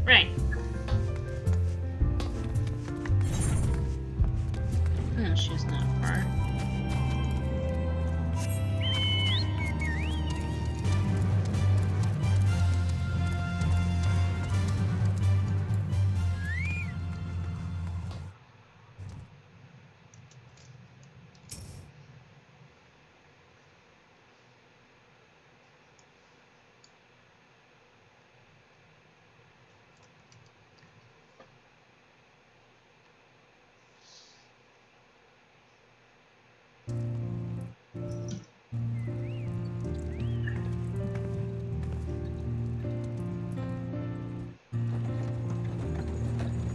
Right. No, she's not far.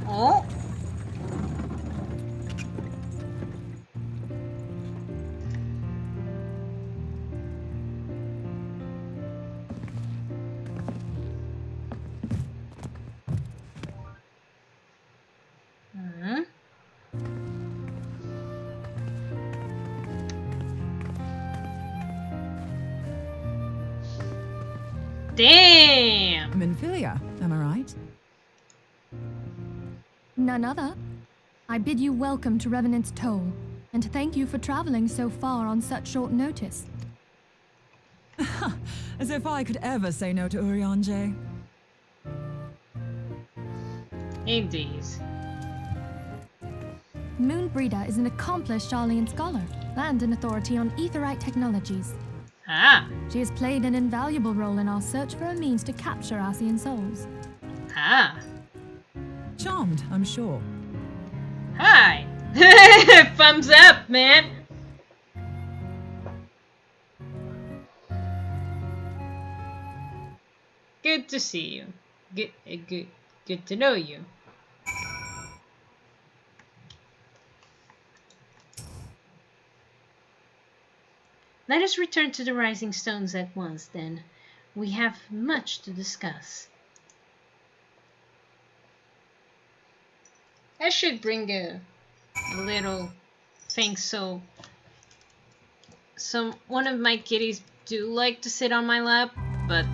Oh. Damn! Minfilia, am I right? None other. I bid you welcome to Revenant's Toll, and thank you for traveling so far on such short notice. As if I could ever say no to Urianger. Indeed. Moonbreeder is an accomplished Charlian scholar and an authority on aetherite technologies. Ah. She has played an invaluable role in our search for a means to capture Arcean souls. Ah. Charmed, I'm sure. Hi! Thumbs up, man! Good to see you. Good to know you. Let us return to the Rising Stones at once, then. We have much to discuss. I should bring a little thing so one of my kitties do like to sit on my lap, but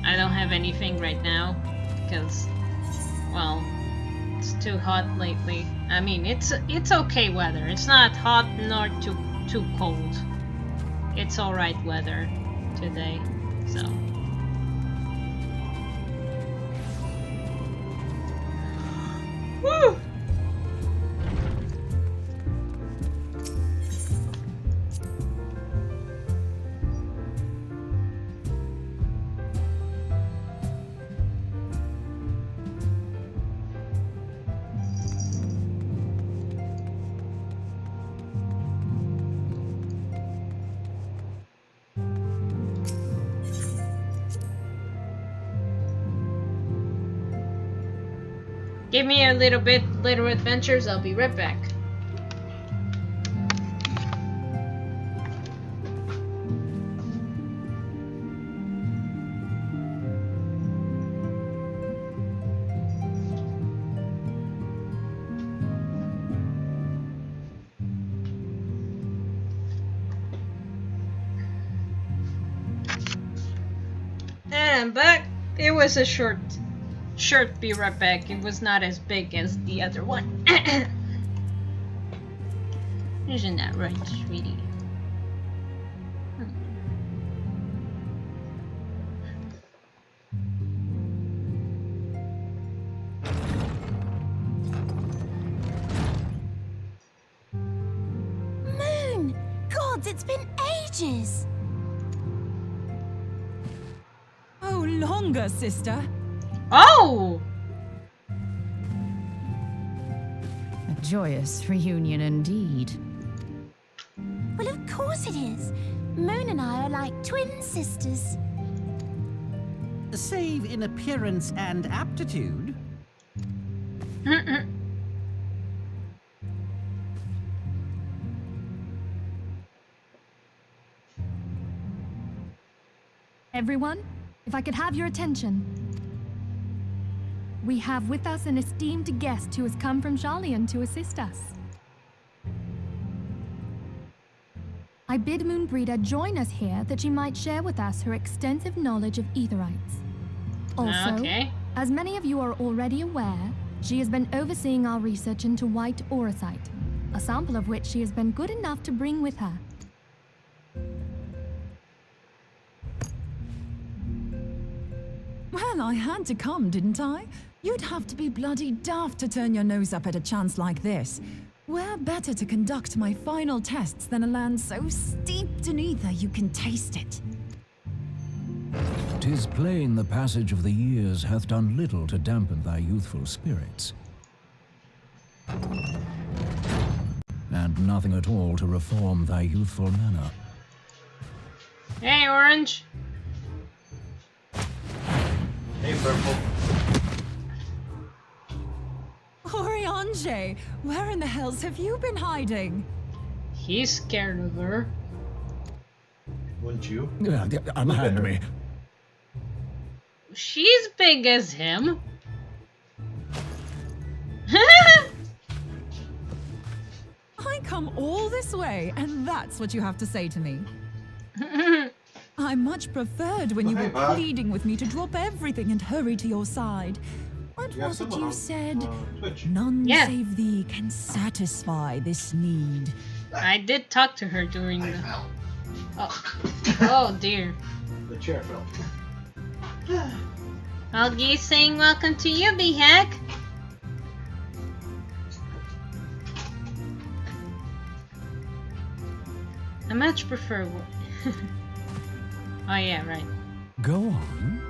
I don't have anything right now because, well, it's too hot lately. I mean, it's okay weather. It's not hot nor too cold. It's alright weather today, so. Woo! Give me a little adventures, I'll be right back. And I'm back. It was a short be right back. It was not as big as the other one. Isn't that right, sweetie? Moon! Gods, it's been ages! Oh, longer, sister. Oh! A joyous reunion indeed. Well, of course it is. Moon and I are like twin sisters. Save in appearance and aptitude. Everyone, if I could have your attention. We have with us an esteemed guest who has come from Sharlayan to assist us. I bid Moonbreeder join us here that she might share with us her extensive knowledge of aetherites. Also, as many of you are already aware, she has been overseeing our research into white auracite, a sample of which she has been good enough to bring with her. Well, I had to come, didn't I? You'd have to be bloody daft to turn your nose up at a chance like this. Where better to conduct my final tests than a land so steeped in ether you can taste it? 'Tis plain the passage of the years hath done little to dampen thy youthful spirits, and nothing at all to reform thy youthful manner. Hey, Orange. Hey, Purple. Oriange, where in the hells have you been hiding? He's scared of her. Wouldn't you? Unhand me. She's big as him. I come all this way, and that's what you have to say to me. I much preferred when you were pleading with me to drop everything and hurry to your side. What was it you said? None save thee can satisfy this need. I did talk to her during the... Oh dear. The chair fell. Algie saying welcome to you, B-Hack. I much prefer... Oh yeah, right. Go on.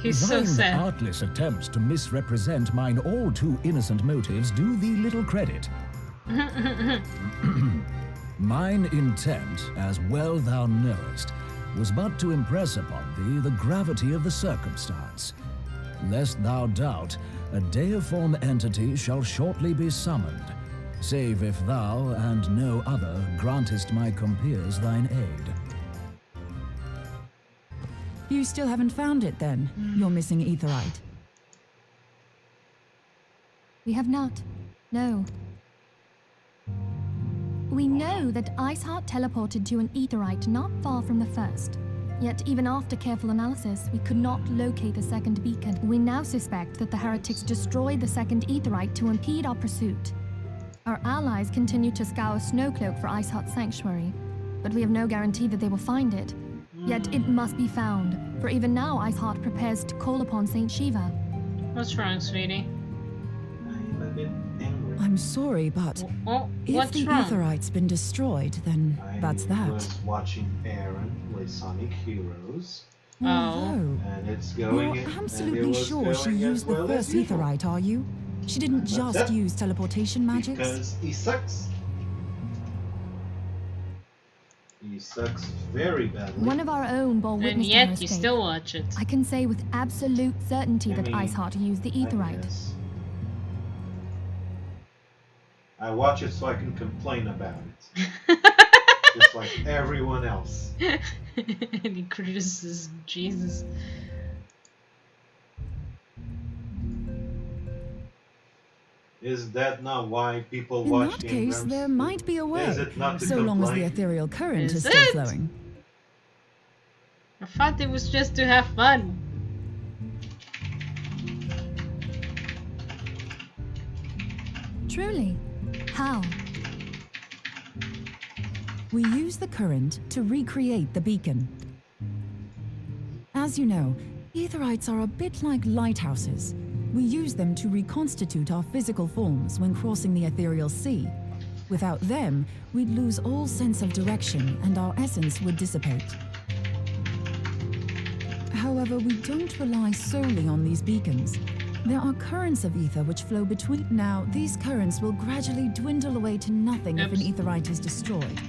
He's so sad. Artless attempts to misrepresent mine all too innocent motives do thee little credit. Mine intent, as well thou knowest, was but to impress upon thee the gravity of the circumstance. Lest thou doubt, a deiform entity shall shortly be summoned, save if thou and no other grantest my compeers thine aid. You still haven't found it then, your missing aetherite? We have not. No. We know that Iceheart teleported to an aetherite not far from the first. Yet even after careful analysis, we could not locate the second beacon. We now suspect that the heretics destroyed the second aetherite to impede our pursuit. Our allies continue to scour Snowcloak for Ice Heart's sanctuary, but we have no guarantee that they will find it. Yet it must be found, for even now Ice Heart prepares to call upon Saint Shiva. What's wrong, sweetie? I'm a bit angry. I'm sorry, but if the aetherite's been destroyed, then that's that. I was watching Aaron play Sonic Heroes. Oh. And it's going. You're absolutely sure she used the first aetherite, are you? She didn't just use teleportation magics? Because he sucks. He sucks very badly. One of our own bore witness and yet you still watch it. I can say with absolute certainty that Iceheart used the aetherite. I watch it so I can complain about it. Just like everyone else. Any criticism, Jesus. Is that not why people watch In that case, there might be a way, so long as the ethereal current is still flowing. I thought it was just to have fun. Truly? How? We use the current to recreate the beacon. As you know, aetherites are a bit like lighthouses. We use them to reconstitute our physical forms when crossing the ethereal sea. Without them, we'd lose all sense of direction and our essence would dissipate. However, we don't rely solely on these beacons. There are currents of ether which flow between. Now, these currents will gradually dwindle away to nothing if an aetherite is destroyed.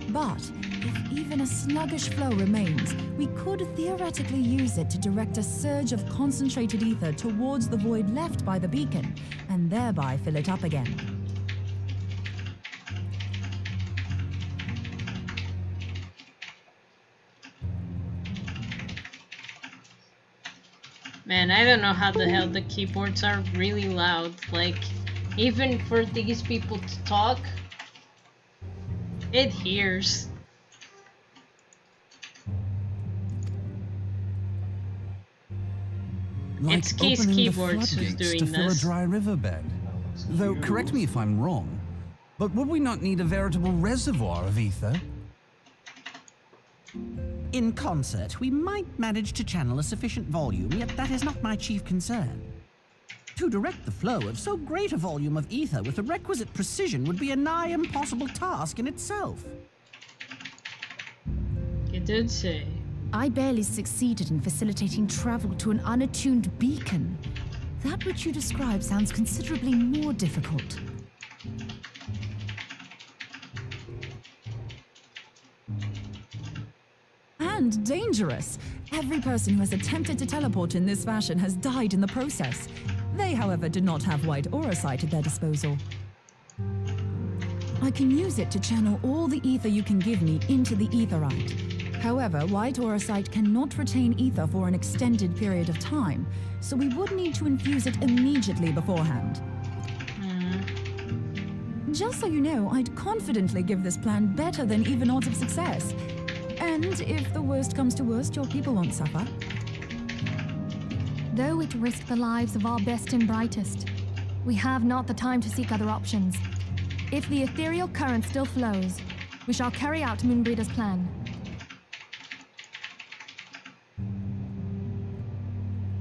But if even a sluggish flow remains, we could theoretically use it to direct a surge of concentrated ether towards the void left by the beacon, and thereby fill it up again. Man, I don't know how the hell the keyboards are really loud. Like, even for these people to talk, it hears. Like it's Keith's opening keyboards the who's floodgates doing to fill this. a dry riverbed. Though, correct me if I'm wrong, but would we not need a veritable reservoir of ether? In concert, we might manage to channel a sufficient volume, yet that is not my chief concern. To direct the flow of so great a volume of ether with the requisite precision would be a nigh impossible task in itself. You did say. I barely succeeded in facilitating travel to an unattuned beacon. That which you describe sounds considerably more difficult. And dangerous. Every person who has attempted to teleport in this fashion has died in the process. They, however, did not have white aura sight at their disposal. I can use it to channel all the ether you can give me into the aetherite. However, white aura sight cannot retain ether for an extended period of time, so we would need to infuse it immediately beforehand. Just so you know, I'd confidently give this plan better than even odds of success. And if the worst comes to worst, your people won't suffer. Though it risked the lives of our best and brightest, we have not the time to seek other options. If the ethereal current still flows, we shall carry out Moonbreeder's plan.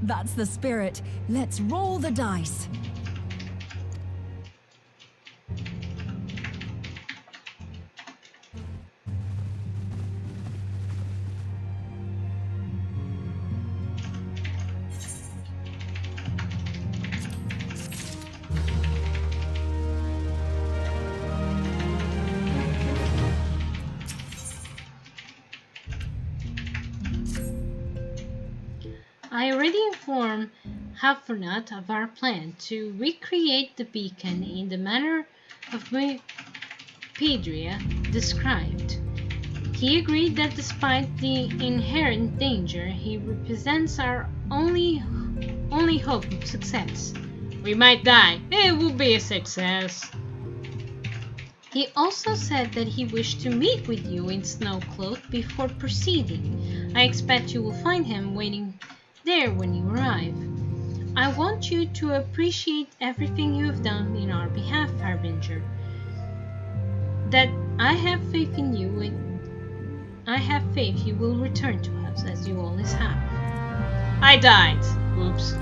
That's the spirit. Let's roll the dice. I already informed Hafnat of our plan to recreate the beacon in the manner of Pedria described. He agreed that despite the inherent danger, he represents our only hope of success. We might die, it will be a success. He also said that he wished to meet with you in Snowcloak before proceeding. I expect you will find him waiting there when you arrive. I want you to appreciate everything you have done in our behalf, Harbinger. That I have faith in you, and I have faith you will return to us as you always have. I died. Oops.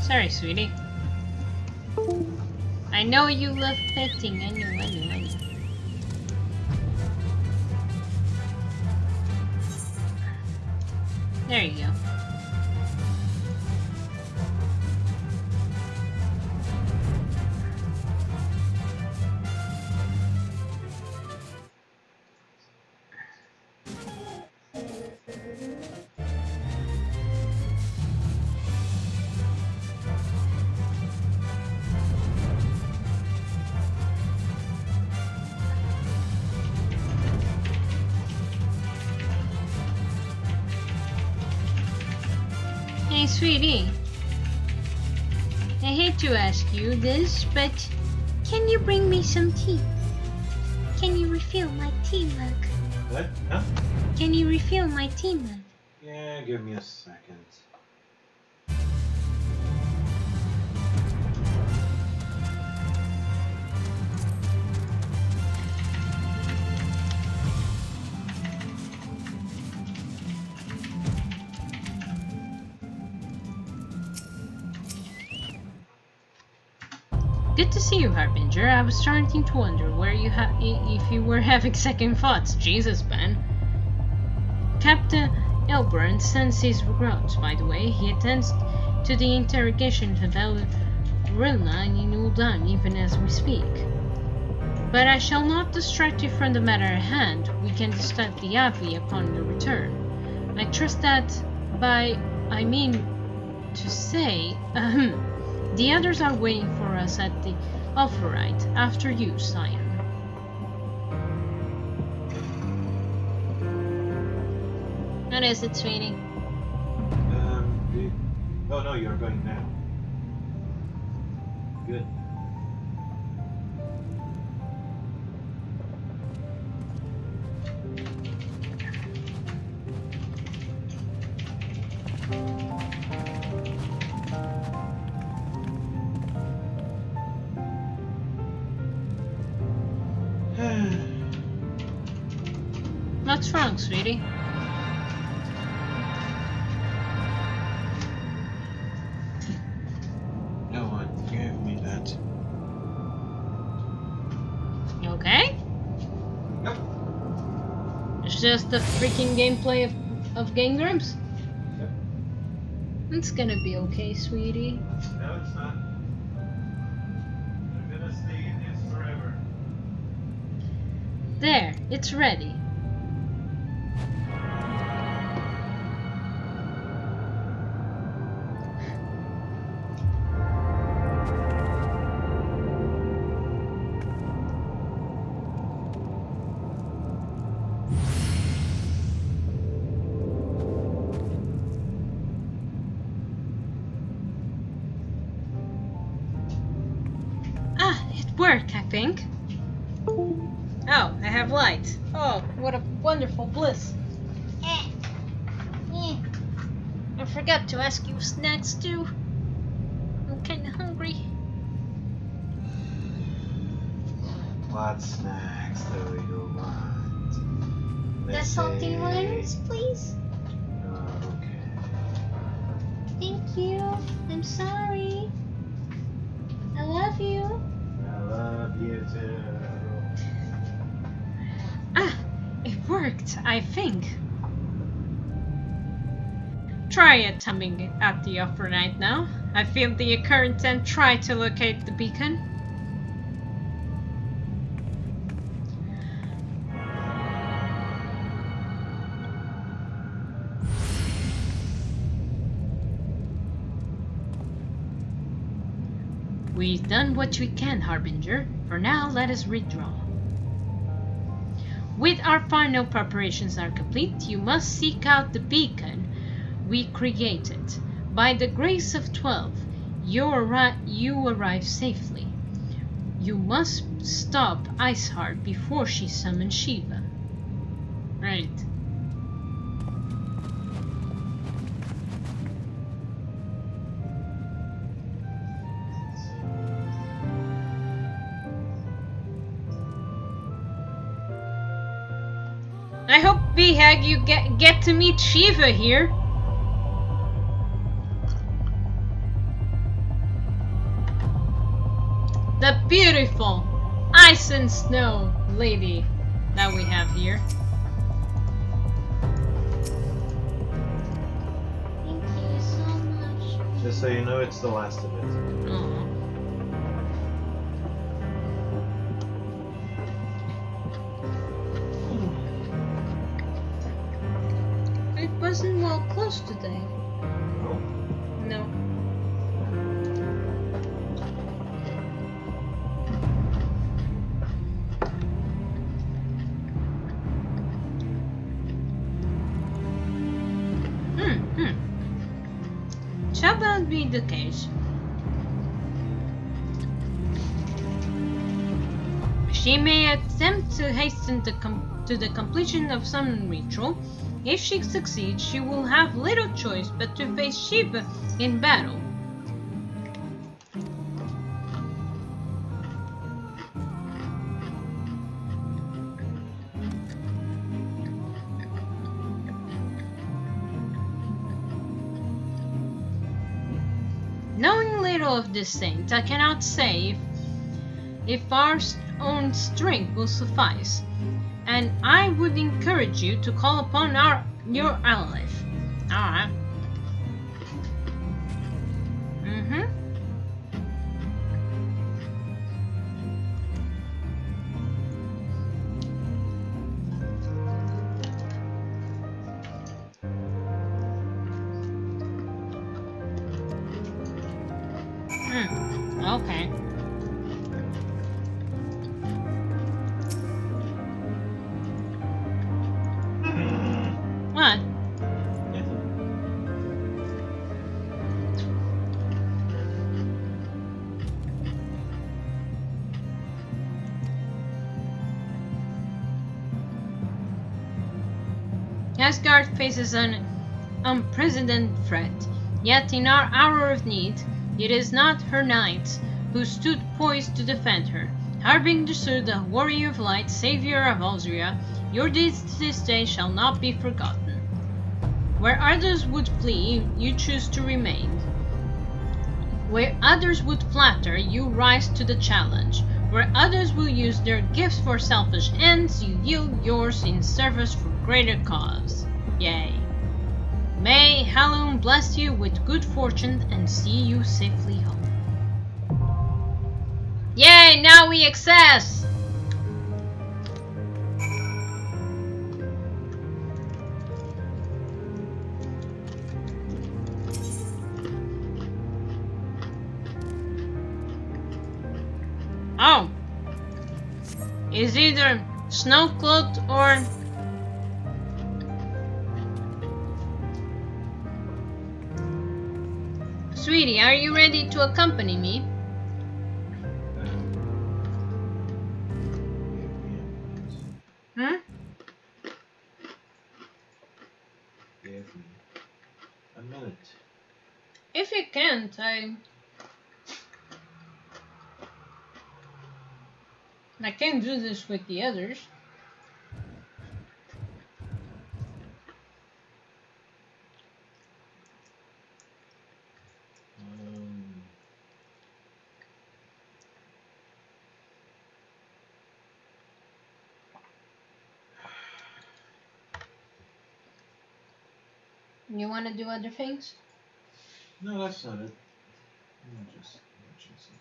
Sorry, sweetie. I know you love petting. I know. There you go. Hey, sweetie. I hate to ask you this, but can you bring me some tea? Can you refill my tea mug? What? Huh? Can you refill my tea mug? Yeah, give me a second. Good to see you, Harbinger. I was starting to wonder where if you were having second thoughts. Jesus, Ben. Captain Elburn sends his regrets, by the way. He attends to the interrogation of Rilna in Ul'Dan even as we speak. But I shall not distract you from the matter at hand. We can discuss the Abbey upon your return. I trust that I mean to say, the others are waiting for us at the Alpharite, after you, sire. What is it, sweetie? Oh no, you're going now. Good. What's wrong, sweetie? No one gave me that. You okay? Yep. It's just the freaking gameplay of Game Grumps? Yep. It's gonna be okay, sweetie. No, it's not. I'm gonna stay in this forever. There, it's ready. Work, I think. Oh, I have light. Oh, what a wonderful bliss. I forgot to ask you snacks too. I'm kinda hungry. What snacks do you want? The salty ones, please. Okay. Thank you. I'm sorry. I love you. I love you too. It worked, I think. Try attempting at the overnight now. I feel the current and try to locate the beacon. We've done what we can, Harbinger. For now, let us withdraw. With our final preparations are complete, you must seek out the beacon we created. By the grace of 12, you arrive safely. You must stop Iceheart before she summons Shiva. Right. I hope, Behag, you get to meet Shiva here. The beautiful ice and snow lady that we have here. Thank you so much. Just so you know, it's the last of it. Oh. It wasn't well close today. No? No. Shall that be the case? She may attempt to hasten to the completion of some ritual. If she succeeds, she will have little choice but to face Shiva in battle. Knowing little of this saint, I cannot say if our own strength will suffice, and I would encourage you to call upon your ally. Alright. Okay. What? Asgard faces an unprecedented threat, yet in our hour of need, it is not her knights who stood poised to defend her. Harbinger.Su, the warrior of light, savior of Alzria, your deeds to this day shall not be forgotten. Where others would flee, you choose to remain. Where others would flatter, you rise to the challenge. Where others will use their gifts for selfish ends, you yield yours in service for greater cause. Yea. May Halloum bless you with good fortune and see you safely home. Yay, now we access! Oh! Is either Snowcloak or... Sweetie, are you ready to accompany me? Hmm? Give me a minute. If you can't, I can't do this with the others. You want to do other things? No, that's not it. I'm just watching something.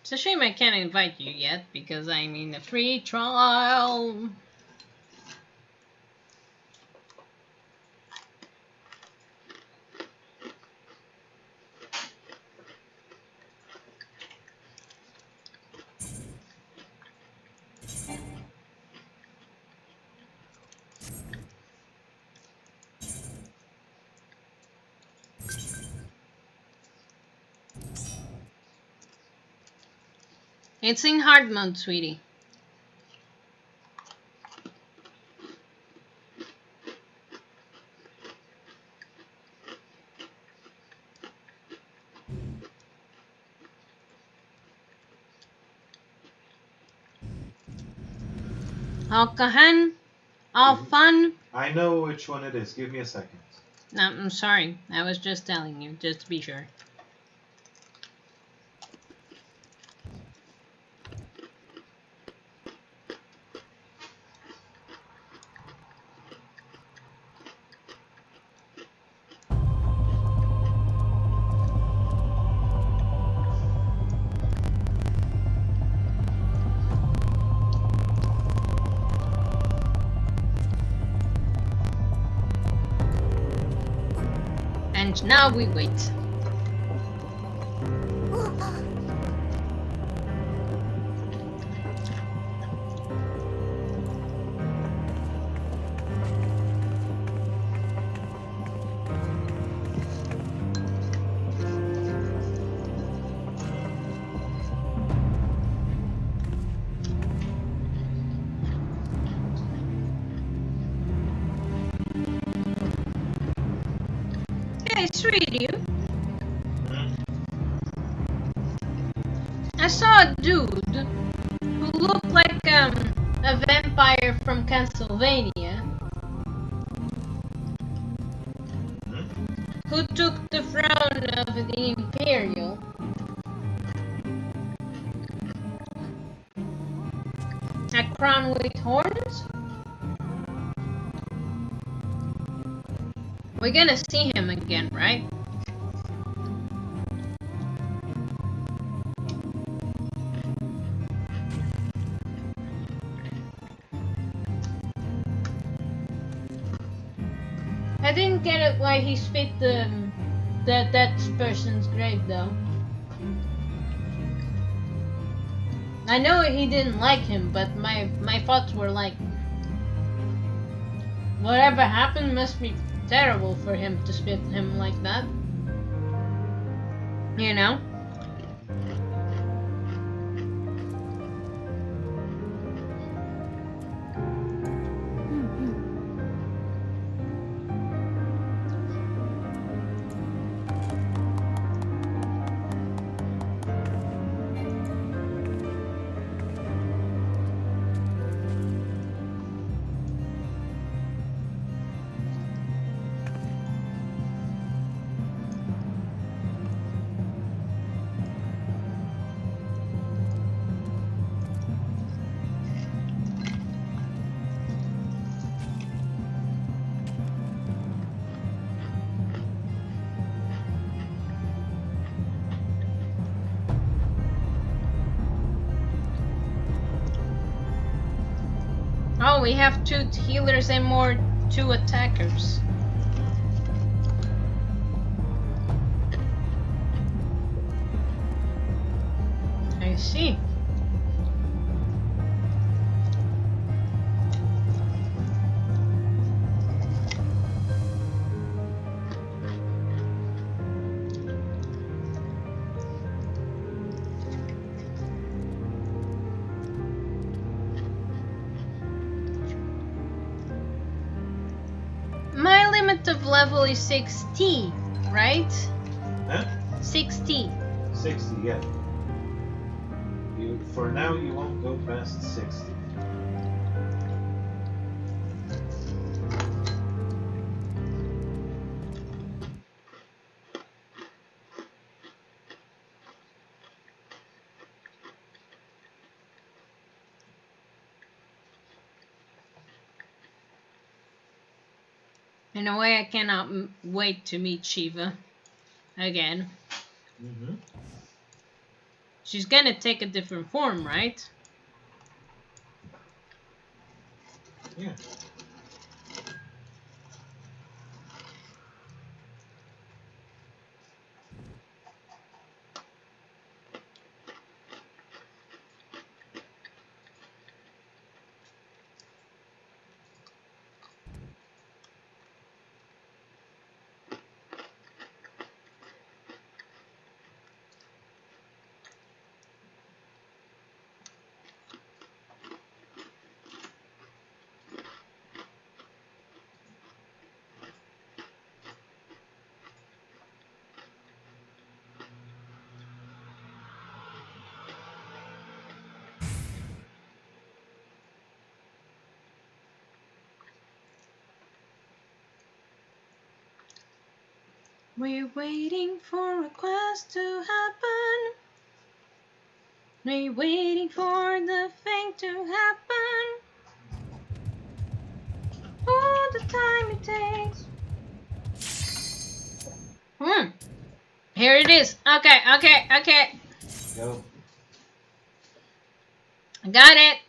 It's a shame I can't invite you yet because I'm in a free trial. It's in hard mode, sweetie. All kahan, all fun. I know which one it is. Give me a second. No, I'm sorry. I was just telling you, just to be sure. And now we wait. Hey, sweetie. I saw a dude who looked like a vampire from Castlevania who took the throne of the Imperial. A crown with horns? We're gonna see him again, right? I didn't get it why he spit that person's grave though. I know he didn't like him, but my thoughts were like, whatever happened must be terrible for him to spit him like that. You know? Oh, we have 2 healers and 2 attackers. I see. My limit of level is 60, right? Huh? 60. 60, yeah. For now, you won't go past 60. In a way, I cannot wait to meet Shiva again. She's gonna take a different form, right? Yeah. We're waiting for a quest to happen. We're waiting for the thing to happen. All the time it takes. Here it is. Okay. Go. I got it.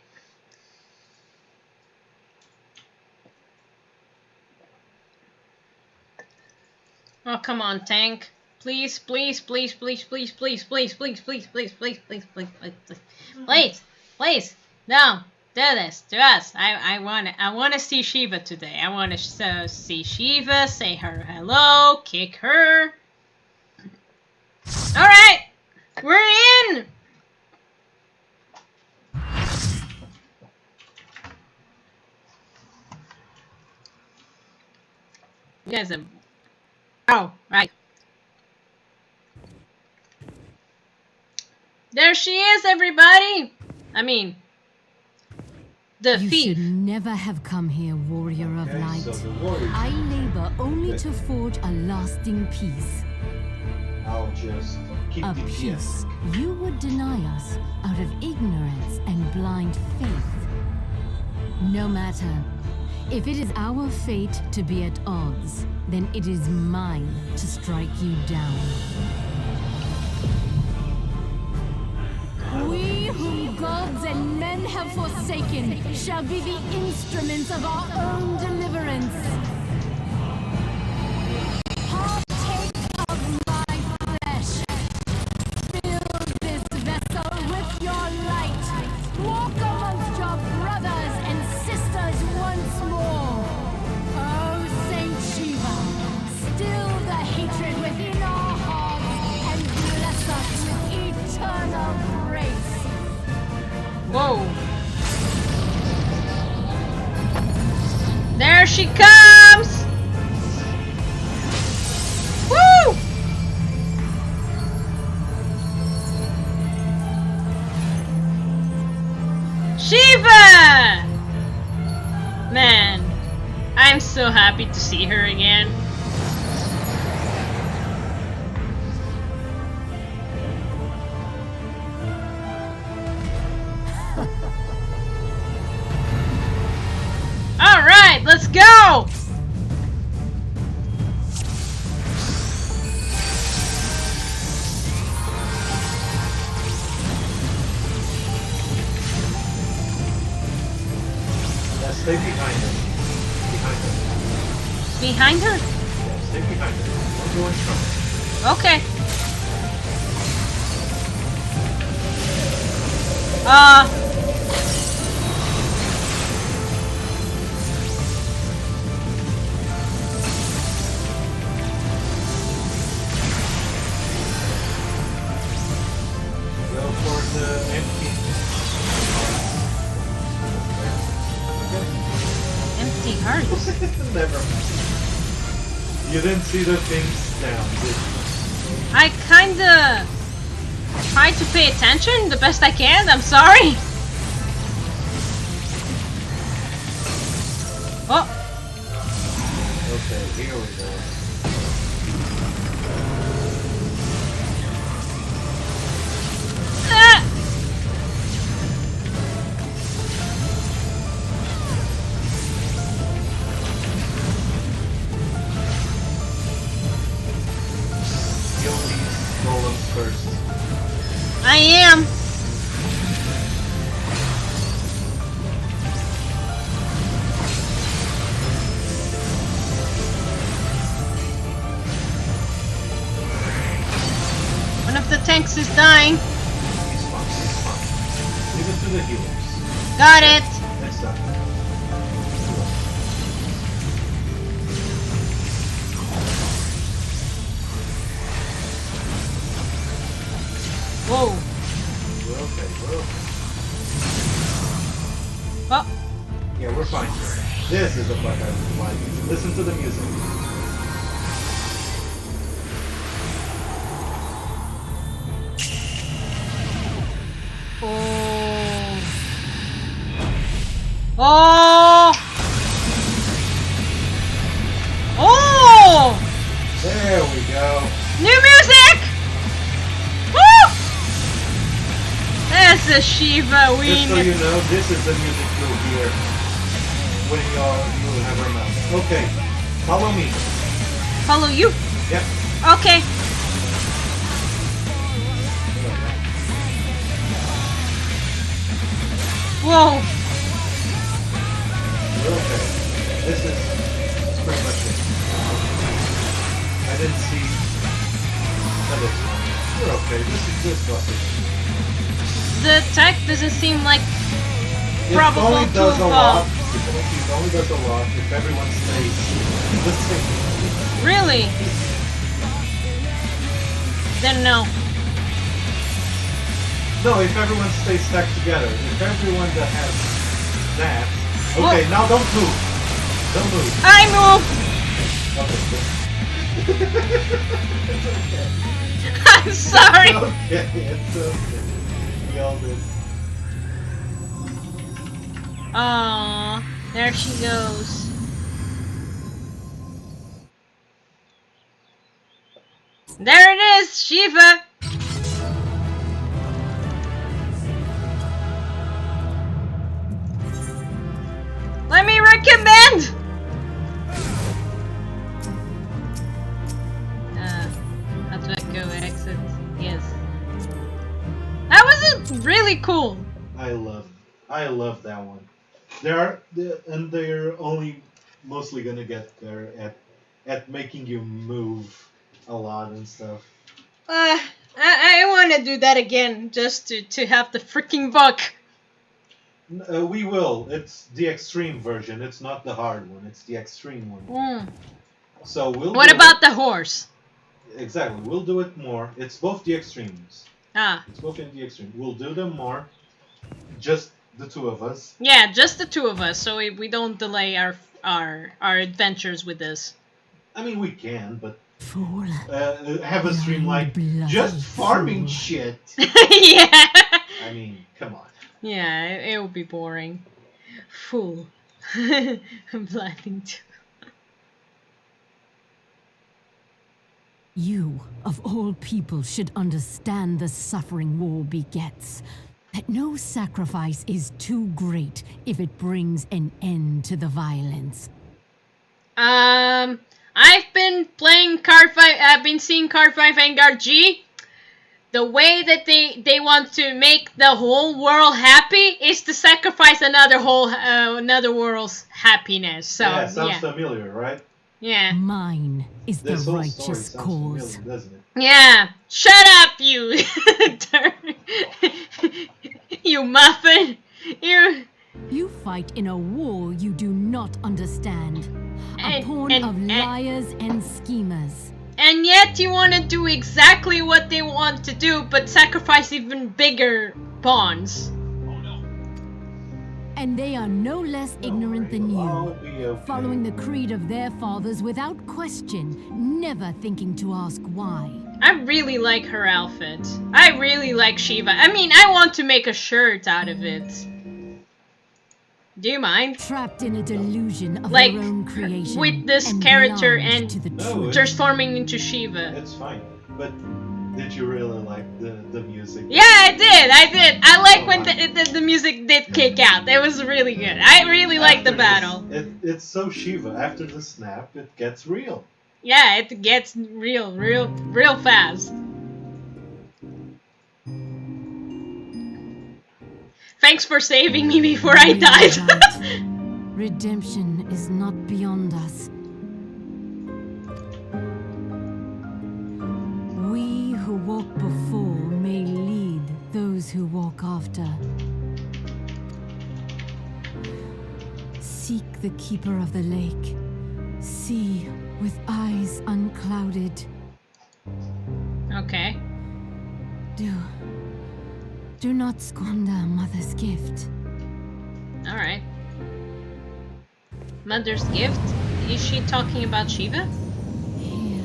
Oh, come on, tank. Please, please, please, please, please, please, please, please, please, please, please, please, please, please, please. No, do this to us. I wanna see Shiva today. I wanna see Shiva, say her hello, kick her. All right, we're in. You guys are. Oh, right. There she is, everybody! I mean, the You thief. should never have come here, warrior of light. So the warriors. I labor only to forge a lasting peace. I'll just keep A the peace you would deny us out of ignorance and blind faith. No matter. If it is our fate to be at odds, then it is mine to strike you down. We whom gods and men have forsaken shall be the instruments of our own deliverance. Partake of my flesh. Fill this vessel with your light. Walk amongst your brothers and sisters once more. Oh, Saint Shiva, still the hatred within our hearts and bless us with eternal grace. Whoa. There she comes! Woo! Shiva! Man, I'm so happy to see her again. All right, let's go! Yeah, stay behind her. Behind her. Behind her? Yeah, stay behind her. Don't go in front. Okay. Go for the empty. Empty hearts. Never mind. You didn't see the things down, did you? I kinda try to pay attention the best I can. I'm sorry. Oh. Okay, here we go. Ah! fine. He's fine. Leave it to the healers. Got it. Next time. Whoa. We're okay. Oh. Yeah, we're fine. This is the part I like. Listen to the music. Oh. Oh. Oh. There we go. New music. Woo! That's a Shiva we Just so you know, this is the music you'll hear when you have her mouth. Okay, follow me. Follow you? Yep. Okay. Whoa. We're okay. This is pretty much it. I didn't see that it's fine. We're okay. This was it. The tech doesn't seem like It probable only to does a lot. fall. It only does a lot if everyone stays the same. Really? Then no. No, if everyone stays stacked together. If everyone that has that. Okay, now don't move. Don't move. I move. Okay. I'm sorry. It's okay. We all did. Aww, there she goes. There it is, Shiva. Let me recommend. How do I go exit? Yes. That was really cool. I love that one. They're only mostly gonna get there at making you move a lot and stuff. I want to do that again just to have the freaking book. We will. It's the extreme version. It's not the hard one. It's the extreme one. So we'll. What about the horse? Exactly. We'll do it more. It's both the extremes. Ah. It's both in the extreme. We'll do them more. Just the two of us. Yeah, just the two of us, so we don't delay our adventures with this. I mean, we can, but fool. Have a stream like just farming shit. Yeah. I mean, come on. Yeah, it would be boring. Fool. I'm planning to. You, of all people, should understand the suffering war begets. That no sacrifice is too great if it brings an end to the violence. I've been playing Card 5, I've been seeing Card 5 Vanguard G. The way that they want to make the whole world happy is to sacrifice another world's happiness. So yeah, sounds familiar, right? Yeah. Mine is this the whole righteous story cause. Familiar, doesn't it? Yeah. Shut up, you. You muffin. You fight in a war you do not understand. A pawn of liars and schemers. And yet you want to do exactly what they want to do, but sacrifice even bigger pawns. And they are no less ignorant than you, following the creed of their fathers without question, never thinking to ask why. I really like her outfit. I really like Shiva. I mean, I want to make a shirt out of it. Do you mind? Trapped in a delusion of like, their own creation, with this and character blind and to the transforming into Shiva. It's fine. But did you really like the music? Yeah, I did. I like when the music did kick out. It was really good. I really liked the battle. It's so Shiva. After the snap, it gets real. Yeah, it gets real fast. Thanks for saving me before I died. Redemption is not beyond us. We who walk before may lead those who walk after. Seek the keeper of the lake. See with eyes unclouded. Okay. Do not squander mother's gift. Alright. Mother's gift? Is she talking about Shiva? Hear,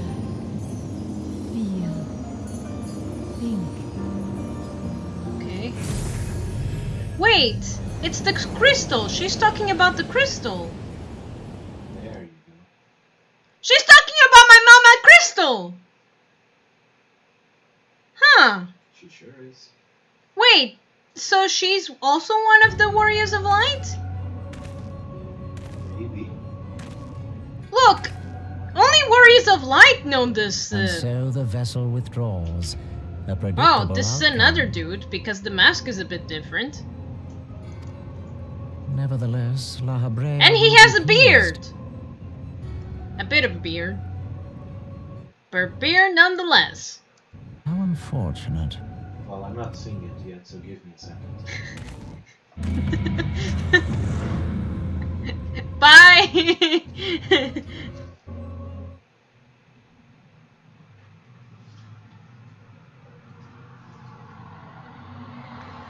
feel, think. Okay. Wait! It's the crystal! She's talking about the crystal! There you go. She's talking about my mama crystal! Huh. She sure is. Wait, so she's also one of the Warriors of Light? Maybe. Look! Only Warriors of Light know this. And so the vessel withdraws. A predictable Oh, this is outcome. another dude, because the mask is a bit different. Nevertheless, La Habre And he will has be a beard! pleased. A bit of a beard. But beard nonetheless. How unfortunate. Well, I'm not seeing it yet, so give me a second. Bye!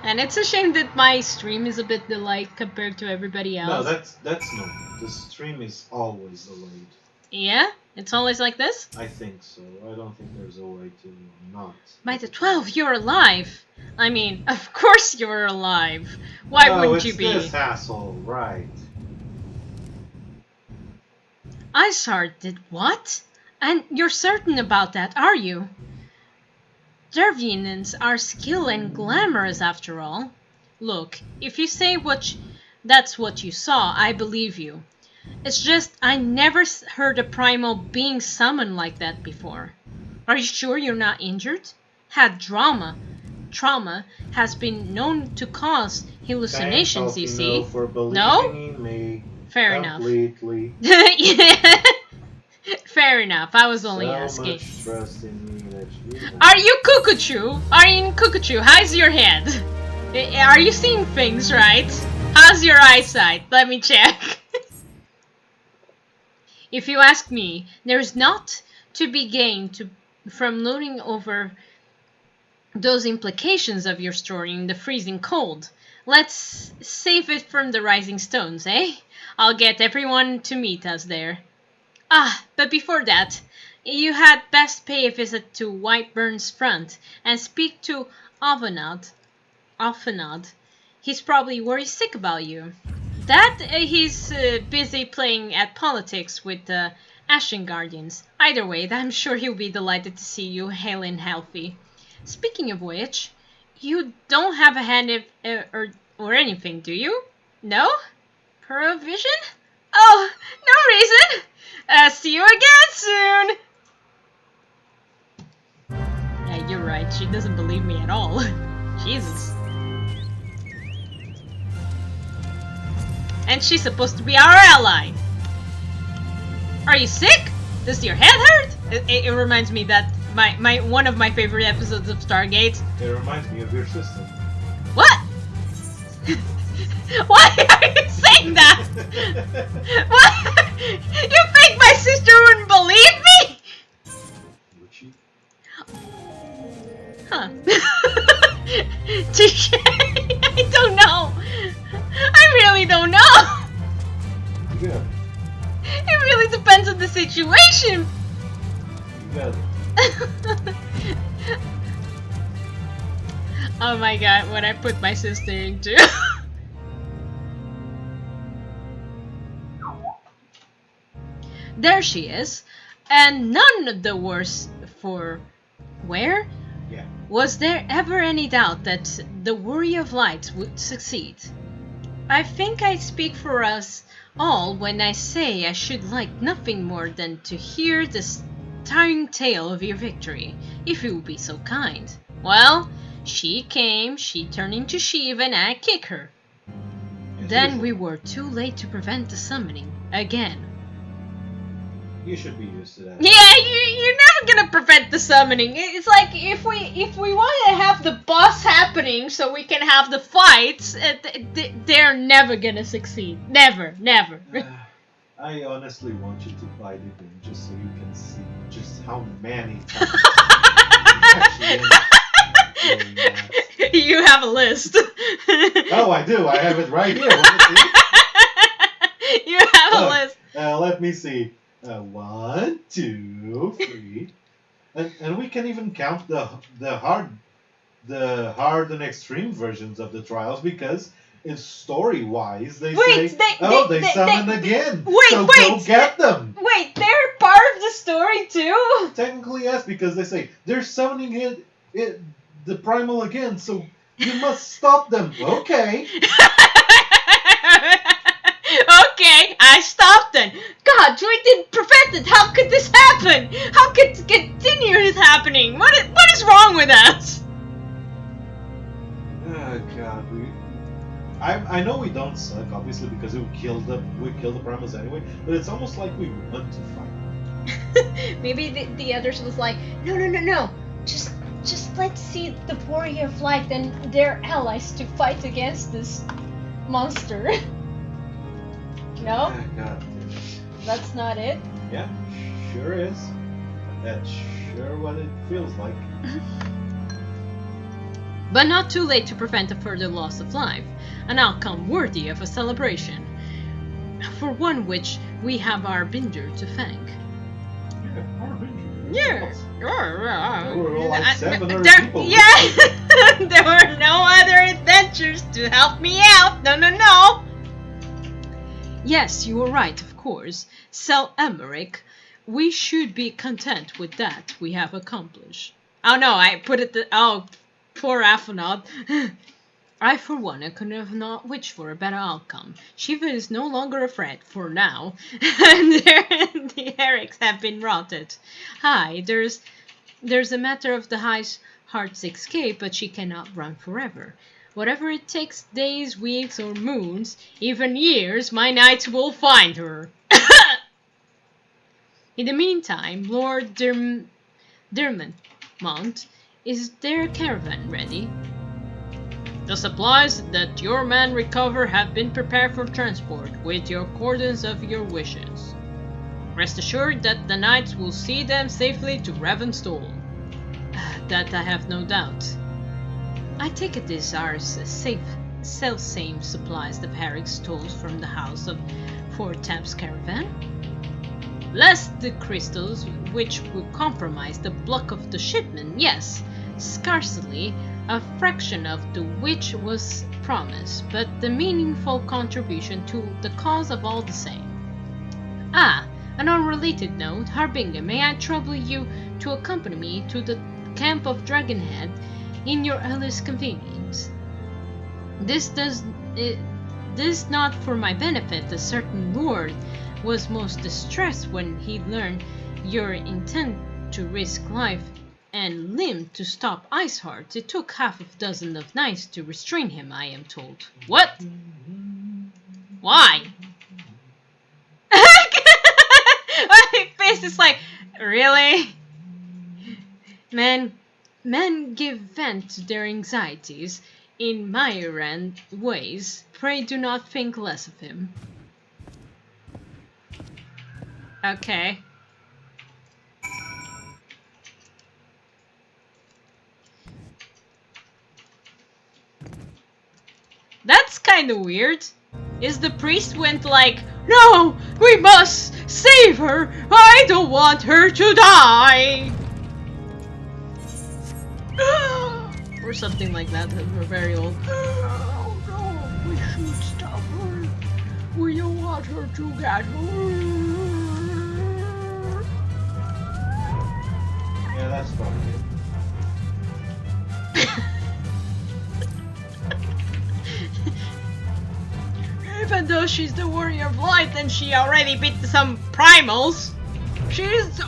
And it's a shame that my stream is a bit delayed compared to everybody else. No, that's normal. The stream is always delayed. Yeah? It's always like this? I think so. I don't think there's a way to not. By the 12, you're alive! I mean, of course you're alive! Why wouldn't you be? It's this asshole, right. Isard did what? And you're certain about that, are you? Dervianins are skilled and glamorous after all. Look, if you say that's what you saw, I believe you. It's just I never heard a primal being summoned like that before. Are you sure you're not injured? Had trauma. Trauma has been known to cause hallucinations, you see. No? In me Fair enough. Completely. Yeah. Fair enough. I was only asking. Much trust in me that you Are you Cuckoo? Are you in Cuckoo? How's your head? Are you seeing things right? How's your eyesight? Let me check. If you ask me, there's not to be gained from noting over those implications of your story in the freezing cold. Let's save it from the rising stones, eh? I'll get everyone to meet us there. Ah, but before that, you had best pay a visit to Whiteburn's front and speak to Avanad. He's probably worried sick about you. That he's busy playing at politics with the Ashen Guardians. Either way, I'm sure he'll be delighted to see you hale and healthy. Speaking of which, you don't have a hand or anything, do you? No? Provision? Oh, no reason. See you again soon. Yeah, you're right. She doesn't believe me at all. Jesus. And she's supposed to be our ally. Are you sick? Does your head hurt? It reminds me that my one of my favorite episodes of Stargate. It reminds me of your sister. What? Why are you saying that? What? You think my sister wouldn't believe me? Would she? Huh. Touché. I don't know. I really don't know. Yeah. It really depends on the situation. You got it. Oh my god, what I put my sister into. There she is. And none the worse for where? Yeah. Was there ever any doubt that the Warrior of Light would succeed? I think I speak for us all when I say I should like nothing more than to hear the stirring tale of your victory, if you would be so kind. Well, she came, she turned into Shiva, and I kick her. Then we were too late to prevent the summoning, again. You should be used to that. Yeah, you're never gonna prevent the summoning. It's like if we want to have the boss happening so we can have the fights, they're never gonna succeed. Never. I honestly want you to fight it in just so you can see just how many times you have a list. Oh, I do. I have it right here. You have a list. Let me see. 1, 2, 3, and we can even count the hard and extreme versions of the trials because it's story-wise. They summon again. So go get them. Wait, they're part of the story too. Technically, yes, because they say they're summoning the primal again, so you must stop them. Okay. Okay, I stopped then. God, we didn't prevent it. How could this happen? How could it continue this happening? What is wrong with us? Oh God, I know we don't suck, obviously, because we killed the primals anyway. But it's almost like we want to fight. Maybe the others was like, no. Just let's see the warrior of light and their allies to fight against this monster. No? Oh, God. That's not it? Yeah, sure is. That's sure what it feels like. But not too late to prevent a further loss of life, an outcome worthy of a celebration, for one which we have our Harbinger to thank. Yeah. There were like 7 other people. Yeah. There were no other adventures to help me out. No. Yes, you were right, of course. Sell Emmerich. We should be content with that we have accomplished. Oh no, I put it poor Aphanaud. I for one could have not wished for a better outcome. Shiva is no longer a threat for now, and the Herrics have been routed. Hi, there's a matter of the Heart's escape, but she cannot run forever. Whatever it takes, days, weeks, or moons, even years, my knights will find her. In the meantime, Lord Dermont, is their caravan ready? The supplies that your men recover have been prepared for transport, with your accordance of your wishes. Rest assured that the knights will see them safely to Ravenstall. That I have no doubt. I take it these are self-same supplies the Herrick stole from the house of Fortap's caravan? Lest the crystals, which would compromise the block of the shipment, yes, scarcely a fraction of the which was promised, but the meaningful contribution to the cause of all the same. Ah, an unrelated note, Harbinger, may I trouble you to accompany me to the camp of Dragonhead in your earliest convenience? This not for my benefit. A certain lord was most distressed when he learned your intent to risk life and limb to stop Iceheart. It took half a dozen of knights to restrain him, I am told. What? Why? My face is like, really? Men give vent to their anxieties in myriad ways. Pray do not think less of him. Okay. That's kind of weird. Is the priest went like, no, we must save her. I don't want her to die. Or something like that. We're very old. Oh no, we should stop her. We don't want her to get hurt. Yeah, that's probably it. Even though she's the warrior of light and she already beat some primals, she's so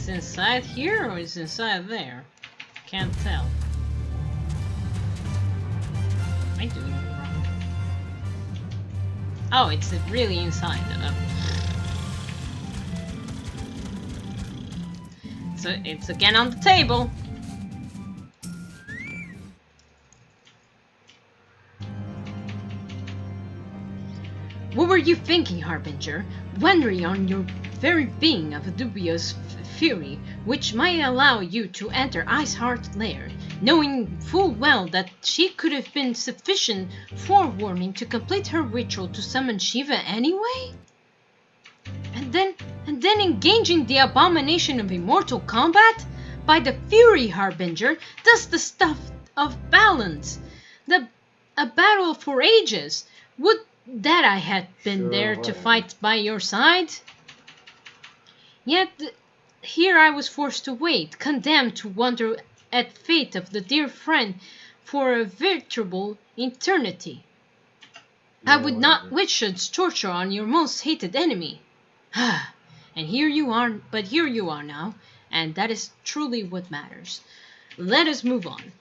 Is it inside here or is it inside there? Can't tell. Am I doing it wrong? Oh, it's really inside. So it's again on the table. What were you thinking, Harbinger? Wondering on your very being of a dubious fury, which might allow you to enter Iceheart's lair, knowing full well that she could have been sufficient forewarning to complete her ritual to summon Shiva anyway? And then engaging the abomination of immortal combat? By the fury, Harbinger, that's the stuff of balance. A battle for ages. Would that I had been there to fight by your side. Yet here I was forced to wait, condemned to wonder at fate of the dear friend for a veritable eternity. I would not wish such torture on your most hated enemy. And here you are, but here you are now, and that is truly what matters. Let us move on.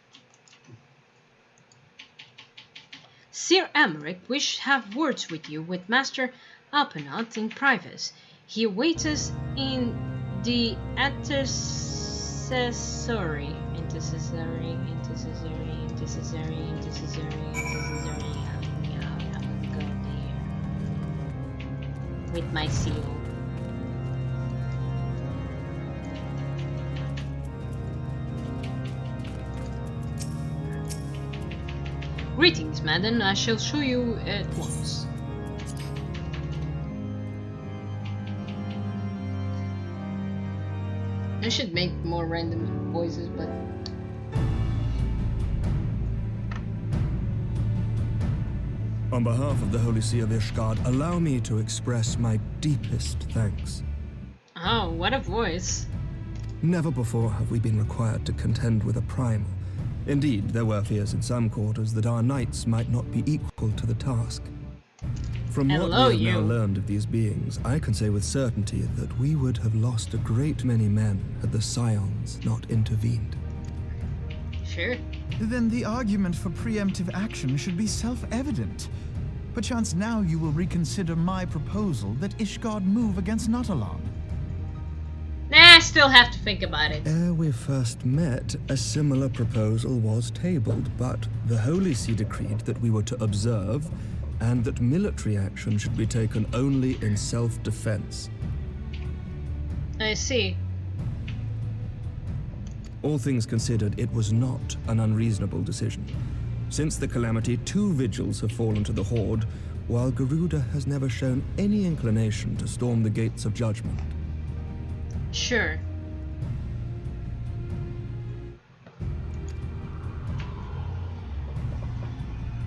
Sir Emmerich wished to have words with you with Master Alpenot in private. He awaits us in the intercessory. I'm going here with my seal. Greetings, madam. I shall show you at once. I should make more random voices, but... On behalf of the Holy See of Ishgard, allow me to express my deepest thanks. Oh, what a voice. Never before have we been required to contend with a primal. Indeed, there were fears in some quarters that our knights might not be equal to the task. From what we have now learned of these beings, I can say with certainty that we would have lost a great many men had the Scions not intervened. Sure. Then the argument for preemptive action should be self-evident. Perchance now you will reconsider my proposal that Ishgard move against Nautalon. Nah, I still have to think about it. Ere we first met, a similar proposal was tabled, but the Holy See decreed that we were to observe, and that military action should be taken only in self-defense. I see. All things considered, it was not an unreasonable decision. Since the calamity, 2 vigils have fallen to the Horde, while Garuda has never shown any inclination to storm the gates of judgment. Sure.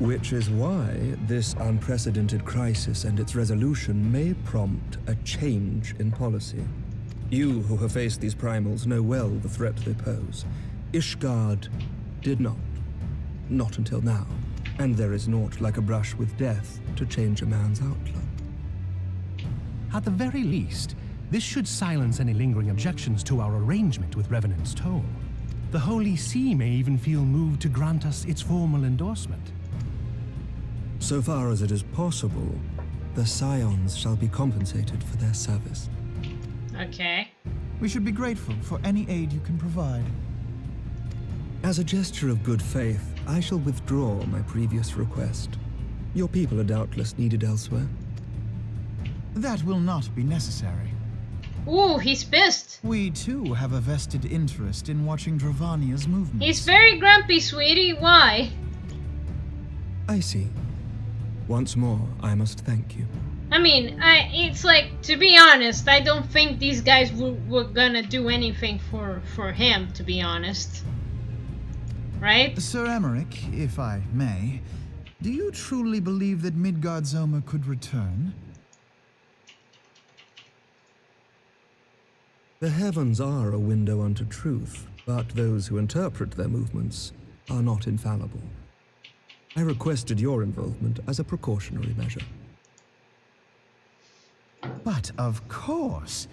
Which is why this unprecedented crisis and its resolution may prompt a change in policy. You who have faced these primals know well the threat they pose. Ishgard did not. Not until now. And there is naught like a brush with death to change a man's outlook. At the very least, this should silence any lingering objections to our arrangement with Revenant's Toll. The Holy See may even feel moved to grant us its formal endorsement. So far as it is possible, the Scions shall be compensated for their service. Okay. We should be grateful for any aid you can provide. As a gesture of good faith, I shall withdraw my previous request. Your people are doubtless needed elsewhere. That will not be necessary. Ooh, he's pissed. We too have a vested interest in watching Dravania's movements. He's very grumpy, sweetie. Why? I see. Once more, I must thank you. I mean, it's like, to be honest, I don't think these guys were gonna do anything for him, to be honest. Right? Sir Emmerich, if I may, do you truly believe that Midgard-Zoma could return? The heavens are a window unto truth, but those who interpret their movements are not infallible. I requested your involvement as a precautionary measure. But of course,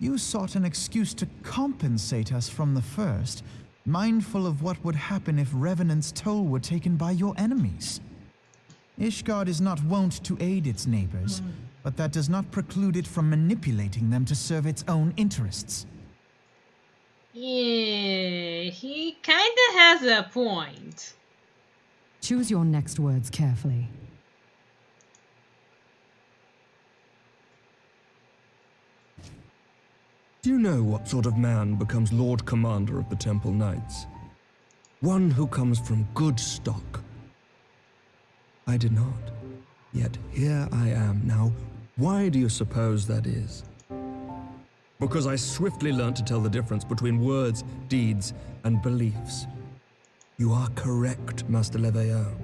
You sought an excuse to compensate us from the first, mindful of what would happen if Revenant's toll were taken by your enemies. Ishgard is not wont to aid its neighbors, but that does not preclude it from manipulating them to serve its own interests. Yeah, he kinda has a point. Choose your next words carefully. Do you know what sort of man becomes Lord Commander of the Temple Knights? One who comes from good stock. I did not. Yet here I am now. Why do you suppose that is? Because I swiftly learned to tell the difference between words, deeds, and beliefs. You are correct, Master Leveilleur.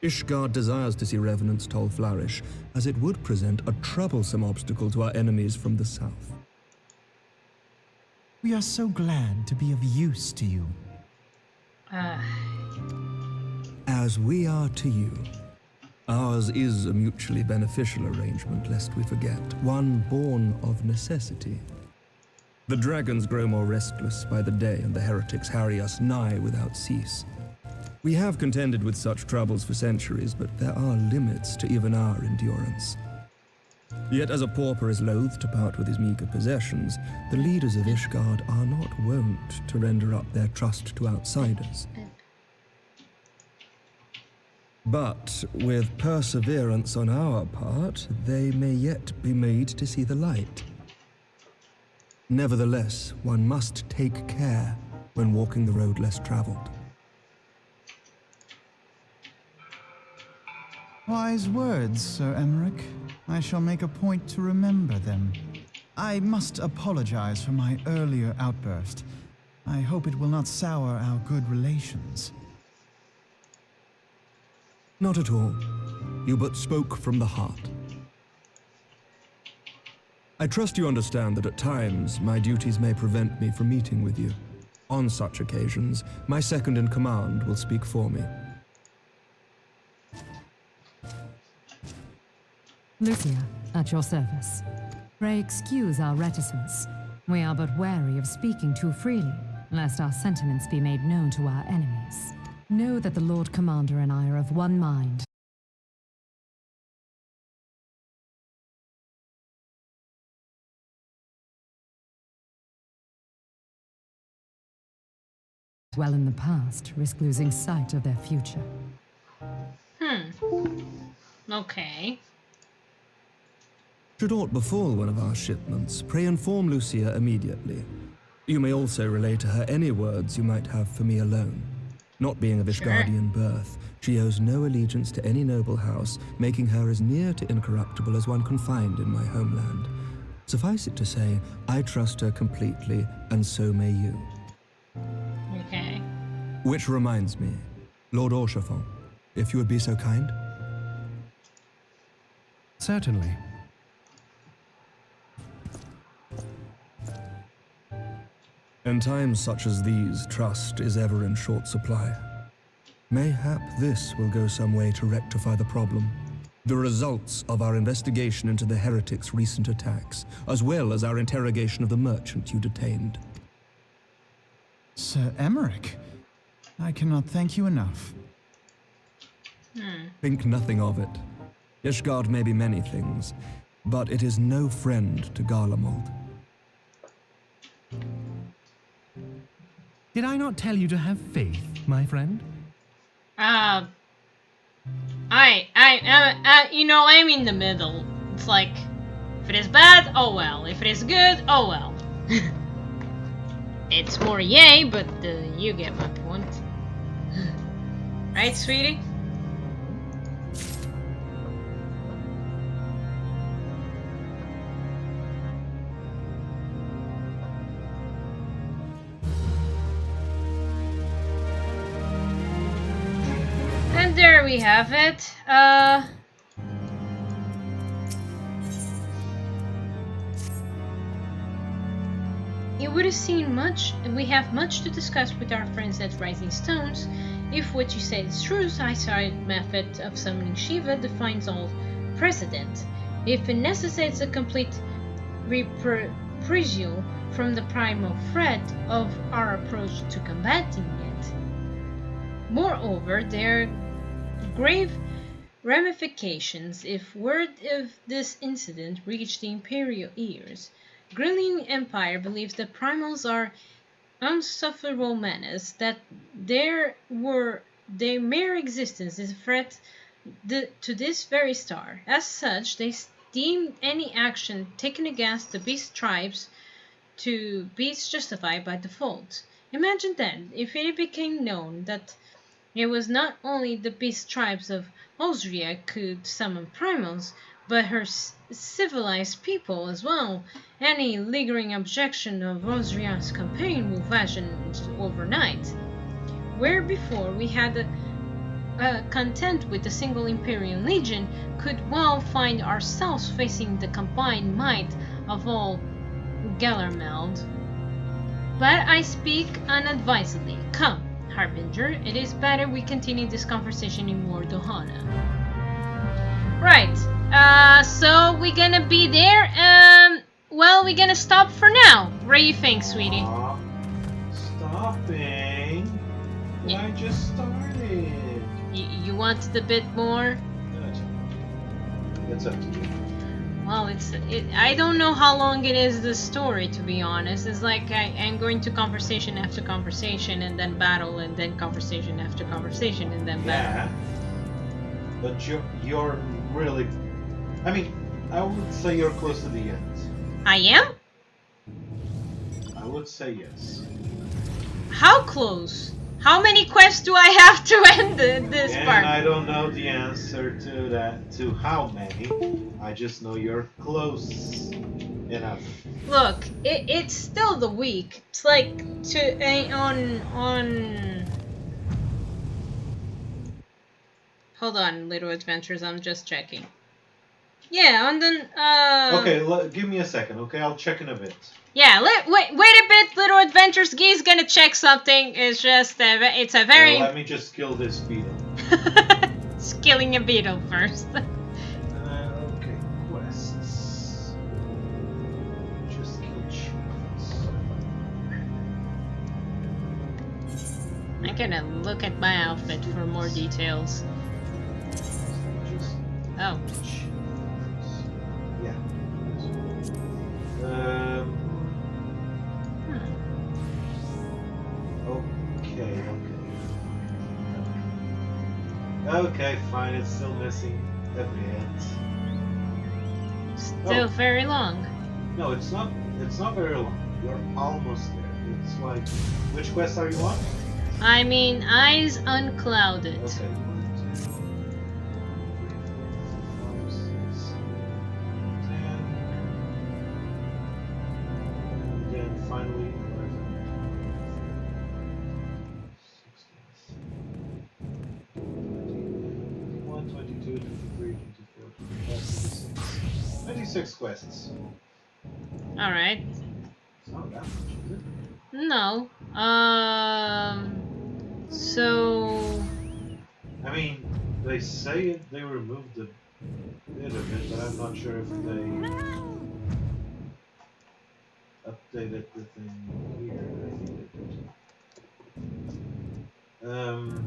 Ishgard desires to see Revenant's toll flourish, as it would present a troublesome obstacle to our enemies from the south. We are so glad to be of use to you. As we are to you. Ours is a mutually beneficial arrangement, lest we forget, one born of necessity. The dragons grow more restless by the day, and the heretics harry us nigh without cease. We have contended with such troubles for centuries, but there are limits to even our endurance. Yet as a pauper is loath to part with his meager possessions, the leaders of Ishgard are not wont to render up their trust to outsiders. But with perseverance on our part, they may yet be made to see the light. Nevertheless, one must take care when walking the road less traveled. Wise words, Sir Emmerich. I shall make a point to remember them. I must apologize for my earlier outburst. I hope it will not sour our good relations. Not at all. You but spoke from the heart. I trust you understand that at times my duties may prevent me from meeting with you. On such occasions, my second in command will speak for me. Lucia, at your service. Pray excuse our reticence. We are but wary of speaking too freely, lest our sentiments be made known to our enemies. Know that the Lord Commander and I are of one mind. Well in the past, risk losing sight of their future. Okay. Should aught befall one of our shipments, pray inform Lucia immediately. You may also relay to her any words you might have for me alone. Not being of Ishgardian birth, she owes no allegiance to any noble house, making her as near to incorruptible as one can find in my homeland. Suffice it to say, I trust her completely, and so may you. Okay. Which reminds me, Lord Orchefort, if you would be so kind? Certainly. In times such as these, trust is ever in short supply. Mayhap this will go some way to rectify the problem. The results of our investigation into the heretics' recent attacks, as well as our interrogation of the merchant you detained. Sir Emmerich, I cannot thank you enough. Think nothing of it. Ishgard may be many things, but it is no friend to Garlemald. Did I not tell you to have faith, my friend? You know, I'm in the middle. It's like, if it is bad, oh well. If it is good, oh well. It's more yay, but you get my point. Right, sweetie? And there we have it. You would have seen much, and we have much to discuss with our friends at Rising Stones. If what you say is true, Side method of summoning Shiva defines all precedent. If it necessitates a complete presume from the primal threat of our approach to combating it. Moreover, there are grave ramifications if word of this incident reached the Imperial ears. Grillian Empire believes the primals are unsufferable menace, that their mere existence is a threat to this very star. As such, they deem any action taken against the beast tribes to be justified by default. Imagine then, if it became known that it was not only the beast tribes of Osria could summon primals, but her civilized people as well. Any lingering objection of Osria's campaign will vanish overnight. Where before we had content with a single Imperial Legion, could well find ourselves facing the combined might of all Gellermeld. But I speak unadvisedly. Come, Harbinger, it is better we continue this conversation in War Dohana. Right, so we're gonna be there. Well, we're gonna stop for now. What do you think, sweetie? Stopping? I just started. You wanted a bit more? It's up to you. Well, I don't know how long it is, the story, to be honest. It's like I'm going to conversation after conversation, and then battle, and then conversation after conversation, and then battle. Yeah, but you're really... I mean, I would say you're close to the end. I am? I would say yes. How close? How many quests do I have to end this part? And I don't know the answer to that, to how many. I just know you're close enough. Look, it's still the week. It's like on. Hold on, Little Adventures. I'm just checking. Yeah, on the. Okay, give me a second. Okay, I'll check in a bit. Yeah, wait a bit, Little Adventures. Guy's gonna check something. It's just it's a very. Well, let me just kill this beetle. It's killing a beetle first. Okay, quests. Just kill chickens. I'm gonna look at my outfit for more details. Oh. Yeah. Okay, fine. It's still missing a bit. Still very long. No, it's not. It's not very long. You're almost there. It's like, which quest are you on? I mean, Eyes Unclouded. Okay. 1, 2, 3, 4, 5, 6, 10. And then finally, 22, 23, 24, 25, 26. 26 quests. Alright. It's not that much, is it? No. So... I mean, they say they removed a bit of it, but I'm not sure if they updated the thing here. I think they did.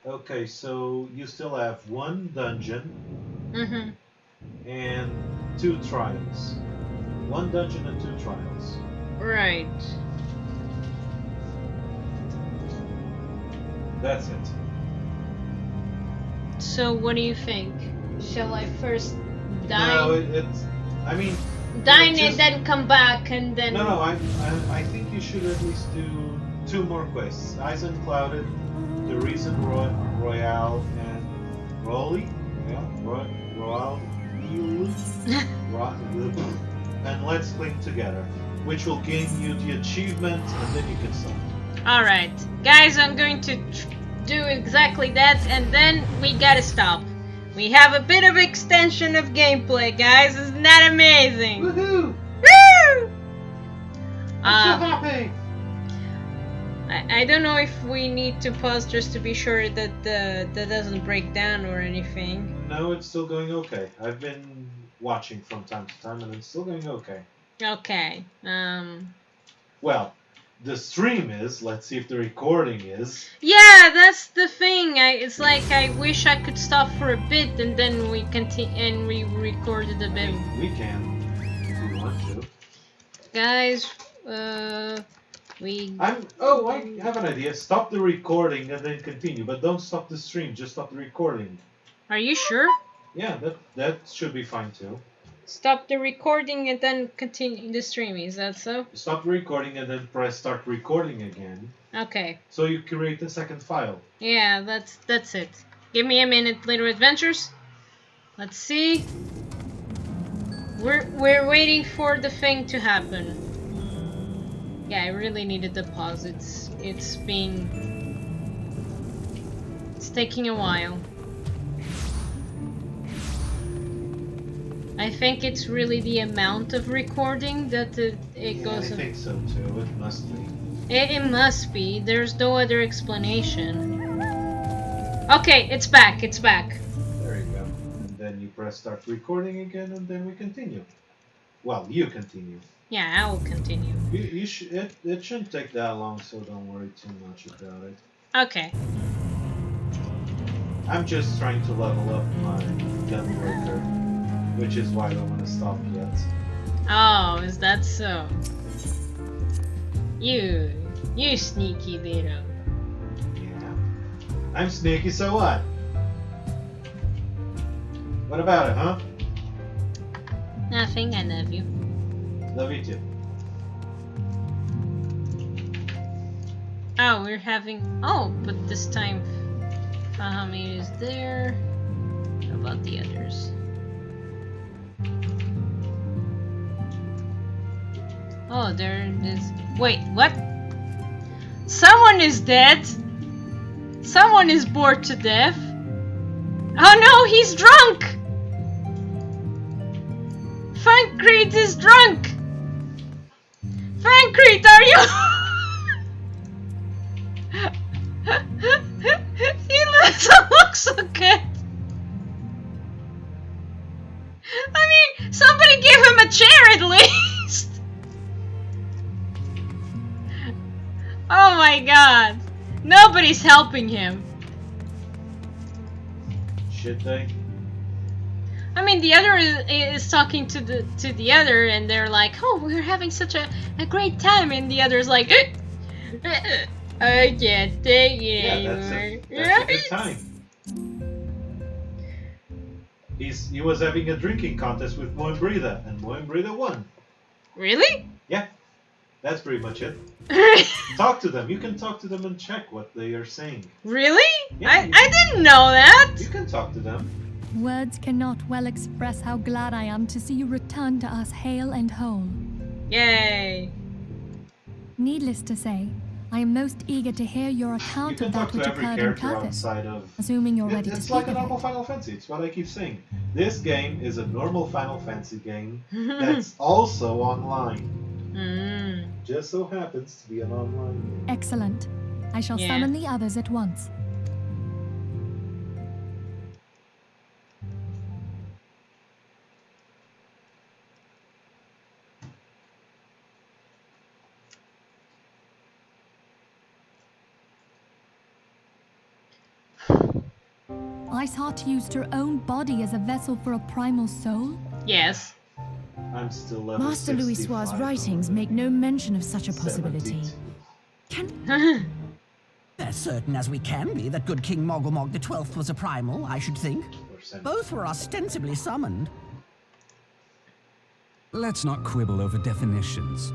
Okay, so you still have 1 dungeon and 2 trials. 1 dungeon and 2 trials. Right. That's it. So what do you think? Shall I first dine? No, it's... I mean... Dine and then come back and then... No, I think you should at least do 2 more quests. Eyes Unclouded, The Reason Royale, and Rolly? Yeah, Royale? And Let's Cling Together, which will gain you the achievement, and then you can stop. Alright, guys, I'm going to do exactly that, and then we gotta stop. We have a bit of extension of gameplay, guys. Isn't that amazing? Woohoo! Woo! I'm so happy! I don't know if we need to pause just to be sure that that doesn't break down or anything. No, it's still going okay. I've been watching from time to time, and it's still going okay. Okay. Well, the stream is. Let's see if the recording is. Yeah, that's the thing. It's like I wish I could stop for a bit and then we continue and we recorded a bit. We can, if you want to. Guys, I have an idea. Stop the recording and then continue, but don't stop the stream. Just stop the recording. Are you sure? Yeah, that should be fine too. Stop the recording and then continue the stream. Is that so? Stop the recording and then press start recording again. Okay. So you create a second file. Yeah, that's it. Give me a minute, Little Adventures. Let's see. We're waiting for the thing to happen. Yeah, I really needed the pause. It's taking a while. I think it's really the amount of recording that it goes. I think so too. It must be. It must be. There's no other explanation. Okay, it's back. It's back. There you go. And then you press start recording again, and then we continue. Well, you continue. Yeah, I will continue. It shouldn't take that long, so don't worry too much about it. Okay. I'm just trying to level up my gun worker, which is why I don't want to stop yet. Oh, is that so? You sneaky little. Yeah. I'm sneaky, so what? What about it, huh? Nothing, I love you. Love you too. Oh, we're having... Oh, but this time Fahami is there. How about the others? Oh, there it is. Wait, what? Someone is dead? Someone is bored to death? Oh no, he's drunk! Fancreed is drunk! Fancreed, are you? He doesn't look so good. I mean, somebody give him a chair at least. Oh my god. Nobody's helping him. Should they? I mean, the other is talking to the other, and they're like, "Oh, we're having such a great time," and the other's like, "I can't take it anymore." That's a good time. He was having a drinking contest with Moembrida, and Moembrida won. Really? Yeah, that's pretty much it. Talk to them. You can talk to them and check what they are saying. Really? Yeah, I didn't know that. You can talk to them. Words cannot well express how glad I am to see you return to us hale and whole. Yay! Needless to say, I am most eager to hear your account of that which occurred in Carthage, assuming you're ready to It's speak like a of normal it. Final Fantasy. It's what I keep saying. This game is a normal Final Fantasy game that's also online. Just so happens to be an online game. Excellent. I shall summon the others at once. Iceheart used her own body as a vessel for a primal soul? Yes. I'm still level Master Louis Soir's writings make no mention of such a possibility. As certain as we can be that good King Mogulmog XII was a primal, I should think. Both were ostensibly summoned. Let's not quibble over definitions.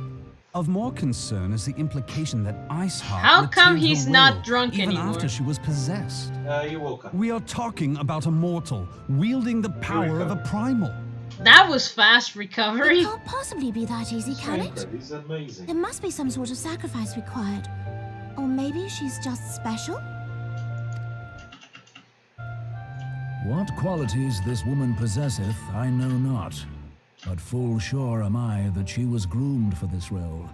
Of more concern is the implication that Iceheart How come retained he's her not will drunk even anymore? after she was possessed. You woke up. We are talking about a mortal wielding the power of a primal. That was fast recovery. It can't possibly be that easy, can it? He's amazing. There must be some sort of sacrifice required. Or maybe she's just special? What qualities this woman possesseth, I know not. But full sure am I that she was groomed for this role.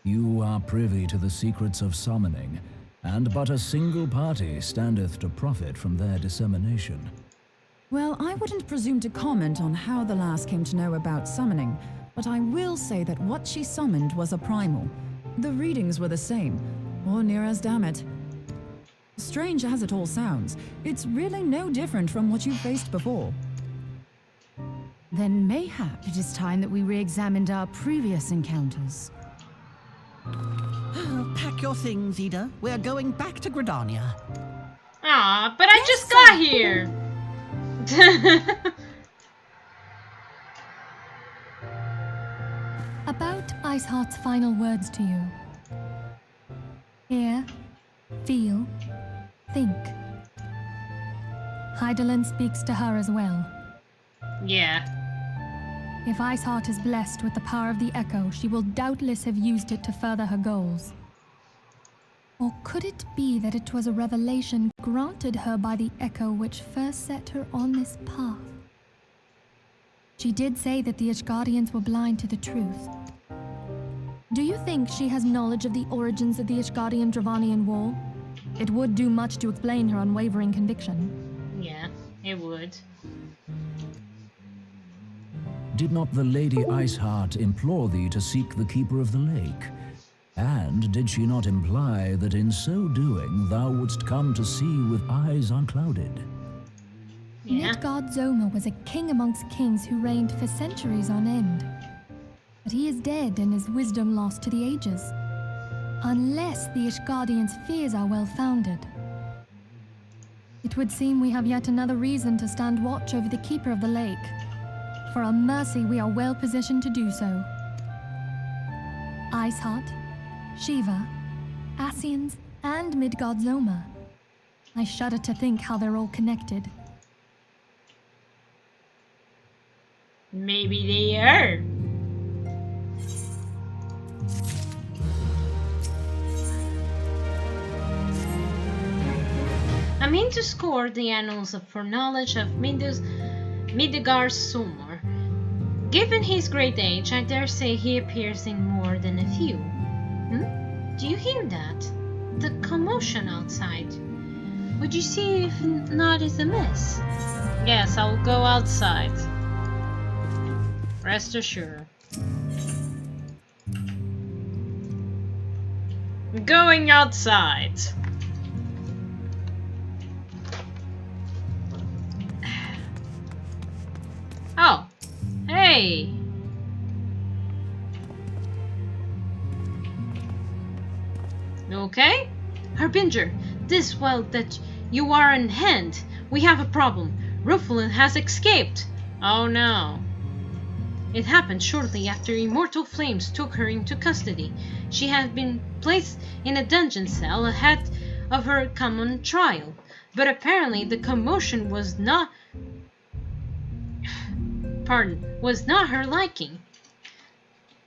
You are privy to the secrets of summoning, and but a single party standeth to profit from their dissemination. Well, I wouldn't presume to comment on how the lass came to know about summoning, but I will say that what she summoned was a primal. The readings were the same, or near as, damn it. Strange as it all sounds, it's really no different from what you faced before. Then mayhap it is time that we re-examined our previous encounters. Pack your things, Ida. We're going back to Gridania. Ah, but I just got here. About Iceheart's final words to you. Hear, feel, think. Hydaelyn speaks to her as well. Yeah. If Iceheart is blessed with the power of the Echo, she will doubtless have used it to further her goals. Or could it be that it was a revelation granted her by the Echo which first set her on this path? She did say that the Ishgardians were blind to the truth. Do you think she has knowledge of the origins of the Ishgardian-Dravanian War? It would do much to explain her unwavering conviction. Yeah, it would. Did not the Lady Iceheart implore thee to seek the Keeper of the Lake? And did she not imply that in so doing thou wouldst come to see with eyes unclouded? Yeah. Midgard-Zoma was a king amongst kings who reigned for centuries on end. But he is dead and his wisdom lost to the ages. Unless the Ishgardians' fears are well-founded. It would seem we have yet another reason to stand watch over the Keeper of the Lake. For a mercy, we are well positioned to do so. Iceheart, Shiva, Ascians, and Midgard-Zoma. I shudder to think how they're all connected. Maybe they are. I mean to score the annals of foreknowledge of Midgard-Su. Given his great age, I dare say he appears in more than a few. Do you hear that? The commotion outside. Would you see if naught is amiss? Yes, I will go outside. Rest assured. I'm going outside. Oh, hey. Okay? Harbinger, this well that you are in hand. We have a problem. Rufalin has escaped. Oh no. It happened shortly after immortal flames took her into custody. She had been placed in a dungeon cell ahead of her common trial. But apparently the commotion was not her liking.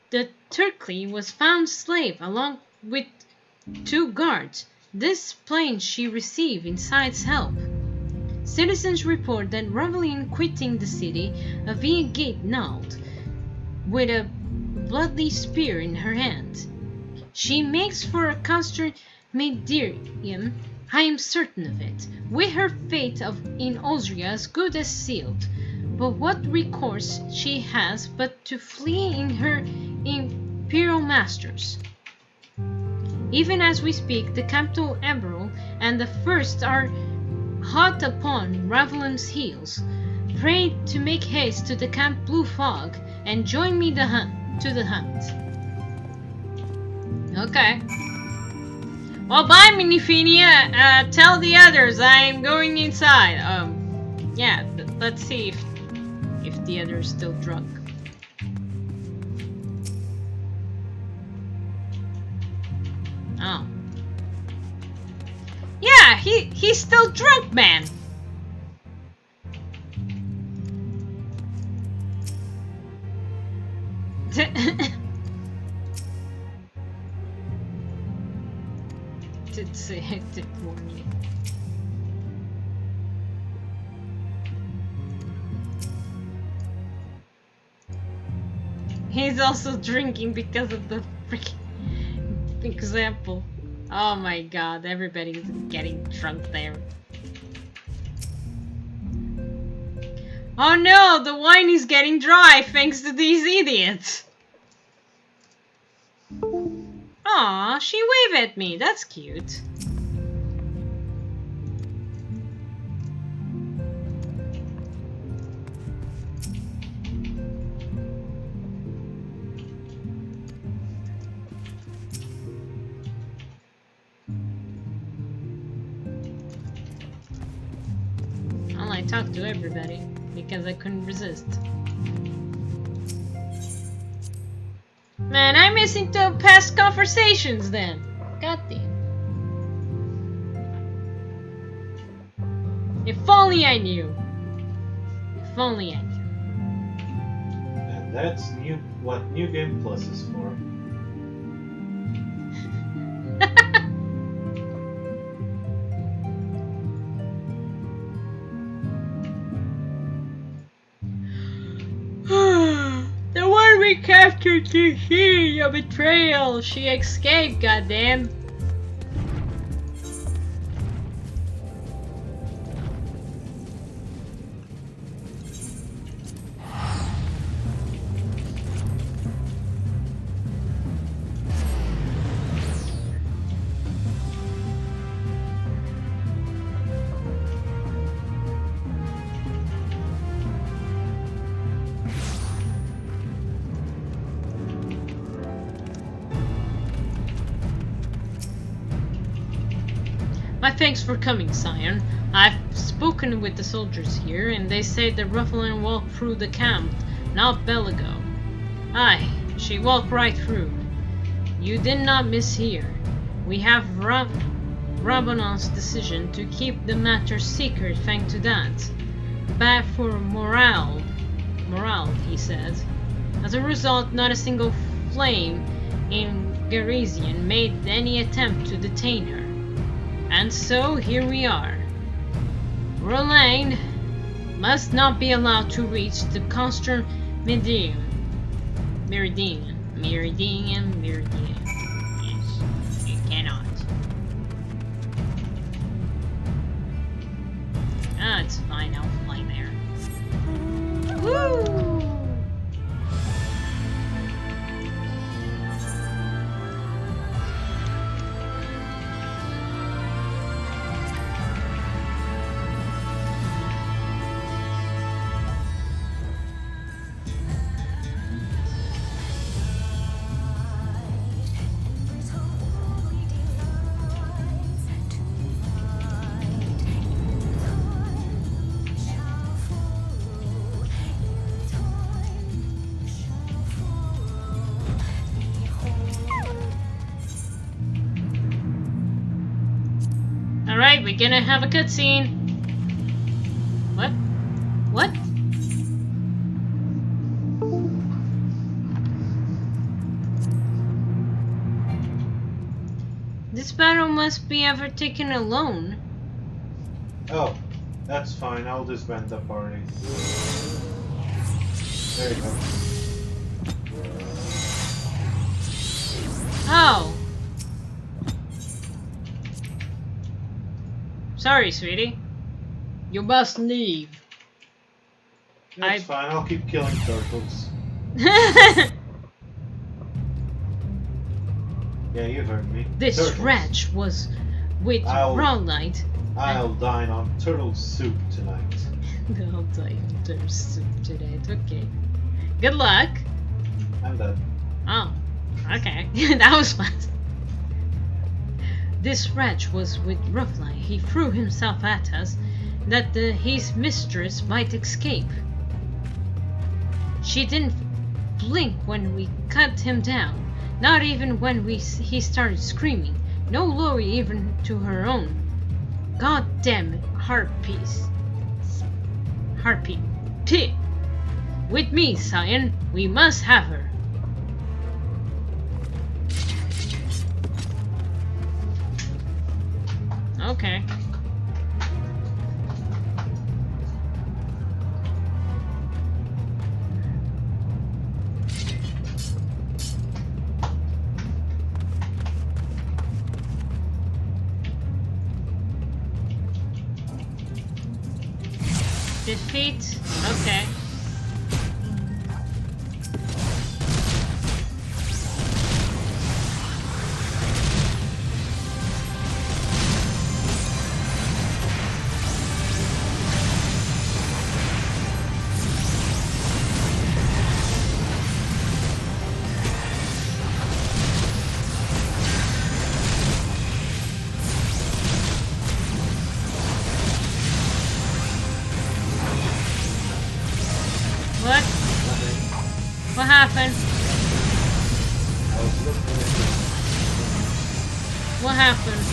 The Turkey was found slave along with 2 guards. This plain she received Insight's help. Citizens report that Rufalin quitting the city via gate nulled with a bloody spear in her hand. She makes for a constant Medirium, I am certain of it, with her fate in Austria as good as sealed. But what recourse she has but to flee in her imperial masters? Even as we speak, the Capital Emerald and the First are hot upon Ravelin's heels. Pray to make haste to the Camp Blue Fog and join me to the hunt. Okay. Well, bye, Minifenia. Tell the others I'm going inside. Yeah. Let's see if the other's still drunk. Oh. Yeah, he's still drunk, man. It's a hectic morning. He's also drinking because of the freaking example. Oh my god, everybody's getting drunk there. Oh no, the wine is getting dry thanks to these idiots. Aw, she waved at me. That's cute. Well, I talked to everybody because I couldn't resist. Man, I'm missing the past conversations then. God damn. If only I knew. If only I knew. And that's what New Game Plus is for. The one we captured to hear your betrayal. She escaped, goddamn. My thanks for coming, Scion. I've spoken with the soldiers here, and they say the Rufflin walked through the camp, not Belago. Aye, she walked right through. You did not mishear. We have Rabbanon's decision to keep the matter secret thanks to that. Bad for morale, he said. As a result, not a single flame in Garizian made any attempt to detain her. And so here we are. Roland must not be allowed to reach the constant Meridian. Yes, you cannot. Ah, it's fine, I'll fly there. Woo! Alright, we're gonna have a cutscene. What? What? This battle must be undertaken alone. Oh, that's fine. I'll disband the party. There you go. Oh. Sorry, sweetie. You must leave. That's fine. I'll keep killing turtles. Yeah, you heard me. This turtles. wretch was with Roland. I'll dine on turtle soup tonight. I'll dine on turtle soup tonight. Okay. Good luck. I'm done. Oh, okay. That was fast. This wretch was with Roughline. He threw himself at us that his mistress might escape. She didn't blink when we cut him down, not even when he started screaming. No glory even to her own. God damn it, Harpy. Pit. With me, Scion. We must have her. Okay. Defeat. Okay. What? What happened? What happened?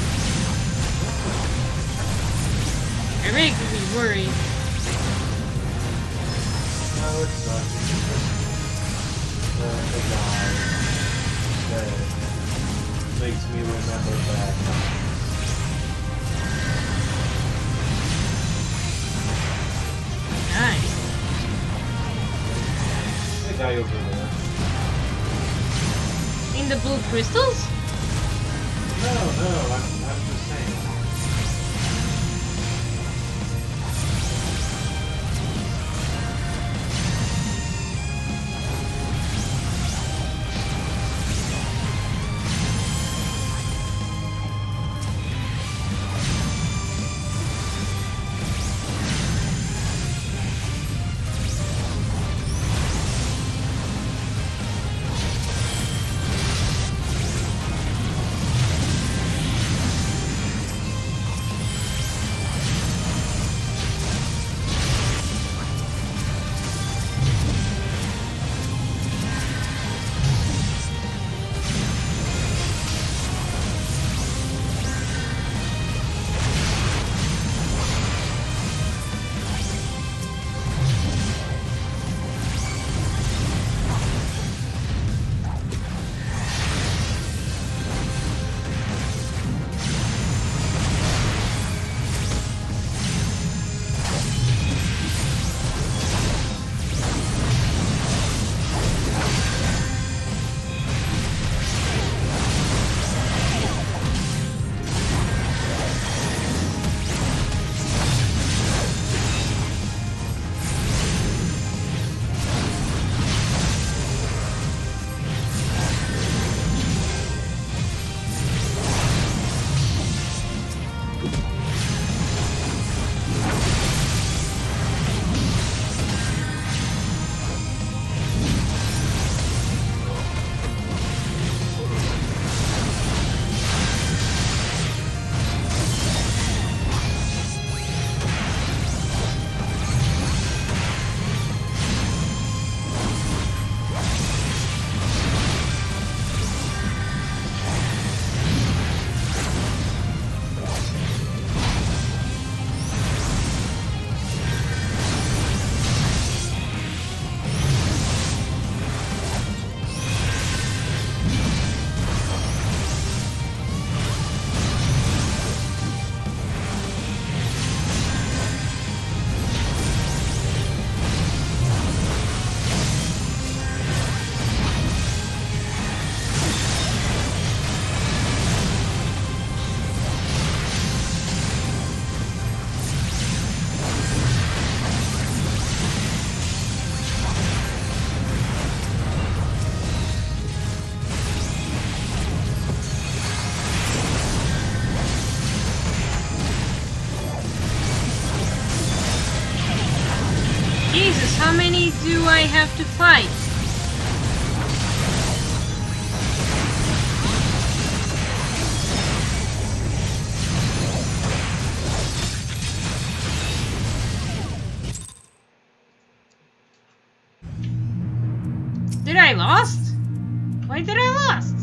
You're making me worried. No, it's not. The guy that makes me remember that. Nice. The guy over there. In the blue crystals? No, I'm just saying. Jesus, how many do I have to fight? Did I lost? Why did I lost?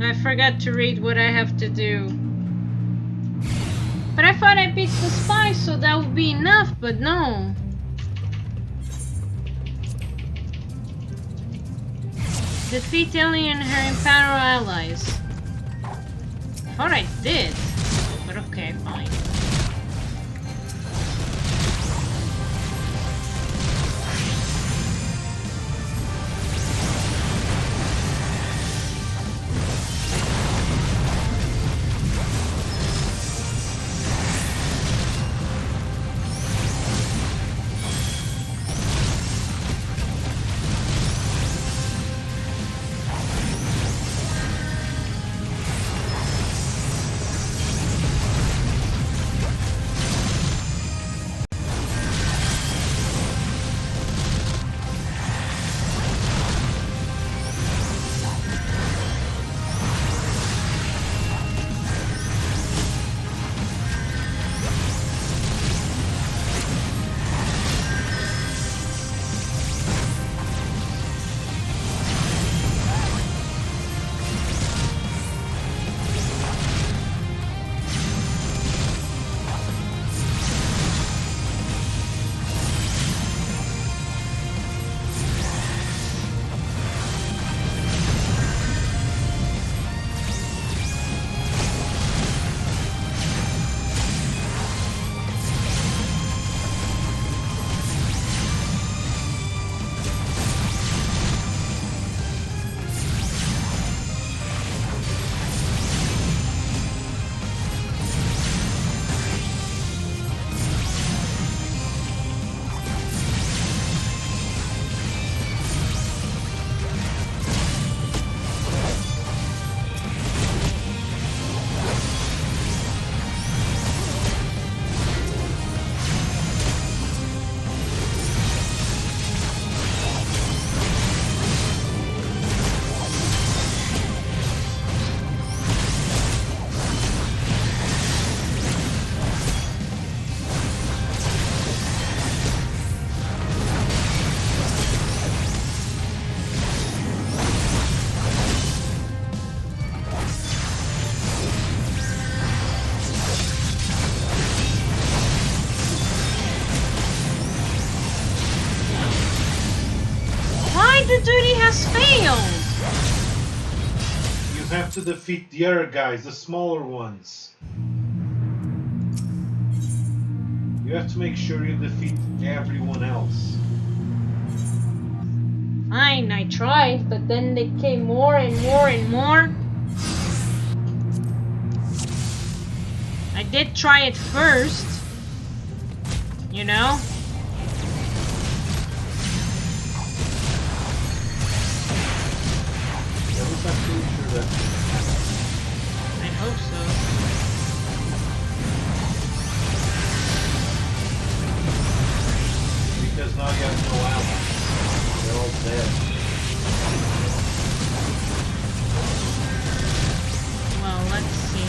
I forgot to read what I have to do. But I thought I beat the spy, so that would be enough, but no. Defeat Alien and her Imperial allies. Thought I did, but okay, fine. has failed. You have to defeat the other guys, the smaller ones. You have to make sure you defeat everyone else. Fine, I tried, but then they came more and more and more. I did try it first, you know? I hope so. Because now you have no allies. They're all dead. Well, let's see.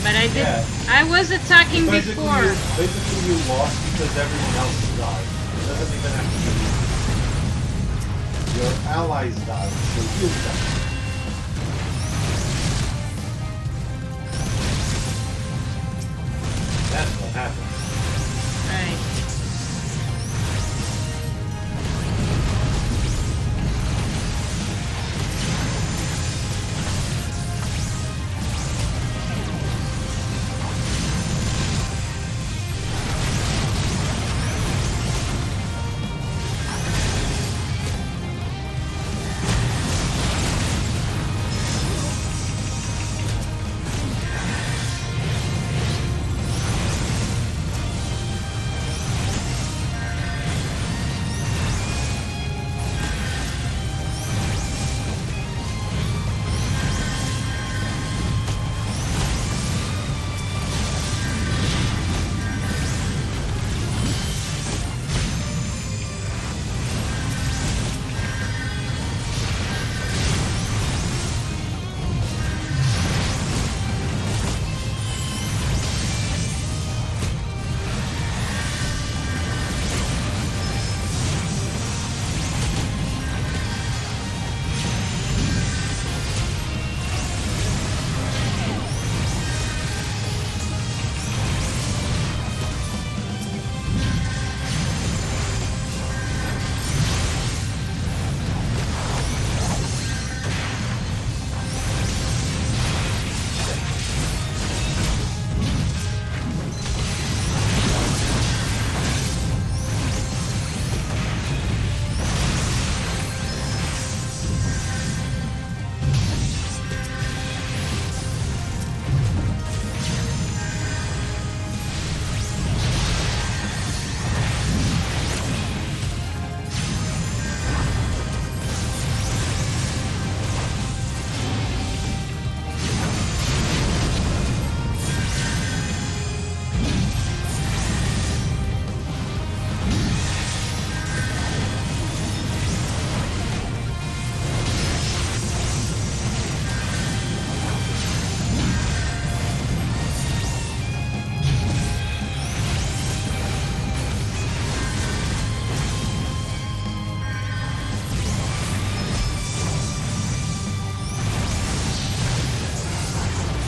But I did. Yeah. I was attacking before. Basically, you lost because everyone else died. It doesn't even have to be. Your allies died, so you died. That's what happened. Right.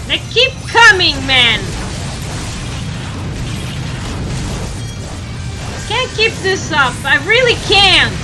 They keep coming, man! Can't keep this up. I really can't!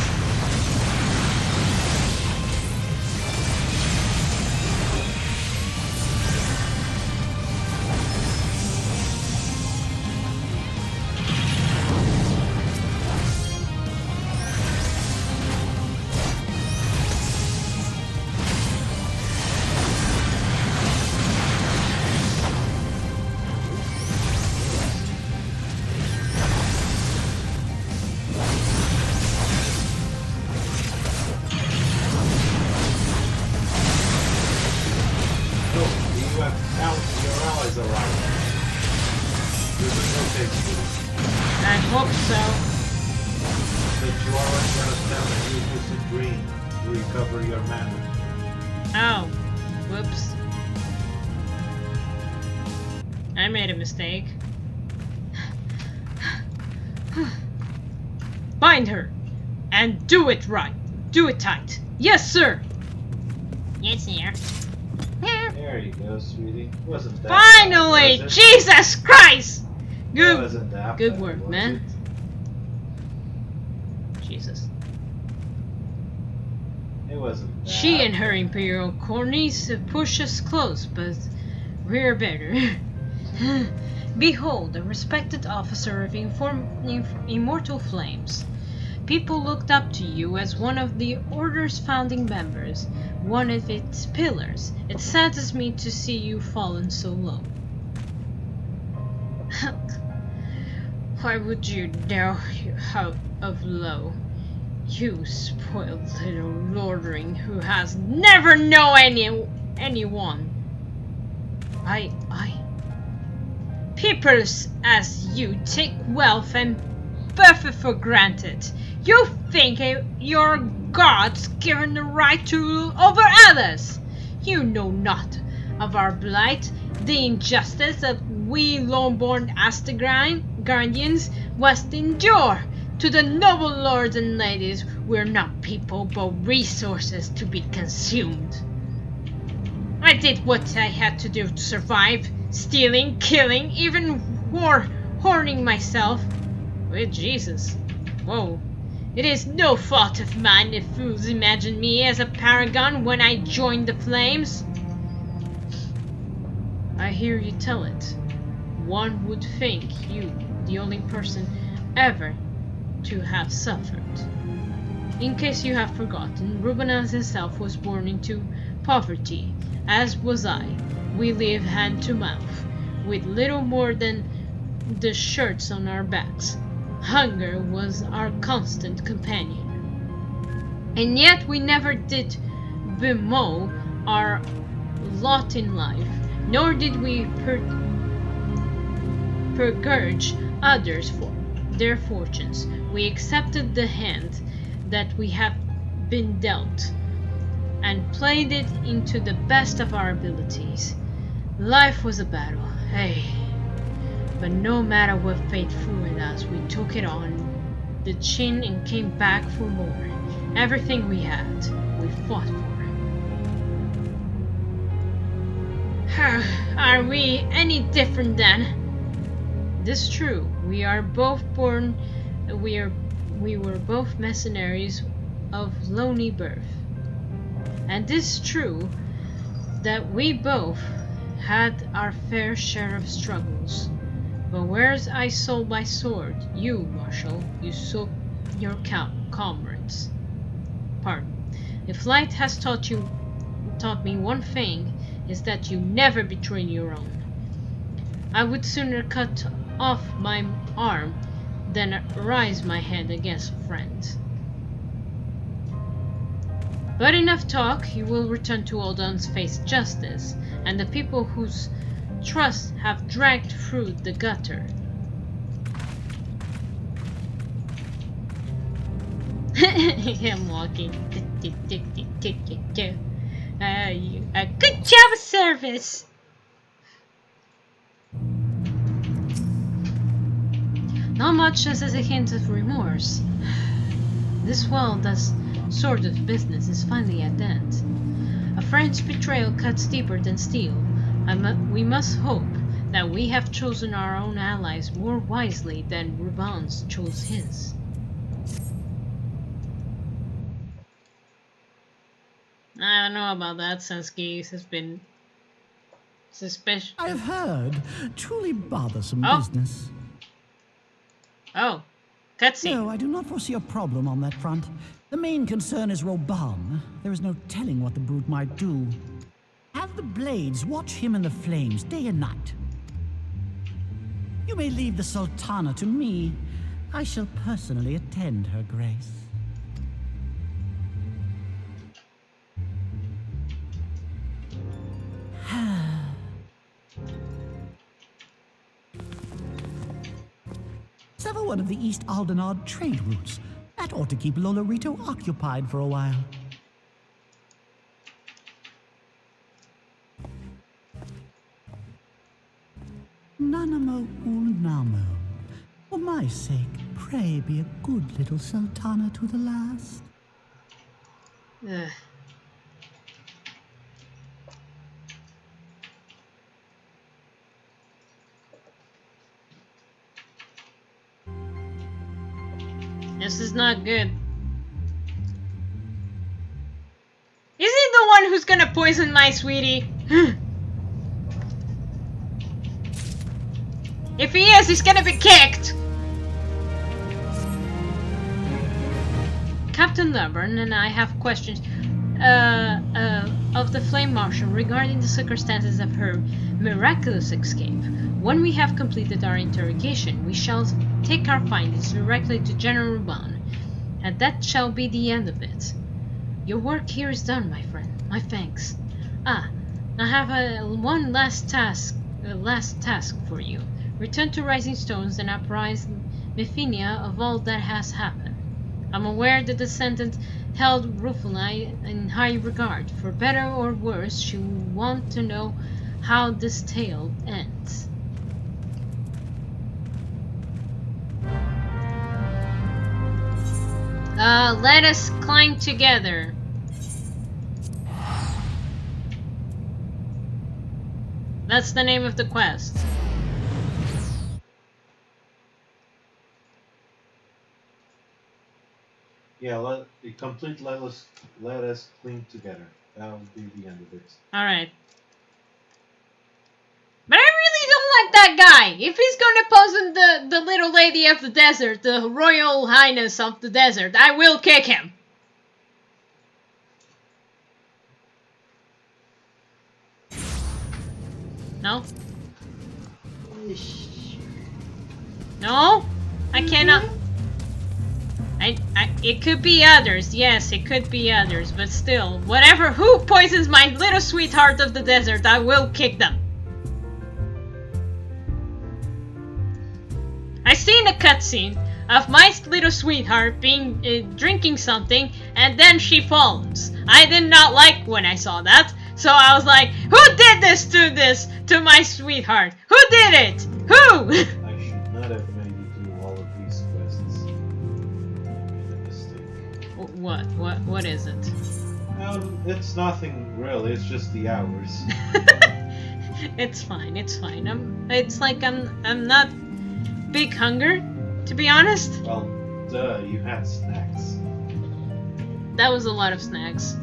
I hope so. But you already got us down and use this green to recover your mana. Oh. Whoops. I made a mistake. Bind her! And do it right! Do it tight! Yes, sir! Yes, sir. There you go, sweetie. Wasn't that Finally! bad, Jesus Christ! Good, wasn't that good bad, work, was man. it? Jesus. It wasn't bad. She and her imperial cornies push us close, but we're better. Behold, a respected officer of immortal flames. People looked up to you as one of the Order's founding members, one of its pillars. It saddens me to see you fallen so low. Why would you know how of low? You spoiled little lordling who has never known anyone. People as you take wealth and birth for granted. You think your gods given the right to rule over others. You know not of our blight, the injustice that we lone-born Astargardians must endure. To the noble lords and ladies, we're not people but resources to be consumed. I did what I had to do to survive, stealing, killing, even horning myself. With Jesus. Whoa. It is no fault of mine if fools imagine me as a paragon when I joined the flames. I hear you tell it. One would think you, the only person ever to have suffered. In case you have forgotten, Rubenaz himself was born into poverty, as was I. We live hand to mouth, with little more than the shirts on our backs. Hunger was our constant companion. And yet we never did bemoan our lot in life, nor did we purge others for their fortunes. We accepted the hand that we have been dealt, and played it into the best of our abilities. Life was a battle, hey. But no matter what fate threw at us, we took it on the chin and came back for more. Everything we had, we fought for. Are we any different then? This true. We are both born. We were both mercenaries of lonely birth. And this true that we both had our fair share of struggles. But whereas I sold my sword, you, Marshal, you sold your comrades. Pardon. If light has taught me one thing, is that you never betray your own. I would sooner cut off my arm than raise my hand against a friend. But enough talk. You will return to Oldon's face justice, and the people whose trust have dragged through the gutter. I'm walking. A good job of service. Not much as a hint of remorse. This sort of business is finally at end. A friend's betrayal cuts deeper than steel. We must hope that we have chosen our own allies more wisely than Ruban's chose his. I don't know about that, since Geese has been suspicious. I have heard. Truly bothersome business. Oh, cutscene. No, I do not foresee a problem on that front. The main concern is Roban. There is no telling what the brute might do. Have the blades watch him in the flames day and night. You may leave the Sultana to me. I shall personally attend her grace. Sever one of the East Aldenard trade routes. That ought to keep Lolorito occupied for a while. Nanamo Ulnamo. For my sake, pray be a good little Sultana to the last. Ugh. This is not good. one who's gonna poison my sweetie? If he is, he's gonna be kicked! Captain Leburn and I have questions of the Flame Marshal regarding the circumstances of her miraculous escape. When we have completed our interrogation, we shall take our findings directly to General Ban, and that shall be the end of it. Your work here is done, my friend. My thanks. I have one last task for you. Return to Rising Stones and apprise Bithynia of all that has happened. I'm aware the descendant held Rufuli in high regard. For better or worse, she will want to know how this tale ends. Let us climb together. That's the name of the quest. Yeah, let us cling together. That will be the end of it. Alright. But I really don't like that guy. If he's gonna poison the little lady of the desert, the Royal Highness of the desert, I will kick him. No? No? I cannot. It could be others. Yes, it could be others. But still, who poisons my little sweetheart of the desert, I will kick them. I seen a cutscene of my little sweetheart being drinking something, and then she falls. I did not like when I saw that, so I was like, "Who did this to my sweetheart? Who did it? Who?" I should not have made you do all of these quests. I made a mistake. What is it? It's nothing really. It's just the hours. It's fine. It's fine. I'm not big hunger, to be honest. Well, duh, you had snacks. That was a lot of snacks.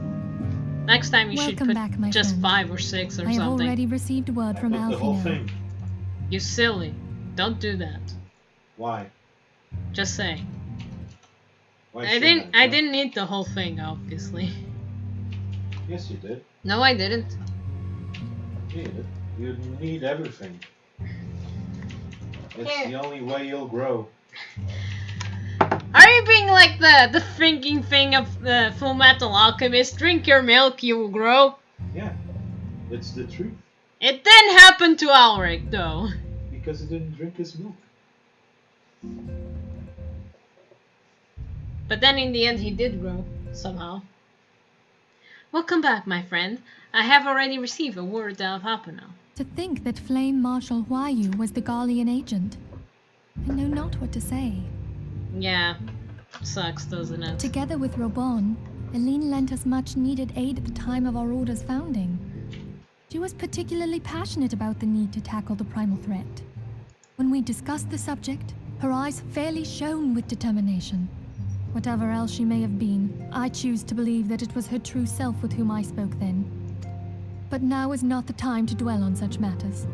Next time you should put just 5 or 6 or I have something. already received word from The whole Alfino. thing. You silly. Don't do that. Why? Just say. Why I didn't eat the whole thing, obviously. Yes, you did. No, I didn't. You did. You need everything. It's the only way you'll grow. Are you being like the thinking thing of the Full Metal Alchemist? Drink your milk, you will grow. Yeah, it's the truth. It didn't happen to Alric, though. Because he didn't drink his milk. But then in the end he did grow, somehow. Welcome back, my friend. I have already received a word of Harbinger. To think that Flame Marshal Huayu was the Garlean agent. I know not what to say. Yeah, sucks, doesn't it? Together with Robon, Eileen lent us much needed aid at the time of our order's founding. She was particularly passionate about the need to tackle the primal threat. When we discussed the subject, her eyes fairly shone with determination. Whatever else she may have been, I choose to believe that it was her true self with whom I spoke then. But now is not the time to dwell on such matters.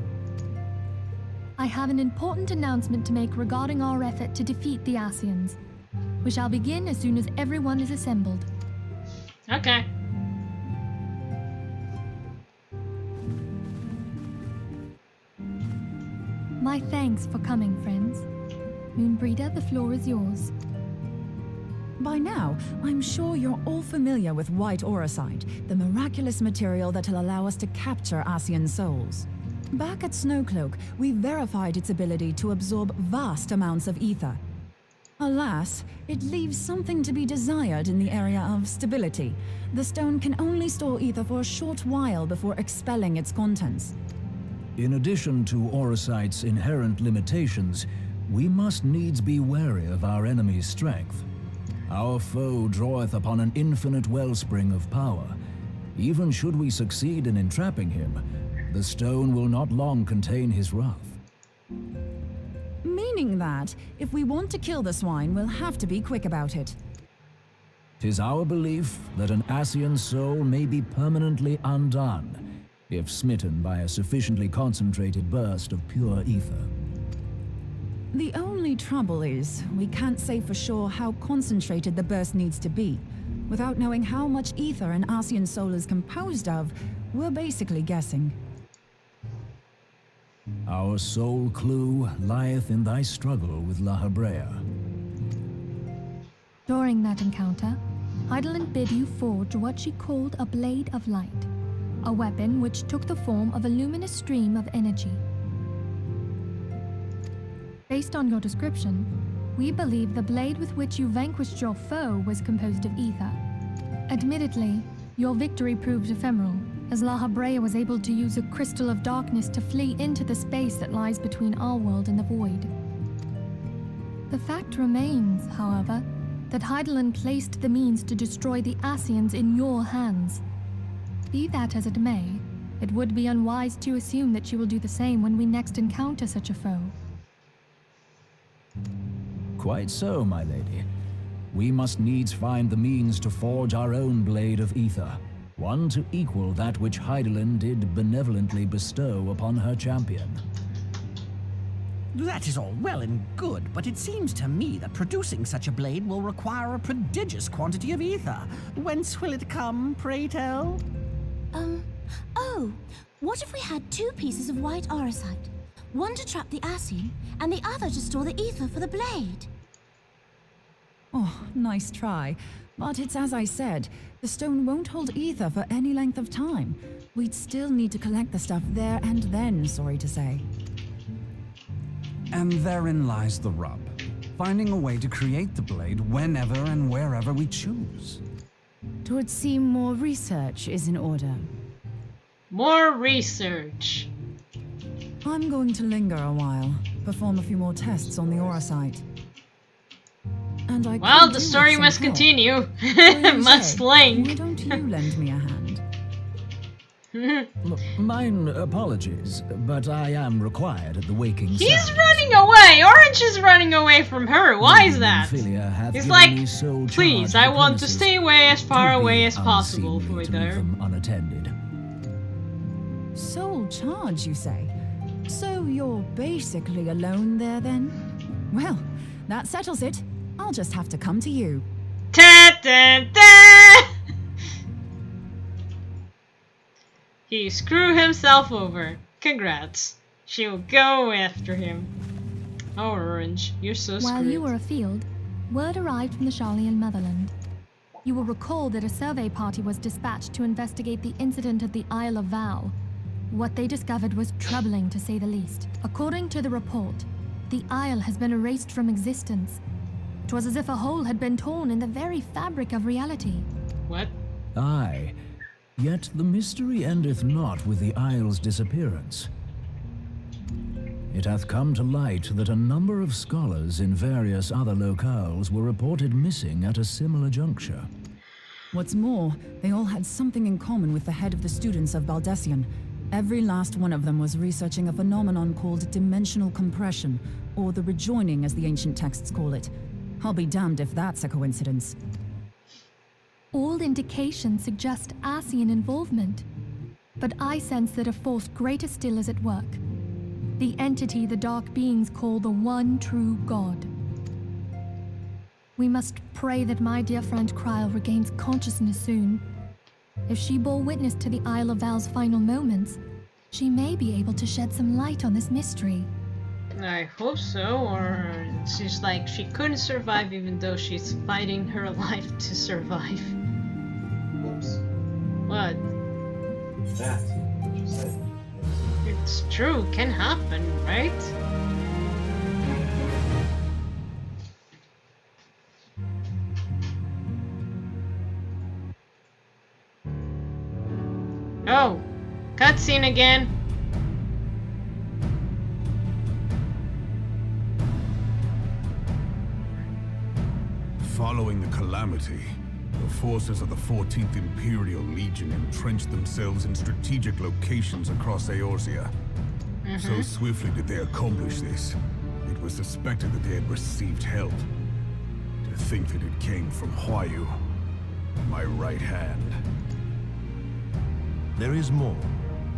I have an important announcement to make regarding our effort to defeat the Asians. We shall begin as soon as everyone is assembled. Okay. My thanks for coming, friends. Moonbreeder, the floor is yours. By now, I'm sure you're all familiar with white auracite, the miraculous material that'll allow us to capture Asian souls. Back at Snowcloak, we verified its ability to absorb vast amounts of ether. Alas, it leaves something to be desired in the area of stability. The stone can only store ether for a short while before expelling its contents. In addition to auracite's inherent limitations, we must needs be wary of our enemy's strength. Our foe draweth upon an infinite wellspring of power. Even should we succeed in entrapping him, the stone will not long contain his wrath. Meaning that, if we want to kill the swine, we'll have to be quick about it. 'Tis our belief that an Ascian soul may be permanently undone if smitten by a sufficiently concentrated burst of pure ether. The only trouble is, we can't say for sure how concentrated the burst needs to be. Without knowing how much ether an Ascian soul is composed of, we're basically guessing. Our sole clue lieth in thy struggle with La Habrea. During that encounter, Hydaelyn bid you forge what she called a Blade of Light, a weapon which took the form of a luminous stream of energy. Based on your description, we believe the blade with which you vanquished your foe was composed of ether. Admittedly, your victory proved ephemeral, as La Habrea was able to use a crystal of darkness to flee into the space that lies between our world and the void. The fact remains, however, that Hydaelyn placed the means to destroy the Ascians in your hands. Be that as it may, it would be unwise to assume that she will do the same when we next encounter such a foe. Quite so, my lady. We must needs find the means to forge our own blade of ether, one to equal that which Hydaelyn did benevolently bestow upon her champion. That is all well and good, but it seems to me that producing such a blade will require a prodigious quantity of ether. Whence will it come, pray tell? Oh, what if we had 2 pieces of white aurosite? One to trap the Ascian, and the other to store the ether for the blade. Oh, nice try. But it's as I said, the stone won't hold ether for any length of time. We'd still need to collect the stuff there and then, sorry to say. And therein lies the rub. Finding a way to create the blade whenever and wherever we choose. It would seem more research is in order. More research. I'm going to linger a while, perform a few more tests on the aurosite. And well, the story must continue. Must link. Why don't you lend me a hand? Mine apologies, but I am required at the waking He's sounds. running away! Orange is running away from her. Why is that? He's like, please, I want to stay away as far away as possible from her. Unattended. Sole charge, you say? So you're basically alone there then? Well, that settles it. I'll just have to come to you. Ta-da-da! He screwed himself over. Congrats. She'll go after him. Oh, Orange, you're so screwed. While you were afield, word arrived from the Sharlayan motherland. You will recall that a survey party was dispatched to investigate the incident at the Isle of Val. What they discovered was troubling, to say the least. According to the report, the isle has been erased from existence. 'Twas as if a hole had been torn in the very fabric of reality. What? Aye. Yet the mystery endeth not with the isle's disappearance. It hath come to light that a number of scholars in various other locales were reported missing at a similar juncture. What's more, they all had something in common with the head of the students of Baldessian. Every last one of them was researching a phenomenon called dimensional compression, or the rejoining as the ancient texts call it. I'll be damned if that's a coincidence. All indications suggest Ascian involvement, but I sense that a force greater still is at work. The entity the Dark Beings call the One True God. We must pray that my dear friend Kryl regains consciousness soon. If she bore witness to the Isle of Val's final moments, she may be able to shed some light on this mystery. I hope so, or she's like, she couldn't survive even though she's fighting her life to survive. Whoops. What? That, what you said. It's true, can happen, right? Oh, cutscene again. Following the calamity, the forces of the 14th Imperial Legion entrenched themselves in strategic locations across Eorzea. So swiftly did they accomplish this, it was suspected that they had received help. To think that it came from Huayu, My right hand. There is more.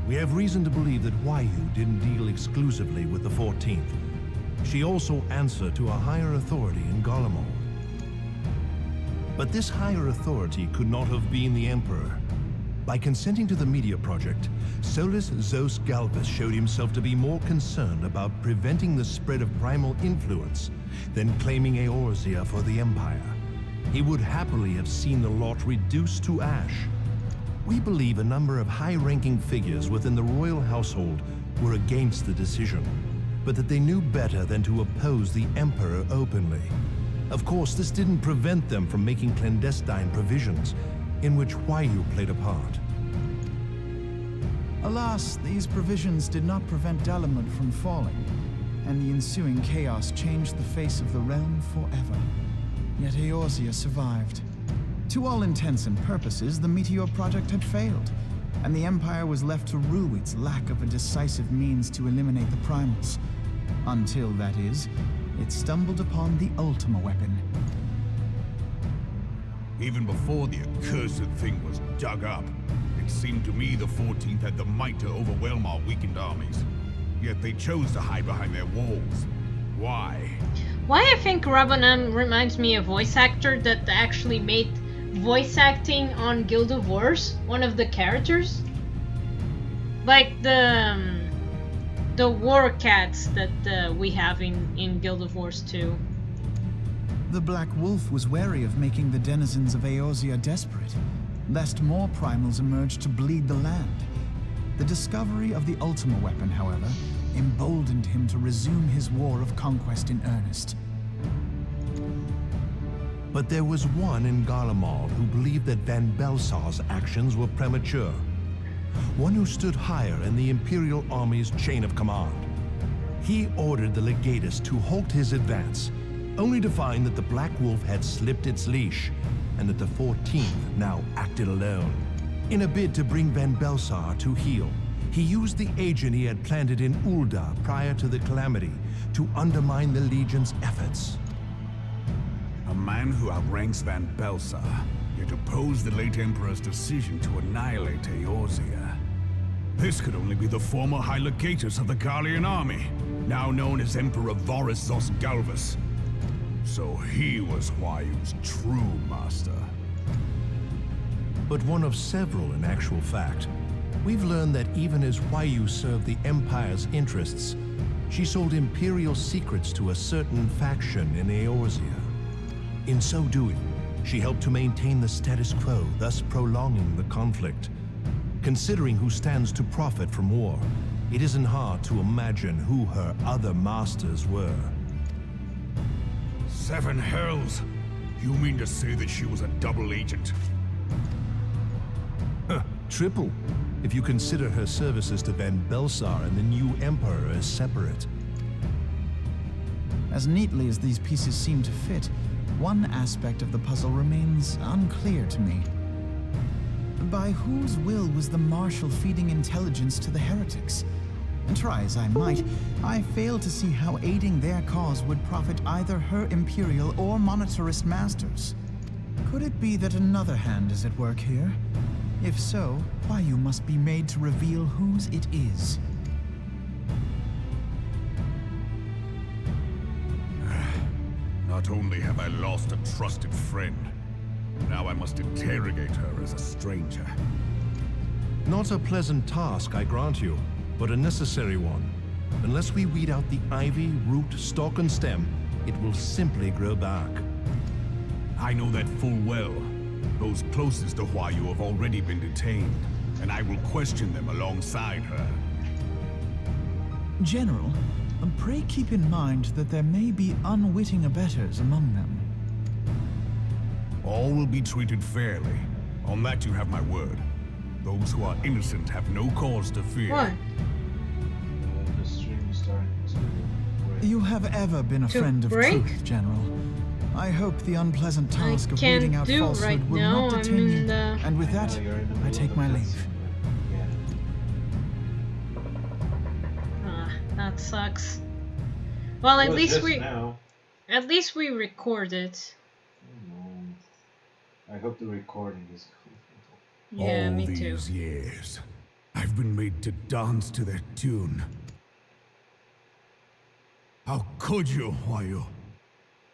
We have reason to believe that Huayu didn't deal exclusively with the 14th. She also answered to a higher authority in Garlemald. But this higher authority could not have been the Emperor. By consenting to the Meteor Project, Solus Zos Galvus showed himself to be more concerned about preventing the spread of primal influence than claiming Eorzea for the Empire. He would happily have seen the lot reduced to ash. We believe a number of high-ranking figures within the royal household were against the decision, but that they knew better than to oppose the Emperor openly. Of course, this didn't prevent them from making clandestine provisions, in which Huayu played a part. Alas, these provisions did not prevent Dalamud from falling, and the ensuing chaos changed the face of the realm forever. Yet Eorzea survived. To all intents and purposes, the Meteor Project had failed, and the Empire was left to rue its lack of a decisive means to eliminate the primals. Until, that is, it stumbled upon the Ultima weapon. Even before the accursed thing was dug up, it seemed to me the 14th had the might to overwhelm our weakened armies. Yet they chose to hide behind their walls. Why? Why I think Rabanam reminds me of a voice actor that actually made voice acting on Guild of Wars, one of the characters. Like the war cats that we have in Guild of Wars 2. The Black Wolf was wary of making the denizens of Eorzea desperate, lest more primals emerge to bleed the land. The discovery of the Ultima weapon, however, emboldened him to resume his war of conquest in earnest. But there was one in Garlemald who believed that Van Belsar's actions were premature. One who stood higher in the Imperial Army's chain of command. He ordered the Legatus to halt his advance, only to find that the Black Wolf had slipped its leash, and that the 14th now acted alone. In a bid to bring Van Belsar to heel, he used the agent he had planted in Ul'dah prior to the Calamity to undermine the Legion's efforts. A man who outranks Van Belsar, yet opposed the late Emperor's decision to annihilate Eorzea. This could only be the former High Legatus of the Garlean army, now known as Emperor Varus Zos Galvus. So he was Huayu's true master. But one of several in actual fact. We've learned that even as Huayu served the Empire's interests, she sold Imperial secrets to a certain faction in Eorzea. In so doing, she helped to maintain the status quo, thus prolonging the conflict. Considering who stands to profit from war, it isn't hard to imagine who her other masters were. Seven hells! You mean to say that she was a double agent? Triple, if you consider her services to Van Belsar and the new Emperor as separate. As neatly as these pieces seem to fit, one aspect of the puzzle remains unclear to me. By whose will was the Marshal feeding intelligence to the heretics? And try as I might, I fail to see how aiding their cause would profit either her Imperial or monetarist masters. Could it be that another hand is at work here? If so, Huayu must be made to reveal whose it is. Not only have I lost a trusted friend, now I must interrogate her as a stranger. Not a pleasant task, I grant you, but a necessary one. Unless we weed out the ivy, root, stalk, and stem, it will simply grow back. I know that full well. Those closest to Huayu have already been detained, and I will question them alongside her. General, pray keep in mind that there may be unwitting abettors among them. All will be treated fairly. On that you have my word. Those who are innocent have no cause to fear. What? The stream is starting to... You have ever been a friend of truth, General. I hope the unpleasant task of weeding out falsehood will not detain you. And with that, I take my leave. That sucks. Well, at least we recorded. I hope the recording is cool. Yeah, All me these too. years, I've been made to dance to their tune. How could you, Wayu?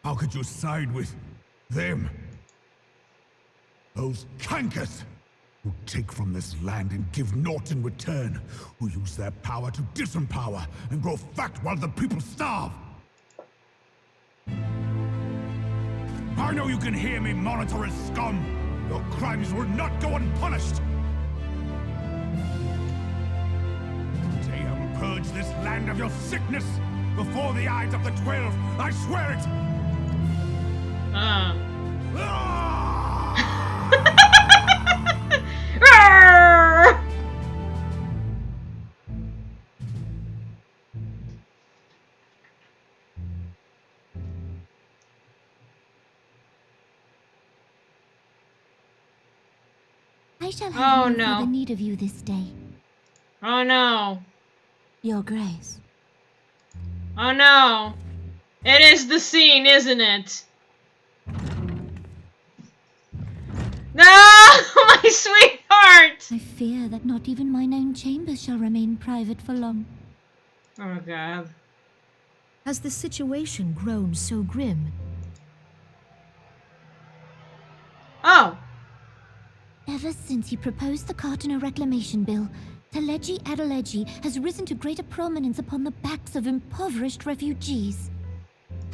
How could you side with them? Those cankers who take from this land and give naught in return, who use their power to disempower and grow fat while the people starve. I know you can hear me, monitorous scum. Your crimes will not go unpunished. Purge this land of your sickness before the eyes of the 12. I swear it. I shall have no no. further need of you this day. Oh no. Your Grace. Oh no. It is the scene, isn't it? No, my sweetheart! I fear that not even mine own chambers shall remain private for long. Oh god. Has the situation grown so grim? Oh! Ever since he proposed the Cartiner Reclamation Bill, Teleji Adeleji has risen to greater prominence upon the backs of impoverished refugees.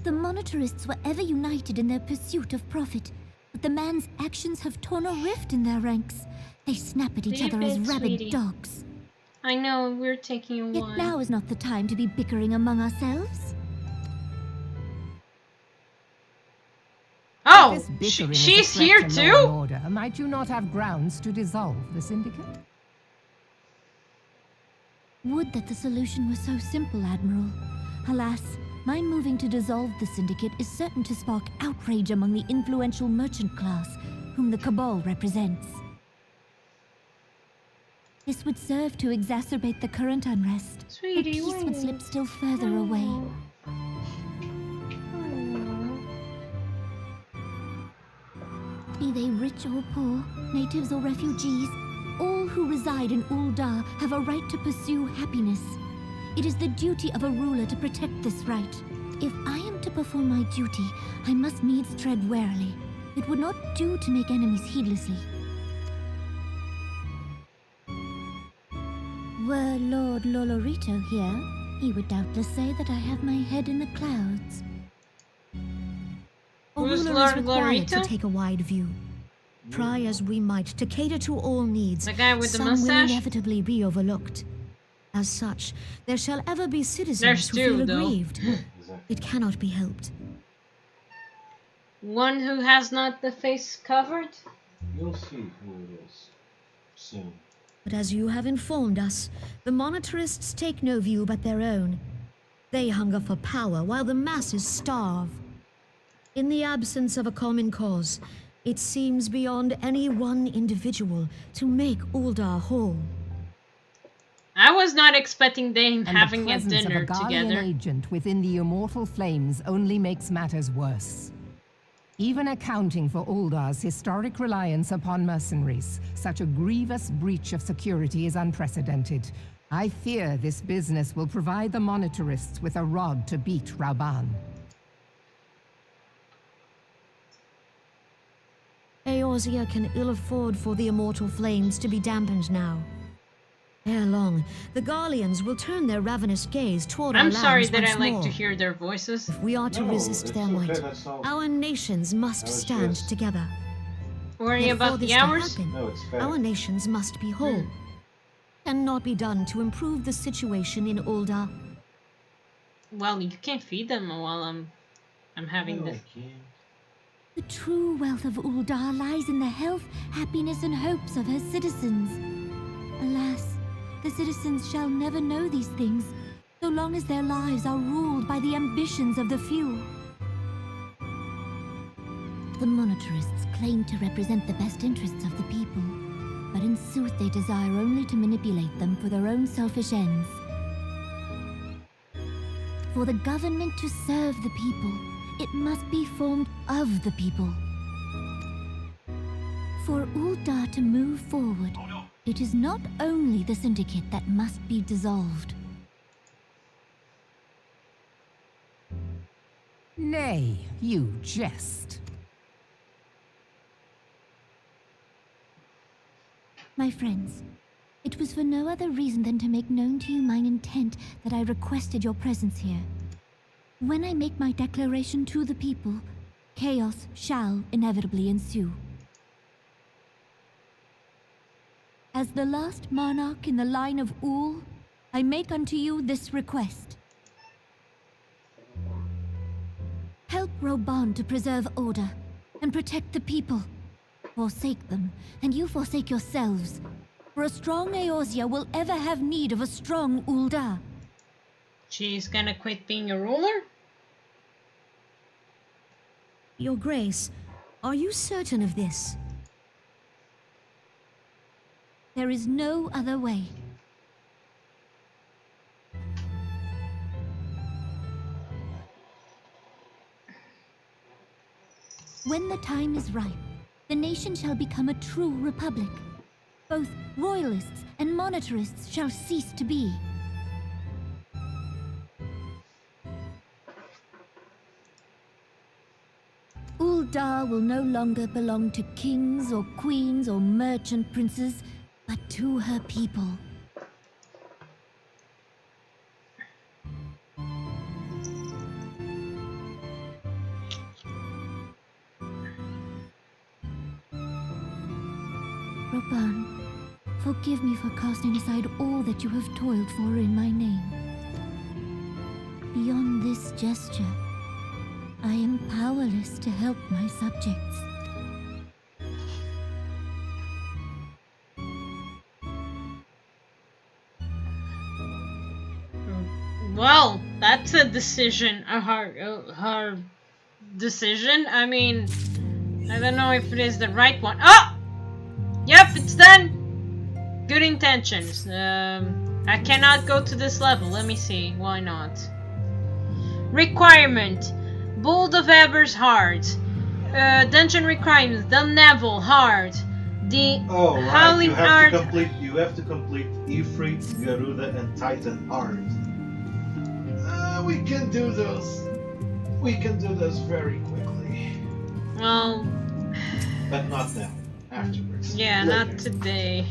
The monetarists were ever united in their pursuit of profit, but the man's actions have torn a rift in their ranks. They snap at each other as rabid dogs. I know, we're taking a while. Yet now is not the time to be bickering among ourselves. Oh! She's here too? Order, might you not have grounds to dissolve the syndicate? Would that the solution were so simple, Admiral. Alas, my moving to dissolve the syndicate is certain to spark outrage among the influential merchant class, whom the Cabal represents. This would serve to exacerbate the current unrest. Sweetie, but peace would slip still further away. Be they rich or poor, natives or refugees, all who reside in Ul'dah have a right to pursue happiness. It is the duty of a ruler to protect this right. If I am to perform my duty, I must needs tread warily. It would not do to make enemies heedlessly. Were Lord Lolorito here, he would doubtless say that I have my head in the clouds. A ruler is required to take a wide view. Try as we might to cater to all needs, the guy with the some mustache? will inevitably be overlooked. As such, there shall ever be citizens who feel aggrieved. It cannot be helped. One who has not the face covered? You'll see who it is soon. But as you have informed us, the monetarists take no view but their own. They hunger for power while the masses starve. In the absence of a common cause, it seems beyond any one individual to make Ul'dah whole. I was not expecting them having a And the presence dinner of a Guardian together. agent within the immortal flames only makes matters worse. Even accounting for Uldah's historic reliance upon mercenaries, such a grievous breach of security is unprecedented. I fear this business will provide the monetarists with a rod to beat Rauban. Eorzea can ill afford for the immortal flames to be dampened now. Ere long, the Garleans will turn their ravenous gaze toward our I'm sorry lands that I once like more. to hear their voices. If we are to resist their might, our nations must stand together. Worry Yet about for the this to hours? happen, No, it's fair. our nations must be whole. Cannot be done to improve the situation in Ul'dah. Well, you can't feed them while I'm having this. The true wealth of Ul'dah lies in the health, happiness, and hopes of her citizens. Alas, the citizens shall never know these things, so long as their lives are ruled by the ambitions of the few. The monetarists claim to represent the best interests of the people, but in sooth they desire only to manipulate them for their own selfish ends. For the government to serve the people, it must be formed of the people. For Ul'dah to move forward, it is not only the Syndicate that must be dissolved. Nay, you jest. My friends, it was for no other reason than to make known to you mine intent that I requested your presence here. When I make my declaration to the people, chaos shall inevitably ensue. As the last monarch in the line of Ul, I make unto you this request. Help Roban to preserve order and protect the people. Forsake them, and you forsake yourselves. For a strong Eorzea will ever have need of a strong Ul'dah. She's gonna quit being a ruler? Your Grace, are you certain of this? There is no other way. When the time is ripe, the nation shall become a true republic. Both royalists and monetarists shall cease to be. Ul'dah will no longer belong to kings or queens or merchant princes, but to her people. Roban, forgive me for casting aside all that you have toiled for in my name. Beyond this gesture, I am powerless to help my subjects. Well, that's a decision, a hard decision. I mean, I don't know if it is the right one. Oh! Yep, it's done! Good intentions. I cannot go to this level. Let me see. Why not? Requirement. Bold of Eber's hard. Dungeon requirements. The Neville hard. The Howling hard. You have to complete Ifrit, Garuda, and Titan hard. We can do those. We can do those very quickly. Well, but not now. Afterwards. Yeah, later. Not today.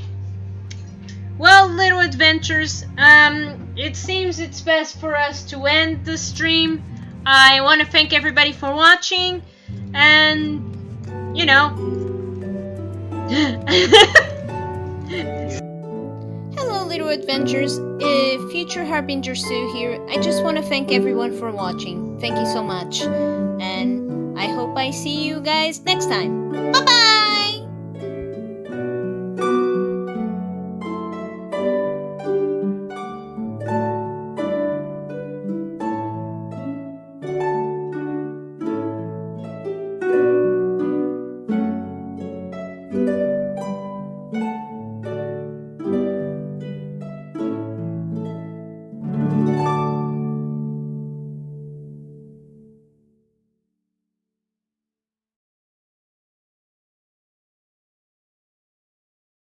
Well, little adventures, it seems it's best for us to end the stream. I want to thank everybody for watching, and, you know. Hello, little adventures. Future Harbinger.Su here. I just want to thank everyone for watching. Thank you so much. And I hope I see you guys next time. Bye-bye!